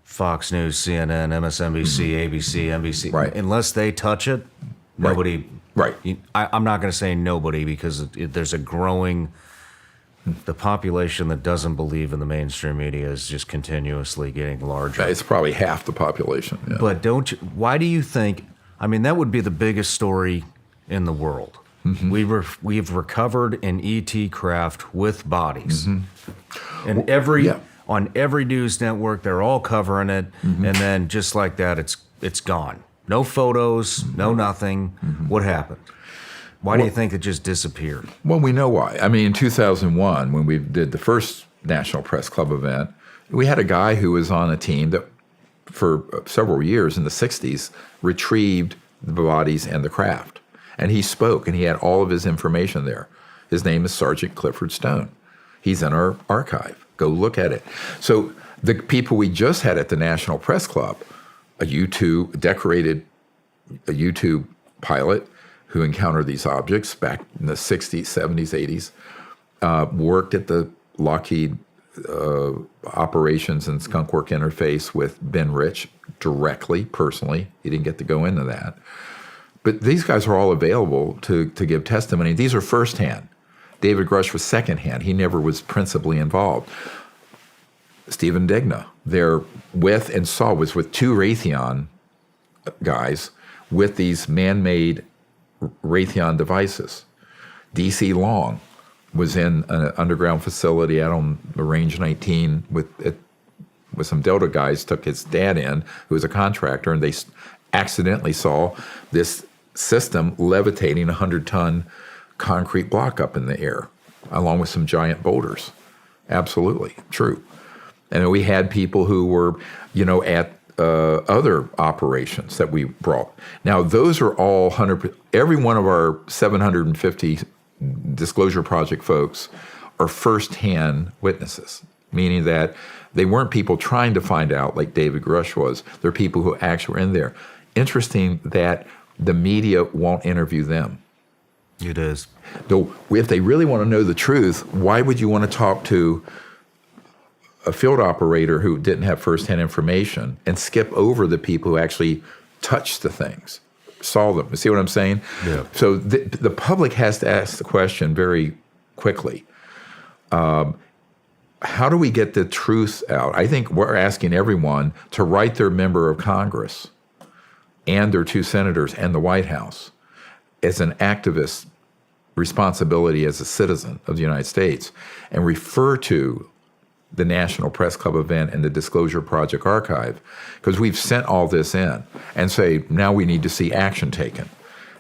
Fox News, CNN, MSNBC, ABC, NBC, right. Unless they touch it, nobody. Right. I'm not going to say nobody because there's a growing. The population that doesn't believe in the mainstream media is just continuously getting larger. It's probably half the population. Yeah. But why do you think? I mean, that would be the biggest story in the world. Mm-hmm. We've recovered an ET craft with bodies, and on every news network they're all covering it, and then just like that, it's gone. No photos, no nothing. What happened? Why do you think it just disappeared? Well, we know why. I mean, in 2001, when we did the first National Press Club event, we had a guy who was on a team that, for several years in the 60s, retrieved the bodies and the craft. And he spoke, and he had all of his information there. His name is Sergeant Clifford Stone. He's in our archive. Go look at it. So the people we just had at the National Press Club, a decorated U-2 pilot who encountered these objects back in the 60s, 70s, 80s, worked at the Lockheed operations and Skunk Work interface with Ben Rich directly, personally. He didn't get to go into that. But these guys are all available to give testimony. These are firsthand. David Grush was secondhand. He never was principally involved. Stephen Digna, was with 2 Raytheon guys with these man-made Raytheon devices. D.C. Long was in an underground facility out on the Range 19 with some Delta guys, took his dad in, who was a contractor, and they accidentally saw this system levitating a 100-ton concrete block up in the air, along with some giant boulders. Absolutely true. And we had people who were, at other operations that we brought. Now, those are all 100%. Every one of our 750 Disclosure Project folks are firsthand witnesses, meaning that they weren't people trying to find out like David Grush was. They're people who actually were in there. Interesting that the media won't interview them. It is. Though, if they really want to know the truth, why would you want to talk to a field operator who didn't have firsthand information and skip over the people who actually touched the things, saw them? You see what I'm saying? Yeah. So the public has to ask the question very quickly. How do we get the truth out? I think we're asking everyone to write their member of Congress and their 2 senators and the White House as an activist responsibility as a citizen of the United States and refer to the National Press Club event and the Disclosure Project archive, because we've sent all this in, and say, now we need to see action taken.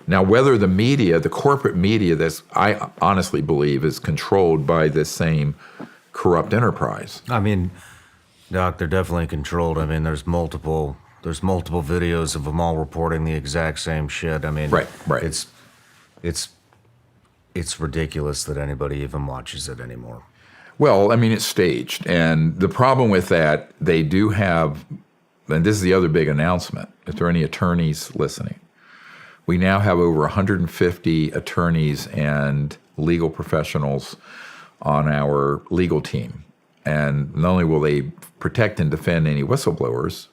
Now, whether the media, the corporate media, I honestly believe is controlled by this same corrupt enterprise. I mean, Doc, they're definitely controlled. I mean, there's multiple videos of them all reporting the exact same shit. I mean, Right. It's ridiculous that anybody even watches it anymore. Well, I mean, it's staged. And the problem with that, they do have, and this is the other big announcement, if there are any attorneys listening, we now have over 150 attorneys and legal professionals on our legal team. And not only will they protect and defend any whistleblowers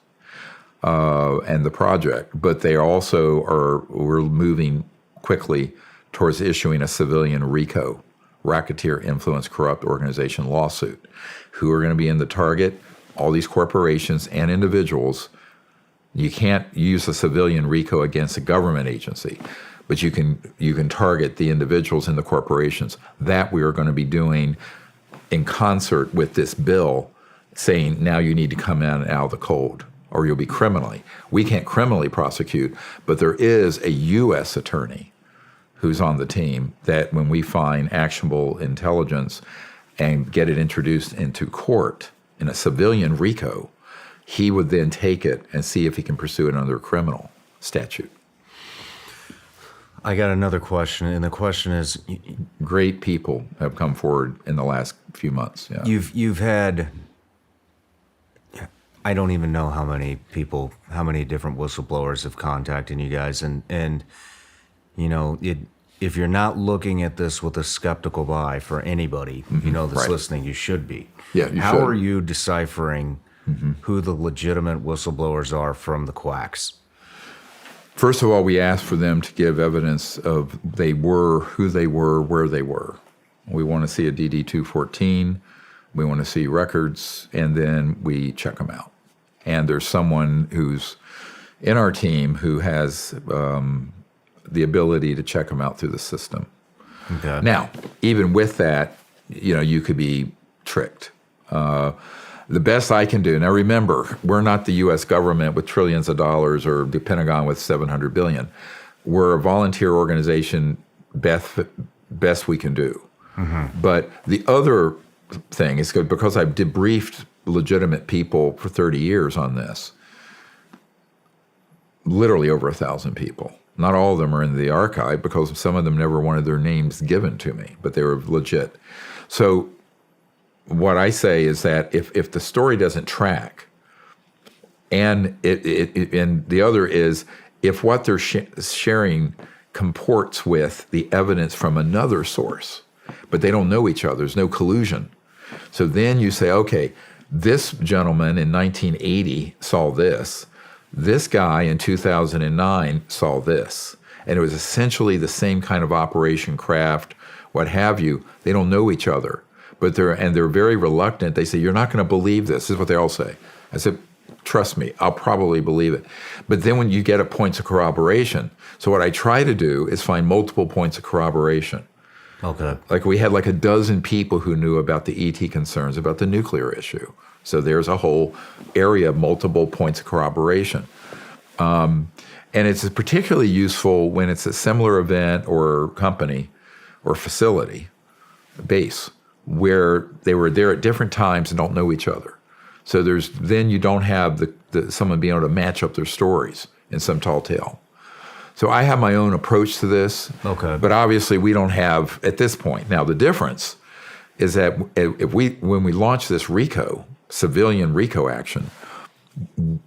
and the project, but they also we're moving quickly towards issuing a civilian RICO, Racketeer Influence Corrupt Organization lawsuit. Who are going to be in the target? All these corporations and individuals. You can't use a civilian RICO against a government agency, but you can target the individuals and the corporations. That we are going to be doing in concert with this bill, saying now you need to come out of the cold or you'll be criminally. We can't criminally prosecute, but there is a U.S. attorney who's on the team that when we find actionable intelligence and get it introduced into court in a civilian RICO, he would then take it and see if he can pursue it under a criminal statute. I got another question, and the question is... Great people have come forward in the last few months. Yeah. You've had... I don't even know how many different whistleblowers have contacted you guys, and you know, if you're not looking at this with a skeptical eye for anybody, that's listening, you should be. Yeah, you How should. are you deciphering who the legitimate whistleblowers are from the quacks? First of all, we asked for them to give evidence of who they were, where they were. We want to see a DD-214. We want to see records, and then we check them out. And there's someone who's in our team who has the ability to check them out through the system. Okay. Now, even with that, you could be tricked. The best I can do, now remember, we're not the U.S. government with trillions of dollars or the Pentagon with $700 billion. We're a volunteer organization, best we can do. Mm-hmm. But the other thing is good, because I've debriefed legitimate people for 30 years on this, literally over 1,000 people. Not all of them are in the archive because some of them never wanted their names given to me, but they were legit. So what I say is that if the story doesn't track, and and the other is if what they're sharing comports with the evidence from another source, but they don't know each other, there's no collusion. So then you say, okay, this gentleman in 1980 saw this. This guy in 2009 saw this. And it was essentially the same kind of operation, craft, what have you. They don't know each other. But they're very reluctant. They say, you're not going to believe this. This is what they all say. I said, trust me, I'll probably believe it. But then when you get a points of corroboration, so what I try to do is find multiple points of corroboration. Okay. Like we had like a dozen people who knew about the ET concerns, about the nuclear issue. So there's a whole area of multiple points of corroboration. And it's particularly useful when it's a similar event or company or facility, base, where they were there at different times and don't know each other. So then you don't have someone being able to match up their stories in some tall tale. So I have my own approach to this. Okay. But obviously we don't have at this point. Now the difference is that when we launch this RICO, civilian RICO action,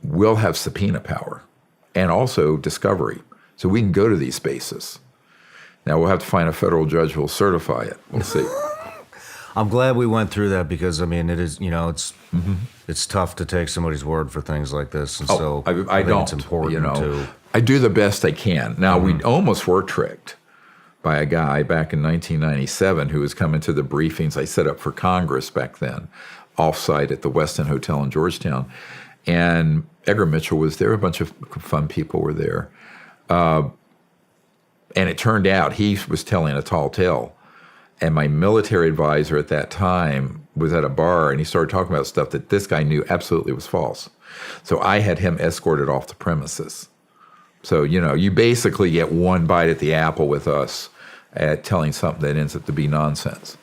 we'll have subpoena power and also discovery. So we can go to these spaces. Now we'll have to find a federal judge who will certify it. We'll see. I'm glad we went through that because, I mean, it is, it's tough to take somebody's word for things like this. And so I think don't. It's important to... I do the best I can. Now, we almost were tricked by a guy back in 1997 who was coming to the briefings I set up for Congress back then, offsite at the Westin Hotel in Georgetown. And Edgar Mitchell was there. A bunch of fun people were there. And it turned out he was telling a tall tale. And my military advisor at that time was at a bar, and he started talking about stuff that this guy knew absolutely was false. So I had him escorted off the premises. So, you basically get one bite at the apple with us at telling something that ends up to be nonsense.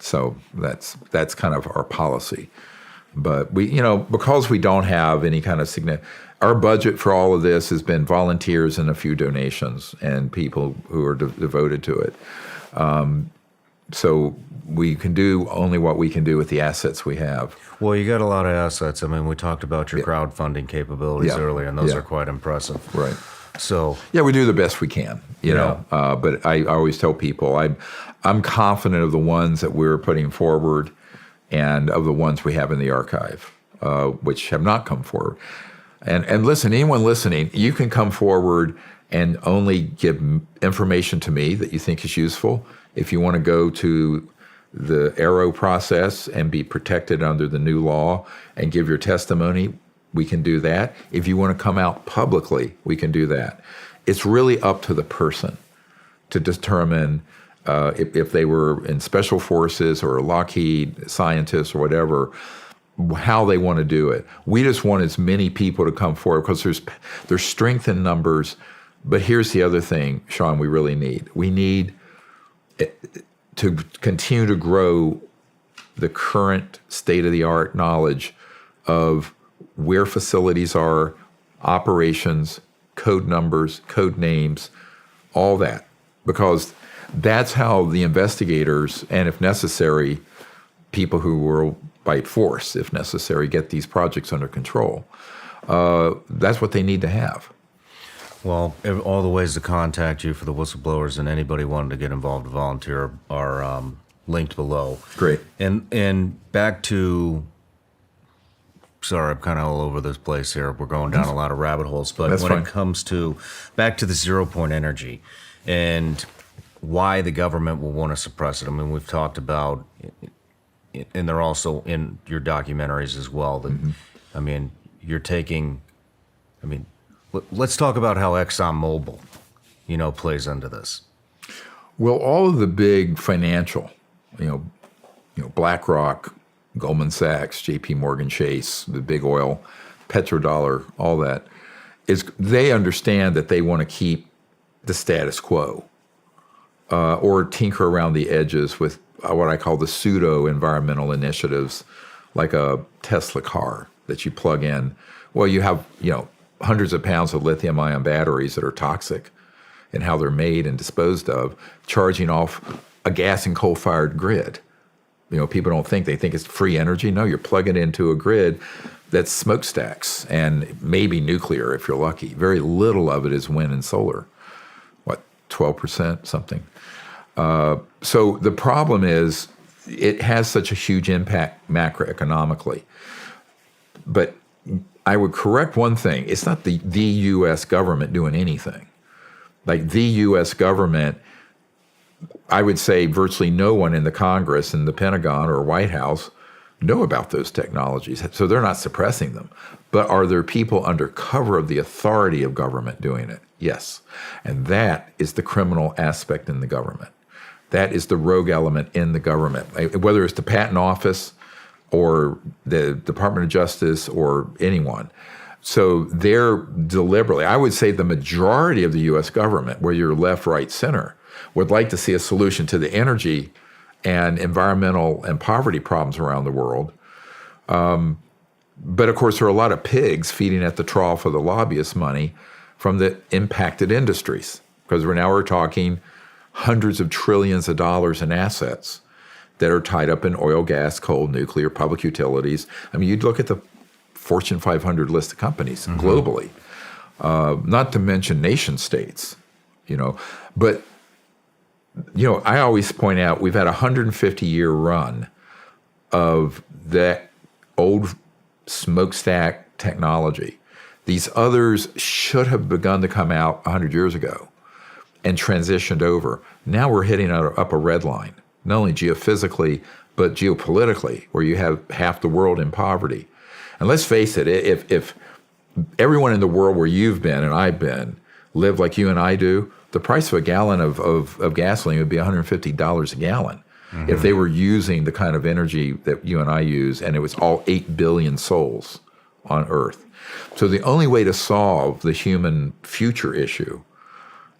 So that's kind of our policy. But because we don't have any kind of significant, our budget for all of this has been volunteers and a few donations and people who are devoted to it. So we can do only what we can do with the assets we have. Well, you got a lot of assets. I mean, we talked about your crowdfunding capabilities earlier, and those are quite impressive. Right. So we do the best we can, you know. But I always tell people I'm confident of the ones that we're putting forward, and of the ones we have in the archive, which have not come forward. And listen, anyone listening, you can come forward and only give information to me that you think is useful. If you want to go to the Arrow process and be protected under the new law and give your testimony, we can do that. If you want to come out publicly, we can do that. It's really up to the person to determine if they were in special forces or Lockheed scientists or whatever, how they want to do it. We just want as many people to come forward because there's strength in numbers. But here's the other thing, Shawn, we really need. We need to continue to grow the current state-of-the-art knowledge of where facilities are, operations, code numbers, code names, all that. Because that's how the investigators, and if necessary, people who will by force, if necessary, get these projects under control. That's what they need to have. Well, all the ways to contact you for the whistleblowers and anybody wanting to get involved to volunteer are linked below. Great. And back to, sorry, I'm kind of all over this place here. We're going down a lot of rabbit holes. But That's when fine. it comes to, back to the 0-point energy and why the government will want to suppress it. I mean, we've talked about, and they're also in your documentaries as well, that, I mean, you're taking, I mean, let's talk about how ExxonMobil, plays into this. Well, all of the big financial, BlackRock, Goldman Sachs, J.P. Morgan Chase, the big oil, petrodollar, all that, they understand that they want to keep the status quo or tinker around the edges with what I call the pseudo-environmental initiatives, like a Tesla car that you plug in. Well, you have, hundreds of pounds of lithium-ion batteries that are toxic and how they're made and disposed of, charging off a gas and coal-fired grid. People don't think, they think it's free energy. No, you're plugging into a grid that's smokestacks and maybe nuclear if you're lucky. Very little of it is wind and solar. 12%, something. So the problem is it has such a huge impact macroeconomically. But I would correct one thing. It's not the U.S. government doing anything. Like the U.S. government, I would say virtually no one in the Congress and the Pentagon or White House know about those technologies. So they're not suppressing them. But are there people under cover of the authority of government doing it? Yes. And that is the criminal aspect in the government. That is the rogue element in the government. Whether it's the Patent Office or the Department of Justice or anyone. So they're deliberately, I would say the majority of the U.S. government, where you're left, right, center, would like to see a solution to the energy and environmental and poverty problems around the world. But of course, there are a lot of pigs feeding at the trough of the lobbyist money from the impacted industries, because we're talking hundreds of trillions of dollars in assets that are tied up in oil, gas, coal, nuclear, public utilities. I mean, you'd look at the Fortune 500 list of companies globally, not to mention nation states, But, I always point out we've had a 150-year run of that old smokestack technology. These others should have begun to come out 100 years ago and transitioned over. Now we're hitting up a red line, not only geophysically, but geopolitically, where you have half the world in poverty. And let's face it, if everyone in the world where you've been and I've been lived like you and I do, the price of a gallon of gasoline would be $150 a gallon. If they were using the kind of energy that you and I use, and it was all 8 billion souls on Earth. So the only way to solve the human future issue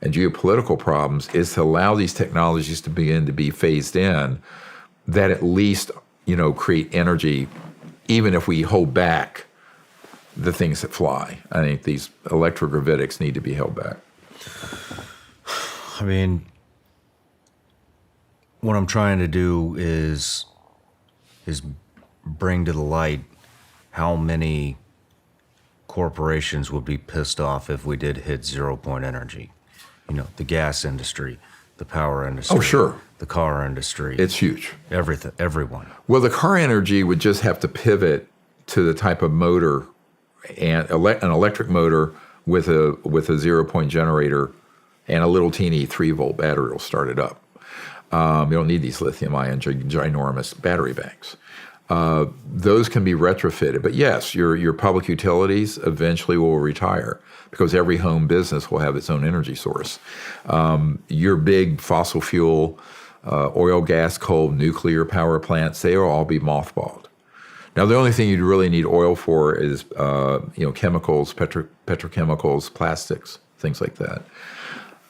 and geopolitical problems is to allow these technologies to begin to be phased in that at least, create energy even if we hold back the things that fly. I think these electrogravitics need to be held back. I mean, what I'm trying to do is bring to the light how many corporations would be pissed off if we did hit 0 point energy. You know, the gas industry, the power industry. Oh, sure. The car industry. It's huge. Everything, everyone. Well, the car energy would just have to pivot to the type of motor and an electric motor with a 0 point generator and a little teeny 3-volt battery will start it up. You don't need these lithium-ion ginormous battery banks. Those can be retrofitted. But yes, your public utilities eventually will retire because every home business will have its own energy source. Your big fossil fuel, oil, gas, coal, nuclear power plants, they will all be mothballed. Now, the only thing you'd really need oil for is chemicals, petrochemicals, plastics, things like that.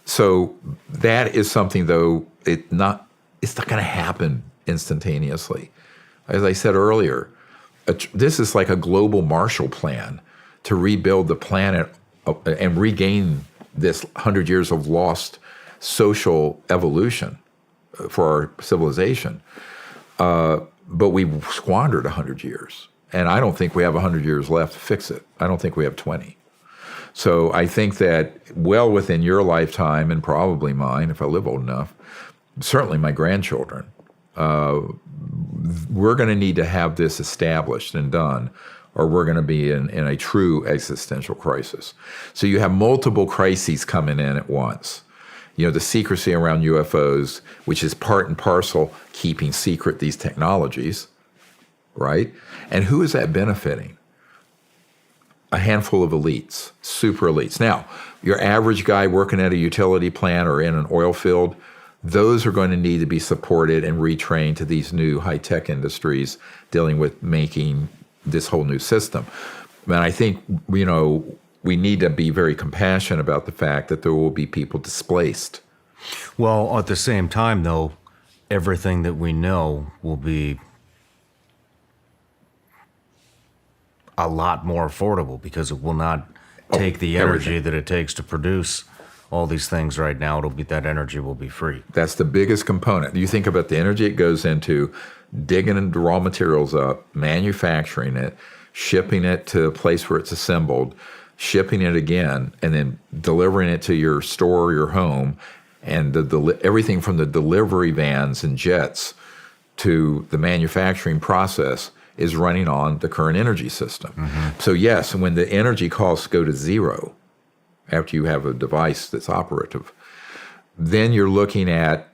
So that is something, though, it's not going to happen instantaneously. As I said earlier, this is like a global Marshall Plan to rebuild the planet and regain this 100 years of lost social evolution for our civilization. But we've squandered 100 years. And I don't think we have 100 years left to fix it. I don't think we have 20. So I think that well within your lifetime, and probably mine if I live old enough, certainly my grandchildren, we're going to need to have this established and done, or we're going to be in a true existential crisis. So you have multiple crises coming in at once. You know, the secrecy around UFOs, which is part and parcel keeping secret these technologies, right? And who is that benefiting? A handful of elites, super elites. Now, your average guy working at a utility plant or in an oil field, those are going to need to be supported and retrained to these new high-tech industries dealing with making this whole new system. And I think, you know, we need to be very compassionate about the fact that there will be people displaced. Well, at the same time, though, everything that we know will be a lot more affordable because it will not take the energy that it takes to produce all these things right now. That energy will be free. That's the biggest component. You think about the energy it goes into digging the raw materials up, manufacturing it, shipping it to a place where it's assembled, shipping it again, and then delivering it to your store or your home, and everything from the delivery vans and jets to the manufacturing process is running on the current energy system. Mm-hmm. So yes, when the energy costs go to zero, after you have a device that's operative, then you're looking at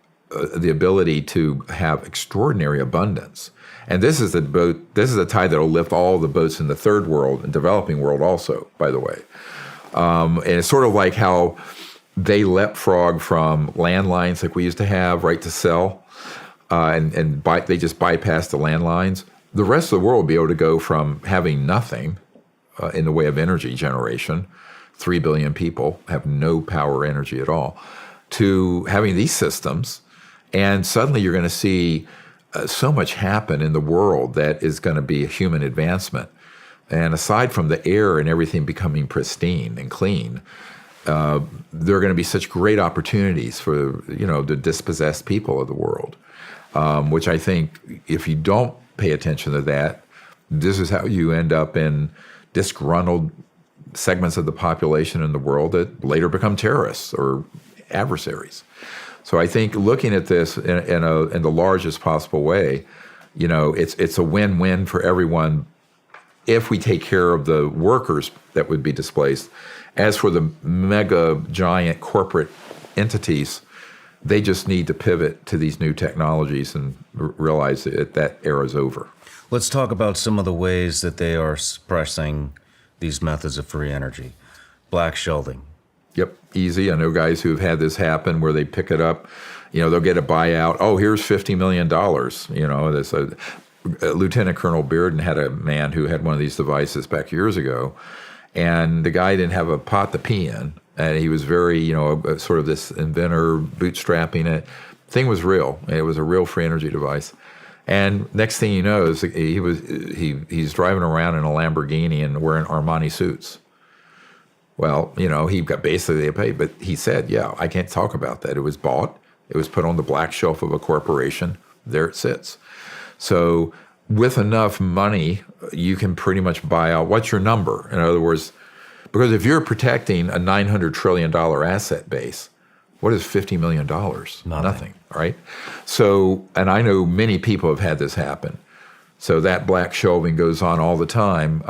the ability to have extraordinary abundance. And this is the tide that will lift all the boats in the third world and developing world also, by the way. And it's sort of like how they leapfrog from landlines like we used to have, right, to cell, they just bypass the landlines. The rest of the world will be able to go from having nothing in the way of energy generation, 3 billion people have no power energy at all, to having these systems. And suddenly you're going to see so much happen in the world that is going to be a human advancement. And aside from the air and everything becoming pristine and clean, there are going to be such great opportunities for, you know, the dispossessed people of the world, which I think if you don't pay attention to that, this is how you end up in disgruntled segments of the population in the world that later become terrorists or adversaries. So I think looking at this in the largest possible way, you know, it's a win-win for everyone if we take care of the workers that would be displaced. As for the mega giant corporate entities, they just need to pivot to these new technologies and realize that era is over. Let's talk about some of the ways that they are suppressing these methods of free energy. Black shelving. Yep, easy. I know guys who've had this happen where they pick it up, you know, they'll get a buyout. Oh, here's $50 million. You know, there's Lieutenant Colonel Bearden had a man who had one of these devices back years ago, and the guy didn't have a pot to pee in, and he was very, you know, sort of this inventor, bootstrapping it. Thing was real. It was a real free energy device. And next thing you know is he's driving around in a Lamborghini and wearing Armani suits. Well, he got basically paid, but he said, yeah, I can't talk about that. It was bought. It was put on the black shelf of a corporation. There it sits. So with enough money, you can pretty much buy out. What's your number? In other words, because if you're protecting a $900 trillion asset base, what is $50 million? Nothing, right? So, and I know many people have had this happen. So that black shelving goes on all the time.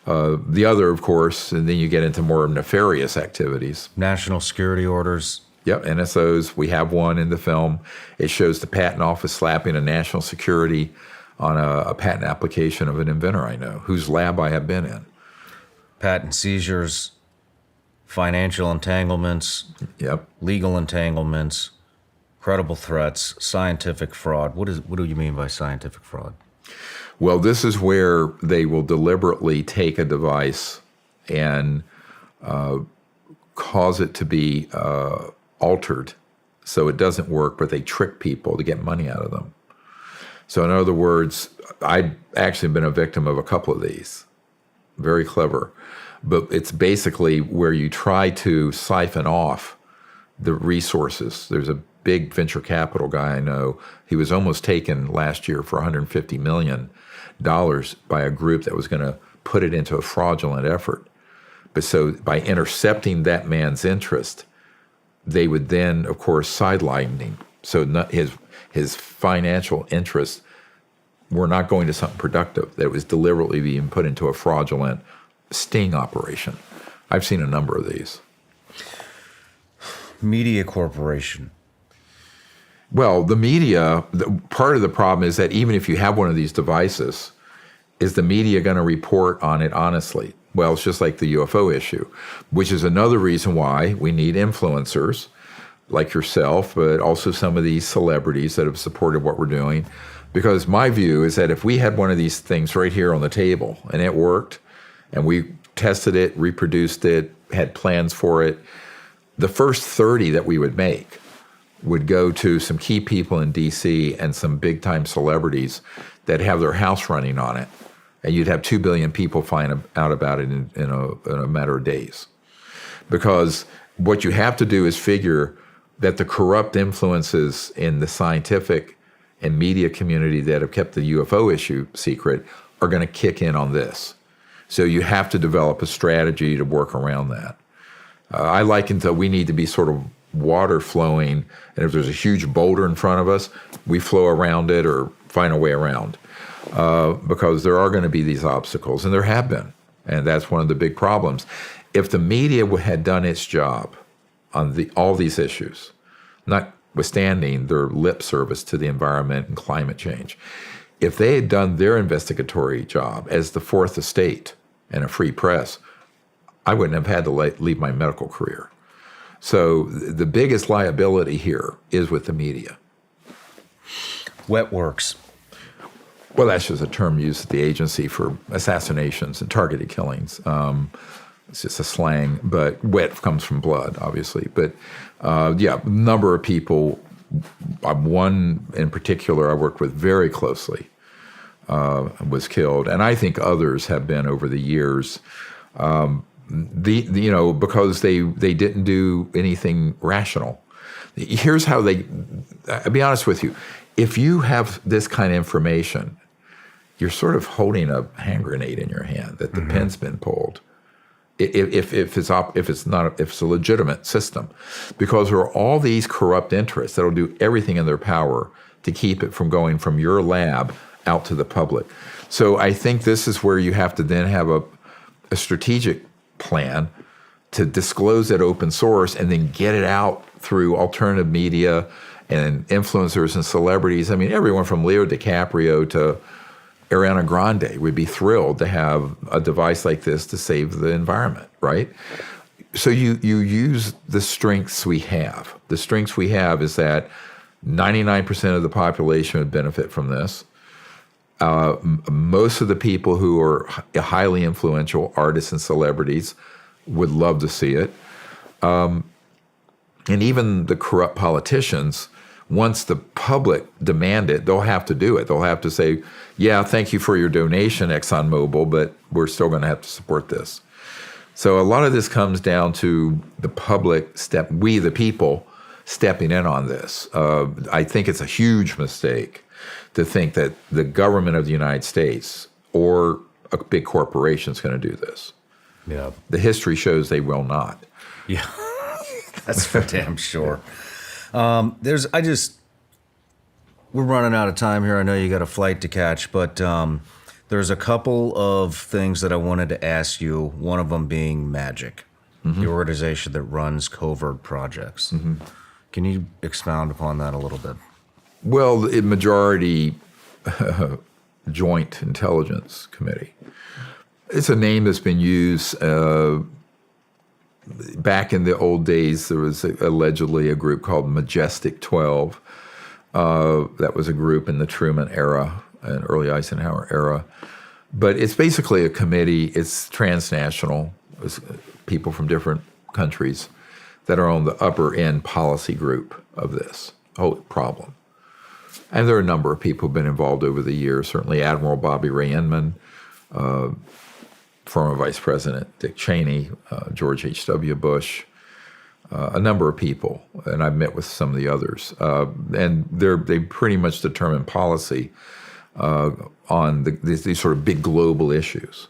The other, of course, and then you get into more nefarious activities. National security orders. Yep, NSOs. We have one in the film. It shows the patent office slapping a national security on a patent application of an inventor I know, whose lab I have been in. Patent seizures, financial entanglements, yep, legal entanglements, credible threats, scientific fraud. What do you mean by scientific fraud? Well, this is where they will deliberately take a device and cause it to be altered so it doesn't work, but they trick people to get money out of them. So in other words, I've actually been a victim of a couple of these. Very clever. But it's basically where you try to siphon off the resources. There's a big venture capital guy I know. He was almost taken last year for $150 million by a group that was going to put it into a fraudulent effort. But so by intercepting that man's interest, they would then, of course, sideline him. So his financial interests were not going to something productive. That was deliberately being put into a fraudulent sting operation. I've seen a number of these. Media corporation. Well, the media, part of the problem is that even if you have one of these devices, is the media going to report on it honestly? Well, it's just like the UFO issue, which is another reason why we need influencers like yourself, but also some of these celebrities that have supported what we're doing. Because my view is that if we had one of these things right here on the table and it worked, and we tested it, reproduced it, had plans for it, the first 30 that we would make would go to some key people in D.C. and some big-time celebrities that have their house running on it. And you'd have 2 billion people find out about it in a matter of days. Because what you have to do is figure that the corrupt influences in the scientific and media community that have kept the UFO issue secret are going to kick in on this. So you have to develop a strategy to work around that. I liken to we need to be sort of water flowing, and if there's a huge boulder in front of us, we flow around it or find a way around. Because there are going to be these obstacles, and there have been. And that's one of the big problems. If the media had done its job on all these issues, notwithstanding their lip service to the environment and climate change, if they had done their investigatory job as the fourth estate and a free press, I wouldn't have had to leave my medical career. So the biggest liability here is with the media. Wet works. Well, that's just a term used at the agency for assassinations and targeted killings. It's just a slang, but wet comes from blood, obviously. But yeah, a number of people, one in particular I worked with very closely, was killed. And I think others have been over the years, because they didn't do anything rational. Here's how I'll be honest with you. If you have this kind of information, you're sort of holding a hand grenade in your hand that the pin's been pulled. If it's a legitimate system, because there are all these corrupt interests that'll do everything in their power to keep it from going from your lab out to the public. So I think this is where you have to then have a strategic plan to disclose it open source and then get it out through alternative media and influencers and celebrities. I mean, everyone from Leo DiCaprio to Ariana Grande would be thrilled to have a device like this to save the environment, right? So you use the strengths we have. The strengths we have is that 99% of the population would benefit from this. Most of the people who are highly influential, artists and celebrities, would love to see it. And even the corrupt politicians once the public demand it, they'll have to do it. They'll have to say, yeah, thank you for your donation, ExxonMobil, but we're still going to have to support this. So a lot of this comes down to the public we the people, stepping in on this. I think it's a huge mistake to think that the government of the United States or a big corporation is going to do this. Yeah. The history shows they will not. Yeah, that's for damn sure. We're running out of time here. I know you got a flight to catch, but there's a couple of things that I wanted to ask you, one of them being Magic, the organization that runs covert projects. Can you expound upon that a little bit? Well, the majority Joint Intelligence Committee. It's a name that's been used back in the old days. There was allegedly a group called Majestic 12. That was a group in the Truman era and early Eisenhower era. But it's basically a committee. It's transnational. It's people from different countries that are on the upper end policy group of this whole problem. And there are a number of people who've been involved over the years. Certainly Admiral Bobby Ray Inman, former Vice President Dick Cheney, George H.W. Bush, a number of people, and I've met with some of the others. And they pretty much determine policy on these sort of big global issues.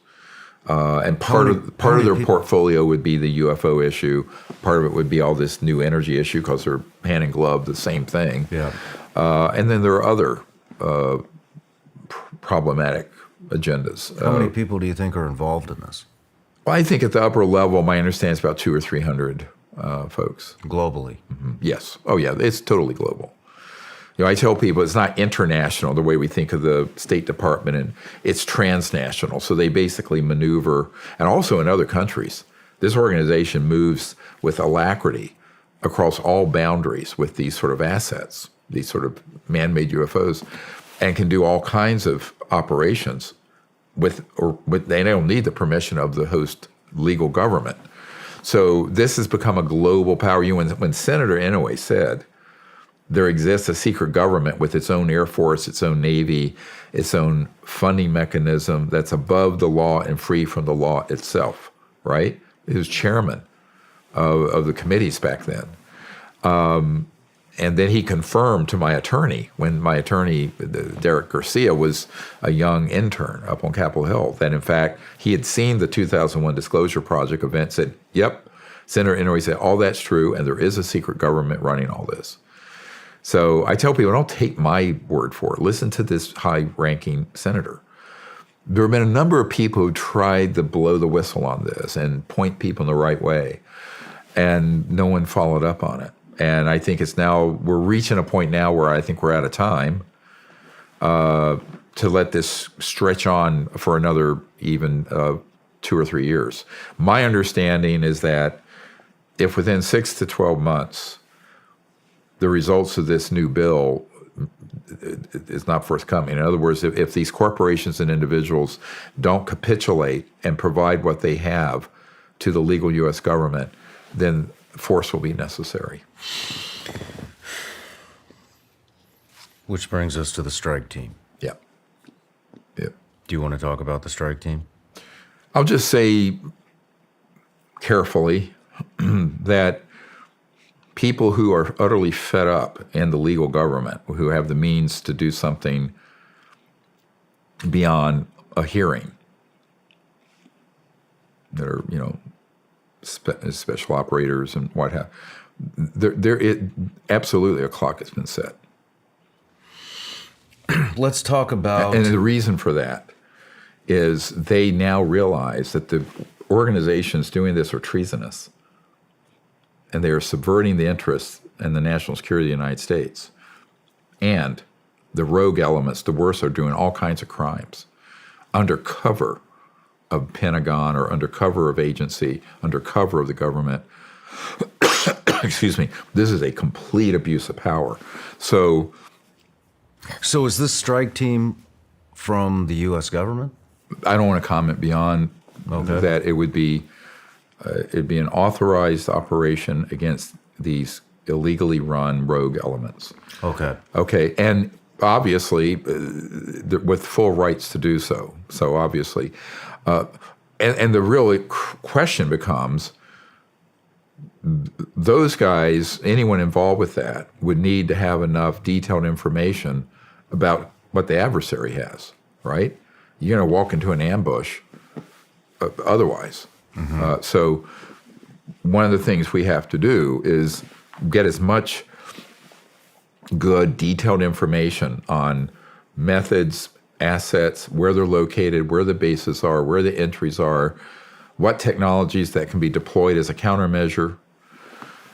And part of their portfolio would be the UFO issue. Part of it would be all this new energy issue because they're hand in glove, the same thing. Yeah. And then there are other problematic agendas. How many people do you think are involved in this? Well, I think at the upper level, my understanding is about 200 or 300 folks. Globally? Yes. Oh, yeah. It's totally global. I tell people it's not international the way we think of the State Department, and it's transnational. So they basically maneuver, and also in other countries. This organization moves with alacrity across all boundaries with these sort of assets, these sort of man-made UFOs, and can do all kinds of operations they don't need the permission of the host legal government. So this has become a global power. When Senator Inouye said there exists a secret government with its own Air Force, its own Navy, its own funding mechanism that's above the law and free from the law itself, right? He was chairman of the committees back then. And then he confirmed to my attorney, when my attorney, Derek Garcia, was a young intern up on Capitol Hill, that in fact he had seen the 2001 Disclosure Project event, said, yep, Senator Inouye said, all that's true, and there is a secret government running all this. So I tell people, don't take my word for it. Listen to this high-ranking senator. There have been a number of people who tried to blow the whistle on this and point people in the right way, and no one followed up on it. And I think we're reaching a point now where I think we're out of time to let this stretch on for another even 2 or 3 years. My understanding is that if within 6 to 12 months, the results of this new bill is not forthcoming. In other words, if these corporations and individuals don't capitulate and provide what they have to the legal U.S. government, then force will be necessary. Which brings us to the strike team. Yeah. Yeah. Do you want to talk about the strike team? I'll just say carefully that people who are utterly fed up in the legal government, who have the means to do something beyond a hearing, that are, special operators and what have absolutely a clock has been set. Let's talk about... And the reason for that is they now realize that the organizations doing this are treasonous, and they are subverting the interests and the national security of the United States. And the rogue elements, the worst, are doing all kinds of crimes under cover of Pentagon or under cover of agency, under cover of the government. Excuse me. This is a complete abuse of power. So is this strike team from the U.S. government? I don't want to comment beyond that. It'd be an authorized operation against these illegally run rogue elements. Okay. Okay, and obviously with full rights to do so. So obviously, and the real question becomes, those guys, anyone involved with that, would need to have enough detailed information about what the adversary has, right? You're going to walk into an ambush otherwise. So one of the things we have to do is get as much good, detailed information on methods, assets, where they're located, where the bases are, where the entries are, what technologies that can be deployed as a countermeasure.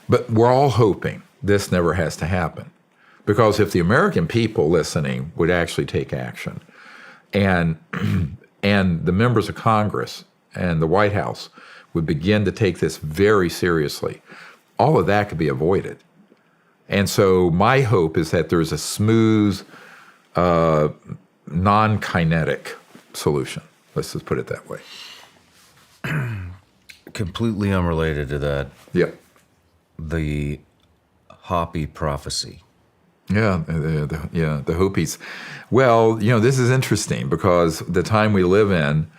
But we're all hoping this never has to happen. Because if the American people listening would actually take action, and the members of Congress and the White House would begin to take this very seriously, all of that could be avoided. And so my hope is that there's a smooth, non-kinetic solution. Let's just put it that way. Completely unrelated to that. Yeah. The Hopi prophecy. Yeah, the Hopis. Well, this is interesting because the time we live in,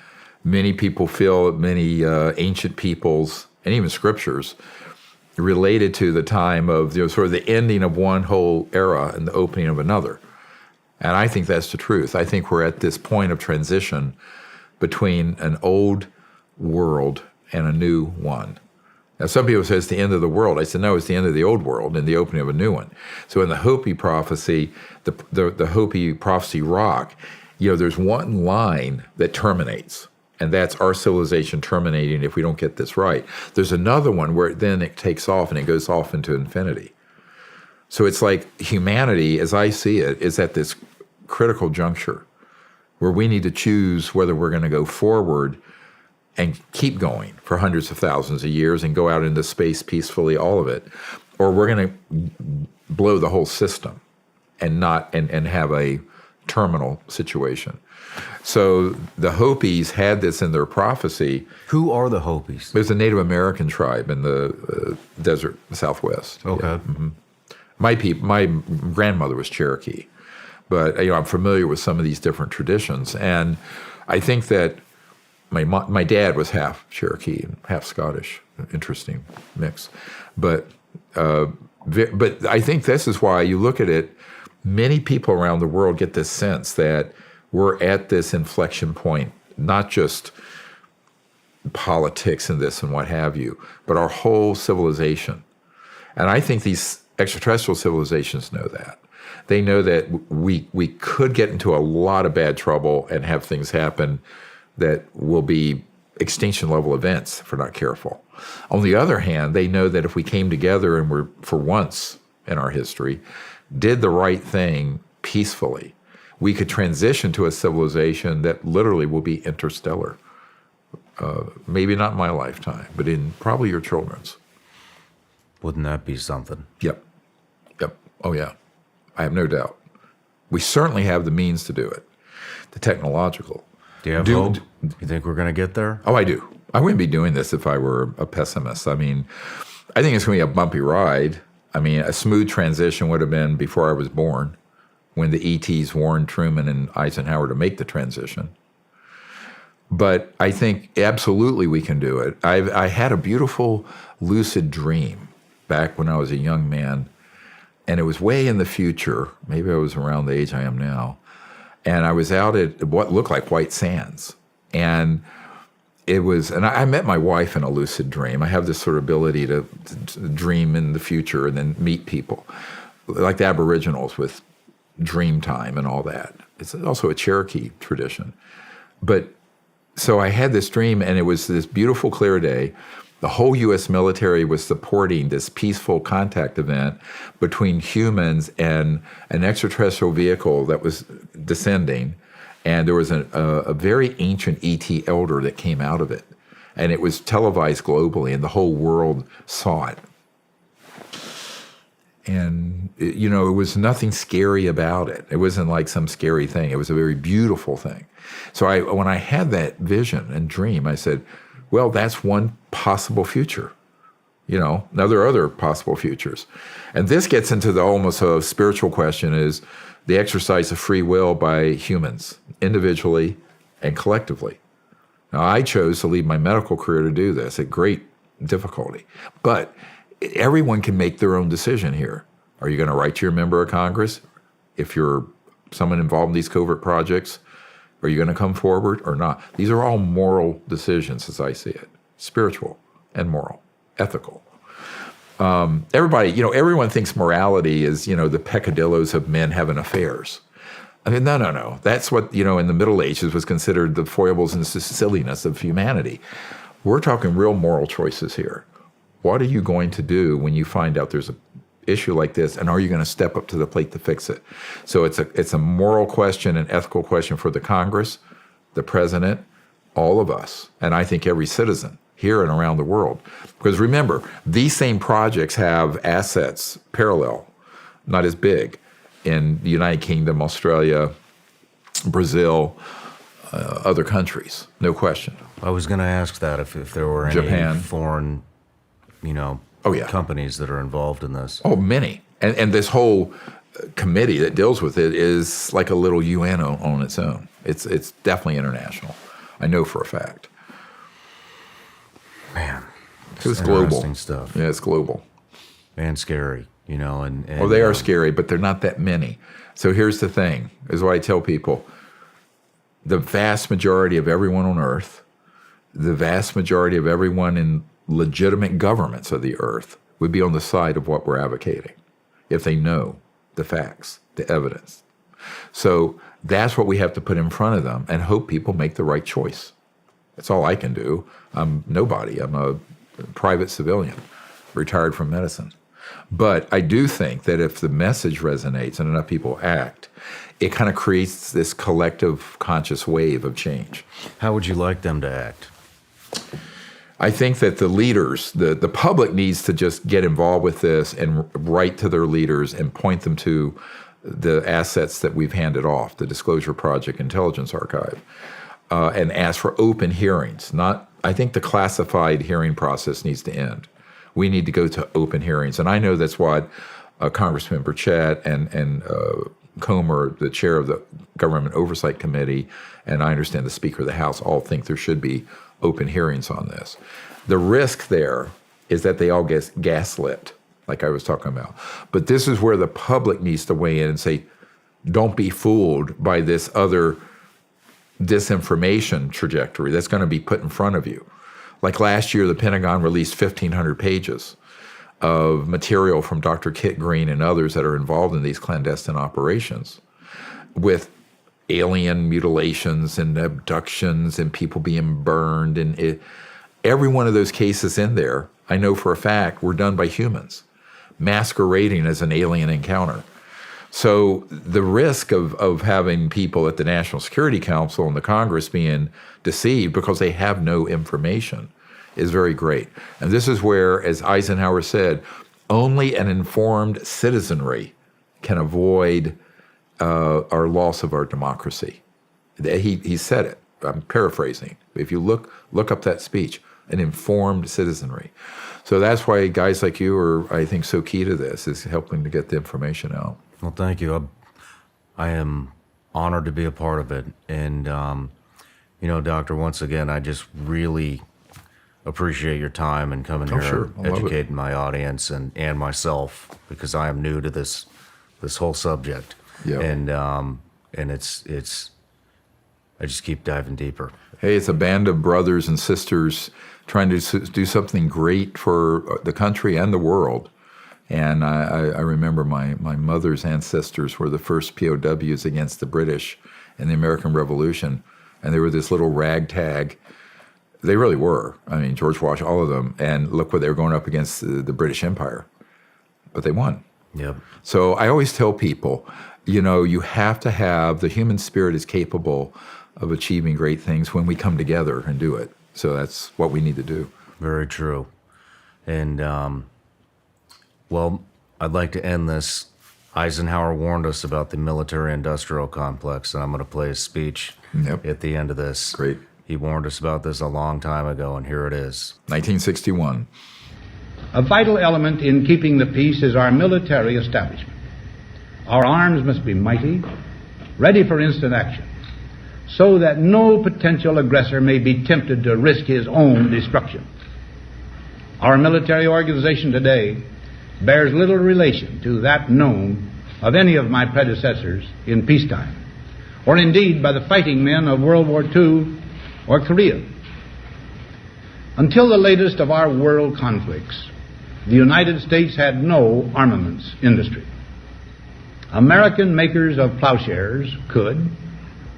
many people feel many ancient peoples and even scriptures related to the time of sort of the ending of one whole era and the opening of another. And I think that's the truth. I think we're at this point of transition between an old world and a new one. Now, some people say it's the end of the world. I said, no, it's the end of the old world and the opening of a new one. So in the Hopi prophecy, the Hopi prophecy rock, there's one line that terminates, and that's our civilization terminating if we don't get this right. There's another one where then it takes off and it goes off into infinity. So it's like humanity, as I see it, is at this critical juncture where we need to choose whether we're going to go forward and keep going for hundreds of thousands of years and go out into space peacefully, all of it, or we're going to blow the whole system and have a terminal situation. So the Hopis had this in their prophecy. Who are the Hopis? There's a Native American tribe in the desert Southwest. Okay. Yeah. Mm-hmm. My grandmother was Cherokee, but I'm familiar with some of these different traditions, and I think that my dad was half Cherokee and half Scottish. Interesting mix, but I think this is why you look at it. Many people around the world get this sense that we're at this inflection point, not just politics and this and what have you, but our whole civilization. And I think these extraterrestrial civilizations know that. They know that we could get into a lot of bad trouble and have things happen that will be extinction level events if we're not careful. On the other hand, they know that if we came together and were, for once in our history, did the right thing peacefully, we could transition to a civilization that literally will be interstellar. Maybe not in my lifetime, but in probably your children's. Wouldn't that be something? Yep. Oh, yeah. I have no doubt. We certainly have the means to do it, the technological. Do you have hope? You think we're going to get there? Oh, I do. I wouldn't be doing this if I were a pessimist. I mean, I think it's going to be a bumpy ride. I mean, a smooth transition would have been before I was born, when the ETs warned Truman and Eisenhower to make the transition. But I think absolutely we can do it. I had a beautiful lucid dream back when I was a young man, and it was way in the future. Maybe I was around the age I am now. And I was out at what looked like White Sands. And I met my wife in a lucid dream. I have this sort of ability to dream in the future and then meet people, like the Aboriginals with dream time and all that. It's also a Cherokee tradition. But so I had this dream, and it was this beautiful, clear day. The whole U.S. military was supporting this peaceful contact event between humans and an extraterrestrial vehicle that was descending. And there was a very ancient ET elder that came out of it. And it was televised globally, and the whole world saw it. And, it was nothing scary about it. It wasn't like some scary thing. It was a very beautiful thing. So when I had that vision and dream, I said, well, that's one possible future. Now there are other possible futures. And this gets into the almost a spiritual question is the exercise of free will by humans, individually and collectively. Now, I chose to leave my medical career to do this at great difficulty. But everyone can make their own decision here. Are you going to write to your member of Congress if you're someone involved in these covert projects? Are you going to come forward or not? These are all moral decisions as I see it, spiritual and moral, ethical. Everyone thinks morality is, the peccadillos of men having affairs. I mean, no. That's what, in the Middle Ages was considered the foibles and silliness of humanity. We're talking real moral choices here. What are you going to do when you find out there's an issue like this, and are you going to step up to the plate to fix it? So it's a moral question, an ethical question for the Congress, the president, all of us, and I think every citizen here and around the world. Because remember, these same projects have assets parallel, not as big, in the United Kingdom, Australia, Brazil, other countries, no question. I was going to ask that if there were any Japan. foreign, companies that are involved in this. Oh, many. And this whole committee that deals with it is like a little UN on its own. It's definitely international. I know for a fact. Man, it's global. Interesting stuff. Yeah, it's global. And scary, and they are scary, but they're not that many. So here's the thing, is what I tell people. The vast majority of everyone on Earth, the vast majority of everyone in legitimate governments of the Earth would be on the side of what we're advocating if they know the facts, the evidence. So that's what we have to put in front of them and hope people make the right choice. That's all I can do. I'm nobody. I'm a private civilian, retired from medicine. But I do think that if the message resonates and enough people act, it kind of creates this collective conscious wave of change. How would you like them to act? I think that the leaders, the public needs to just get involved with this and write to their leaders and point them to the assets that we've handed off, the Disclosure Project Intelligence Archive, and ask for open hearings. I think the classified hearing process needs to end. We need to go to open hearings. And I know that's what Congressman Burchett and Comer, the chair of the Government Oversight Committee, and I understand the Speaker of the House all think there should be open hearings on this. The risk there is that they all get gaslit, like I was talking about. But this is where the public needs to weigh in and say, don't be fooled by this other disinformation trajectory that's going to be put in front of you. Like last year, the Pentagon released 1,500 pages of material from Dr. Kit Green and others that are involved in these clandestine operations with alien mutilations and abductions and people being burned. And every one of those cases in there, I know for a fact, were done by humans, masquerading as an alien encounter. So the risk of having people at the National Security Council and the Congress being deceived because they have no information is very great. And this is where, as Eisenhower said, only an informed citizenry can avoid our loss of our democracy. He said it. I'm paraphrasing. If you look up that speech, an informed citizenry. So that's why guys like you are, I think, so key to this, is helping to get the information out. Well, thank you. I am honored to be a part of it. And, Doctor, once again, I just really appreciate your time and coming here and educating my audience and myself, because I am new to this whole subject. Yeah. And it's I just keep diving deeper. Hey, it's a band of brothers and sisters trying to do something great for the country and the world. And I remember my mother's ancestors were the first POWs against the British in the American Revolution. And they were this little ragtag. They really were. I mean, George Washington, all of them. And look what they were going up against, the British Empire. But they won. Yep. So I always tell people, you have to have, the human spirit is capable of achieving great things when we come together and do it. So that's what we need to do. Very true. And, well, I'd like to end this. Eisenhower warned us about the military-industrial complex, and I'm going to play his speech at the end of this. Great. He warned us about this a long time ago, and here it is. 1961. A vital element in keeping the peace is our military establishment. Our arms must be mighty, ready for instant action, so that no potential aggressor may be tempted to risk his own destruction. Our military organization today bears little relation to that known of any of my predecessors in peacetime, or indeed by the fighting men of World War II or Korea. Until the latest of our world conflicts, the United States had no armaments industry. American makers of plowshares could,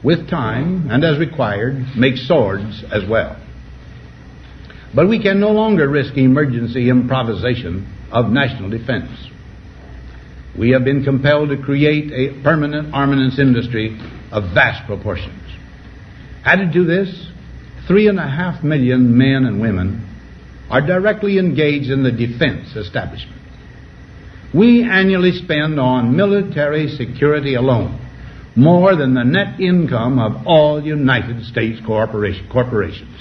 with time and as required, make swords as well. But we can no longer risk emergency improvisation of national defense. We have been compelled to create a permanent armaments industry of vast proportions. Added to this, 3.5 million men and women are directly engaged in the defense establishment. We annually spend on military security alone more than the net income of all United States corporations.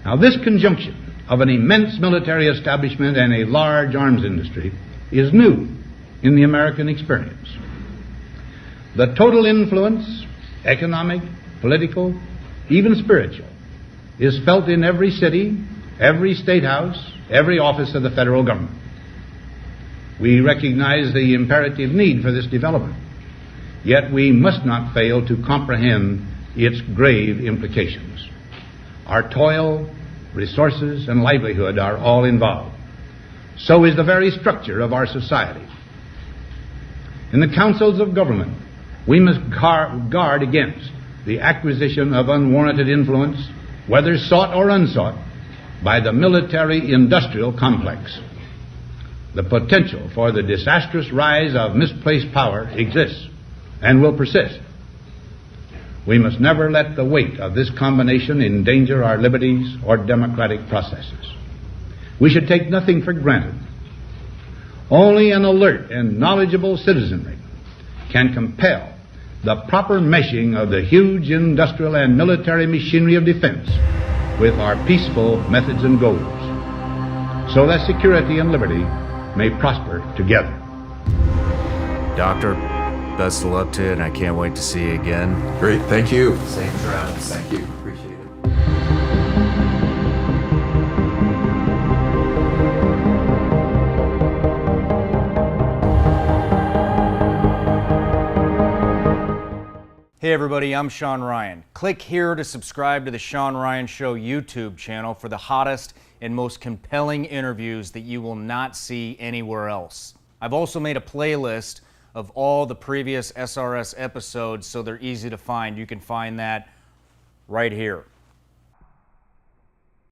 Now, this conjunction of an immense military establishment and a large arms industry is new in the American experience. The total influence, economic, political, even spiritual, is felt in every city, every state house, every office of the federal government. We recognize the imperative need for this development, yet we must not fail to comprehend its grave implications. Our toil, resources, and livelihood are all involved. So is the very structure of our society. In the councils of government, we must guard against the acquisition of unwarranted influence, whether sought or unsought, by the military-industrial complex. The potential for the disastrous rise of misplaced power exists and will persist. We must never let the weight of this combination endanger our liberties or democratic processes. We should take nothing for granted. Only an alert and knowledgeable citizenry can compel the proper meshing of the huge industrial and military machinery of defense with our peaceful methods and goals, so that security and liberty may prosper together. Doctor, best of luck to you, and I can't wait to see you again. Great, thank you. Safe travels. Thank you, appreciate it. Hey everybody, I'm Shawn Ryan. Click here to subscribe to the Shawn Ryan Show YouTube channel for the hottest and most compelling interviews that you will not see anywhere else. I've also made a playlist of all the previous SRS episodes so they're easy to find. You can find that right here.